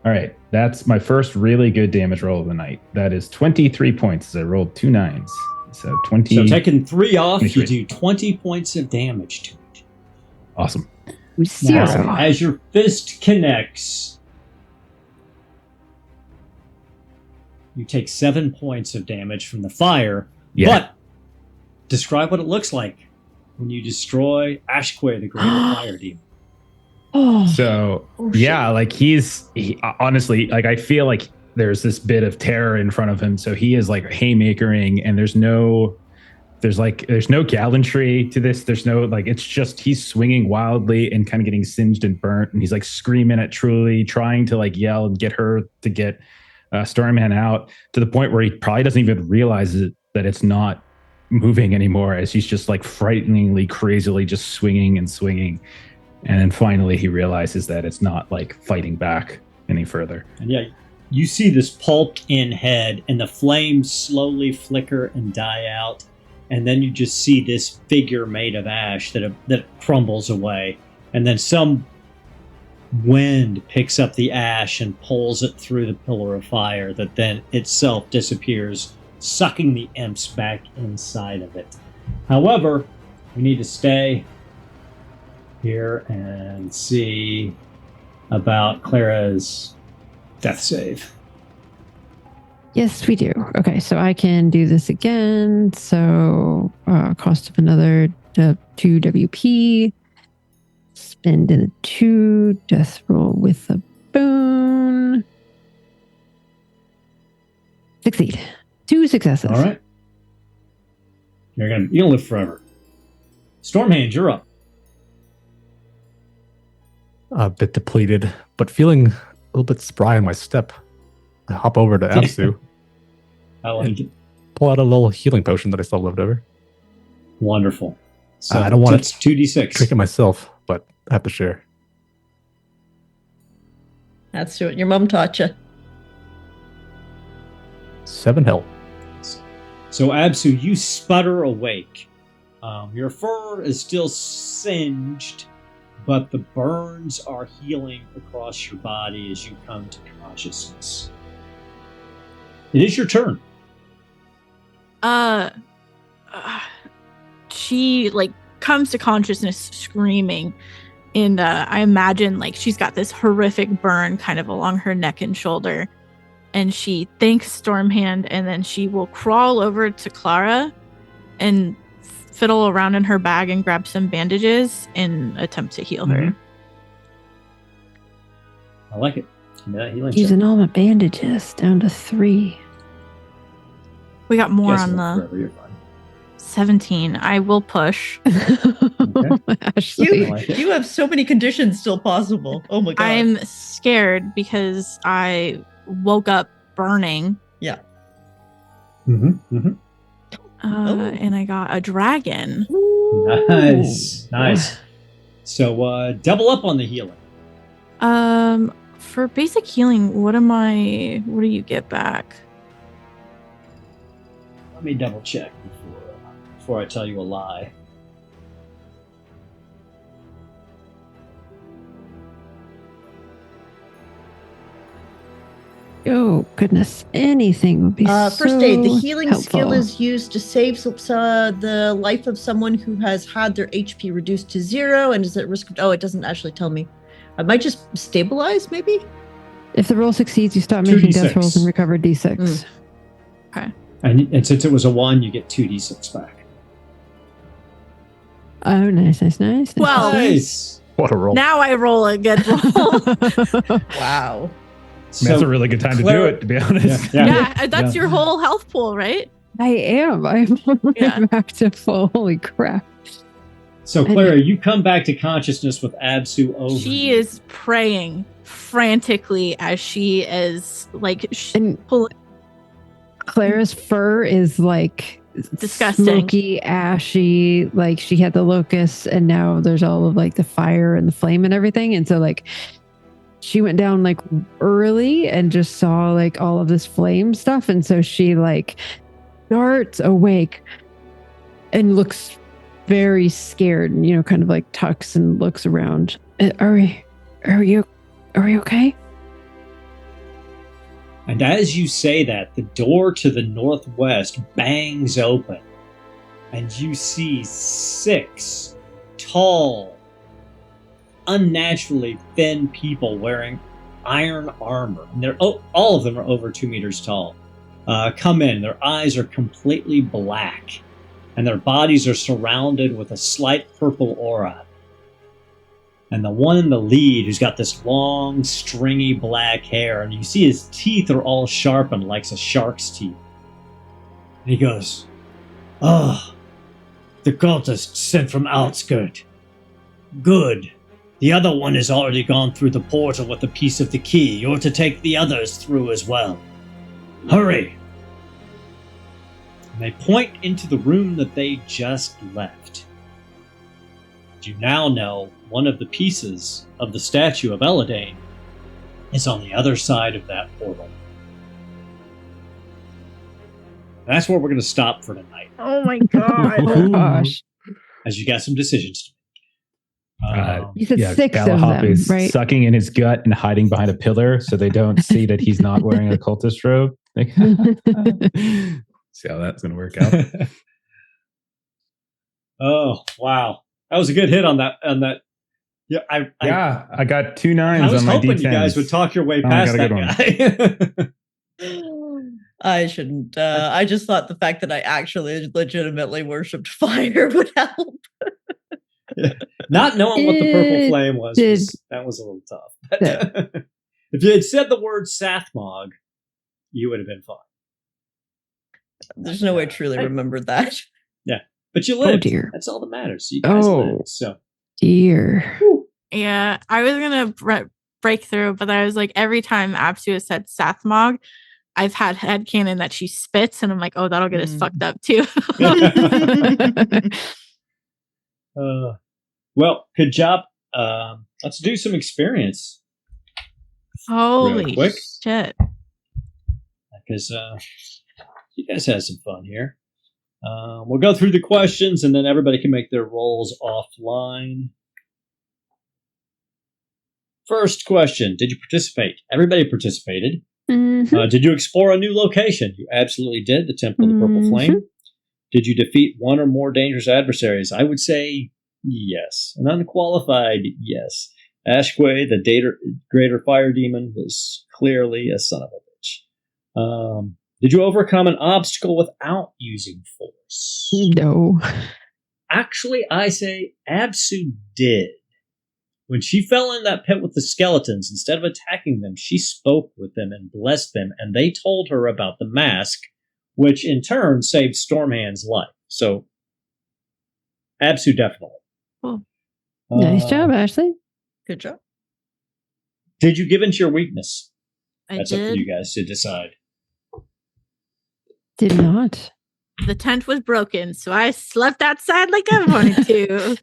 All right, that's my first really good damage roll of the night. That is 23 points, as I rolled 2 9s. So 20.
So taking 3 off,
23.
you do 20 points of damage to it.
Awesome.
Now, as your fist connects, you take 7 points of damage from the fire.
Yeah.
But describe what it looks like when you destroy Ashquay, the Greater Fire Demon.
So yeah, like he honestly, like, I feel like there's this bit of terror in front of him. So he is like haymakering, and there's no gallantry to this. There's no, like, it's just he's swinging wildly and kind of getting singed and burnt, and he's like screaming at Truly, trying to like yell and get her to get Stormhand out, to the point where he probably doesn't even realize that it's not moving anymore, as he's just like frighteningly, crazily just swinging and swinging. And then finally he realizes that it's not like fighting back any further.
And yeah, you see this pulped-in head, and the flames slowly flicker and die out. And then you just see this figure made of ash that crumbles away. And then some wind picks up the ash and pulls it through the pillar of fire that then itself disappears, sucking the imps back inside of it. However, we need to stay here and see about Clara's death save.
Yes, we do. Okay, so I can do this again. So cost of another 2 WP. Spend in a 2 death roll with a boon. Succeed. 2 successes.
All right. You're gonna live forever. Stormhand, you're up.
A bit depleted, but feeling a little bit spry in my step. I hop over to Apsu,
I like it.
pull out a little healing potion that I still left over.
Wonderful. So
I don't want
it's 2d6.
Drink it myself, but I have to share.
That's what your mom taught you.
7 health.
So Absu, you sputter awake. Your fur is still singed, but the burns are healing across your body as you come to consciousness. It is your turn.
She like comes to consciousness screaming, and I imagine like she's got this horrific burn kind of along her neck and shoulder, and she thanks Stormhand, and then she will crawl over to Clara and fiddle around in her bag and grab some bandages and attempt to heal her.
I like it. Yeah, healing
Using all my bandages down to 3.
We got more
Yes,
on
forever,
the
you're fine.
17. I will push.
Ashley.
I like it.
You have so many conditions still possible. Oh my god.
I'm scared because I woke up burning.
Yeah.
And I got a dragon.
Nice. So double up on the healing.
For basic healing, what do you get back?
Let me double check before I tell you a lie.
Oh, goodness. Anything would be
First aid. The healing
helpful.
skill is used to save the life of someone who has had their HP reduced to 0 and is at risk of... Oh, it doesn't actually tell me. I might just stabilize, maybe?
If the roll succeeds, you stop making
2d6.
death rolls and recover D6.
Okay.
And since it was a 1, you get 2d6 back.
Oh, nice.
Well,
Nice.
What a roll.
now I roll a good roll.
Wow.
I mean, that's a really good time to do it, to be honest.
Yeah, that's your whole health pool, right?
I am. I'm
Yeah.
back to full. Holy crap.
So, Clara, you come back to consciousness with Absu over.
She
you.
is praying frantically as she is like
And
pulling.
Clara's fur is like
Disgusting.
smoky, ashy. Like she had the locusts, and now there's all of like the fire and the flame and everything. And so like she went down like early and just saw like all of this flame stuff, and so she like darts awake and looks very scared, and kind of like tucks and looks around. Are we okay?
And as you say that, the door to the northwest bangs open, and you see 6 tall, unnaturally thin people wearing iron armor. And they're all of them are over 2 meters tall. Come in. Their eyes are completely black, and their bodies are surrounded with a slight purple aura. And the one in the lead, who's got this long, stringy black hair, and you see his teeth are all sharpened like a shark's teeth. And he goes, "Oh, the cultist sent from outskirt. Good. The other one has already gone through the portal with a piece of the key. You're to take the others through as well. Hurry!" And they point into the room that they just left. You now know one of the pieces of the statue of Eladane is on the other side of that portal. That's where we're going to stop for tonight,
Oh my god.
Oh gosh.
as you got some decisions to make.
You said 6 of
Galahop
them,
is
right?
sucking in his gut and hiding behind a pillar so they don't see that he's not wearing a cultist robe. See how that's going to work out.
Oh, wow. That was a good hit on that. Yeah,
I got 2 9s
I was
on my
hoping
D10s.
you guys would talk your way
I
past
got a
that
good
guy.
I shouldn't. I just thought the fact that I actually legitimately worshipped fire would help.
Not knowing what the purple
It
flame was that was a little tough. But if you had said the word Sathmog, you would have been fine.
There's no way I truly remembered that.
But you lived.
Oh, dear.
That's all that matters. You guys lived. So
Dear.
Yeah, I was gonna break through, but I was like, every time Absu has said Sathmog, I've had headcanon that she spits, and I'm like, oh, that'll get us fucked up too.
well, good job. Let's do some experience.
Holy
quick.
shit.
Because you guys had some fun here. We'll go through the questions, and then everybody can make their rolls offline. First question: did you participate? Everybody participated.
Mhm.
Did you explore a new location? You absolutely did. The Temple of the Purple Flame. Did you defeat one or more dangerous adversaries? I would say yes. An unqualified yes. Ashquay, the greater fire demon, was clearly a son of a bitch. Did you overcome an obstacle without using force?
No.
Actually, I say Absu did. When she fell in that pit with the skeletons, instead of attacking them, she spoke with them and blessed them, and they told her about the mask, which in turn saved Stormhand's life. So, Absu definitely.
Cool.
Nice job, Ashley.
Good job.
Did you give into your weakness?
I
That's up
did.
to you guys to decide.
Did not.
The tent was broken, so I slept outside like I wanted to.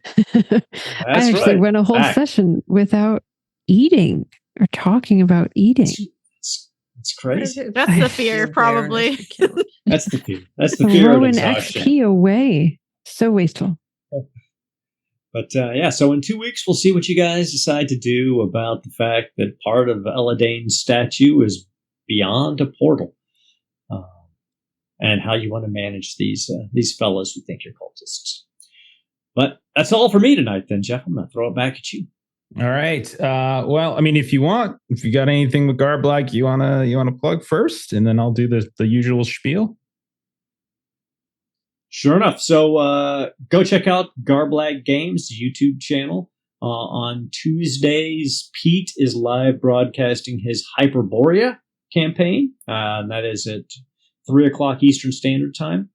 I actually
right.
went a whole
Fact.
session without eating or talking about eating.
It's crazy.
That's the fear, probably.
That's the fear. That's the fear of
Throwing
exhaustion.
XP away. So wasteful.
But so in 2 weeks, we'll see what you guys decide to do about the fact that part of Eladane's statue is beyond a portal, and how you want to manage these fellows who think you're cultists. But that's all for me tonight, then, Jeff. I'm going to throw it back at you.
All right. Well, I mean, if you got anything with Garblag, you wanna plug first, and then I'll do the usual spiel.
Sure enough. So go check out Garblag Games YouTube channel. On Tuesdays, Pete is live broadcasting his Hyperborea campaign. And that is at 3:00 Eastern Standard Time.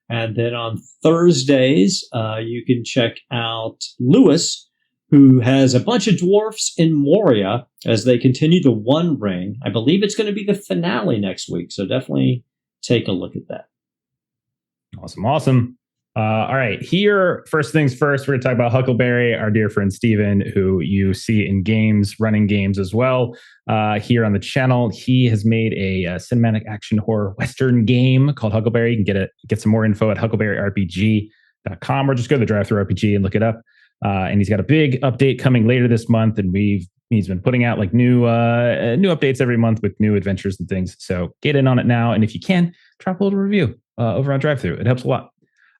And then on Thursdays, you can check out Lewis, who has a bunch of dwarfs in Moria as they continue the One Ring. I believe it's going to be the finale next week, so definitely take a look at that.
Awesome. All right, here, first things first, we're going to talk about Huckleberry, our dear friend Steven, who you see in games, running games as well. Here on the channel, he has made a cinematic action horror Western game called Huckleberry. You can get some more info at huckleberryrpg.com, or just go to the Drive-Thru-RPG and look it up. And he's got a big update coming later this month, and he's been putting out like new updates every month with new adventures and things. So get in on it now, and if you can, drop a little review over on Drive-Thru. It helps a lot.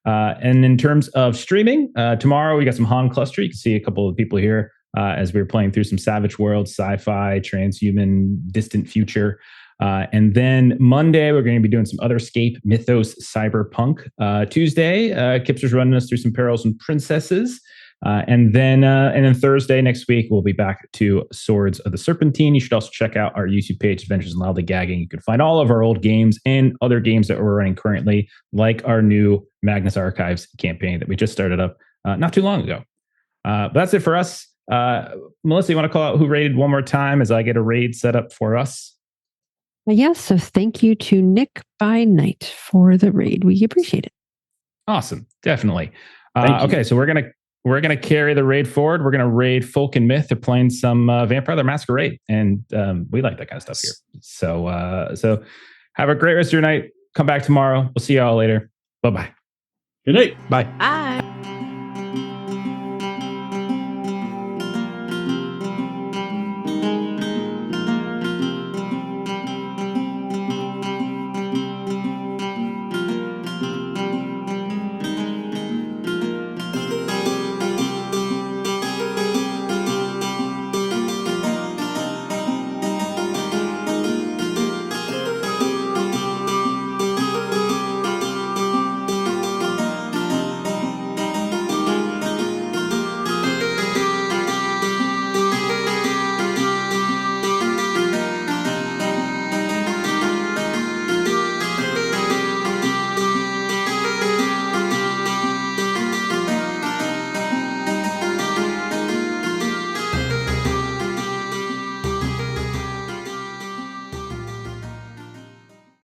And in terms of streaming, tomorrow we got some Han Cluster. You can see a couple of people here as we were playing through some Savage World, sci-fi, transhuman, distant future. And then Monday, we're going to be doing some Otherscape, Mythos, Cyberpunk. Tuesday, Kipster's running us through some Perils and Princesses. And then Thursday next week, we'll be back to Swords of the Serpentine. You should also check out our YouTube page, Adventures in Lollygagging. You can find all of our old games and other games that we're running currently, like our new Magnus Archives campaign that we just started up not too long ago. But that's it for us. Melissa, you want to call out who raided one more time as I get a raid set up for us?
Yes, so thank you to Nick by Night for the raid. We appreciate it.
Awesome, definitely. Okay, so we're gonna carry the raid forward. We're gonna raid Folk and Myth. They're playing some Vampire the Masquerade, and we like that kind of stuff here. So have a great rest of your night. Come back tomorrow. We'll see you all later. Bye-bye.
Good night.
Bye.
Bye.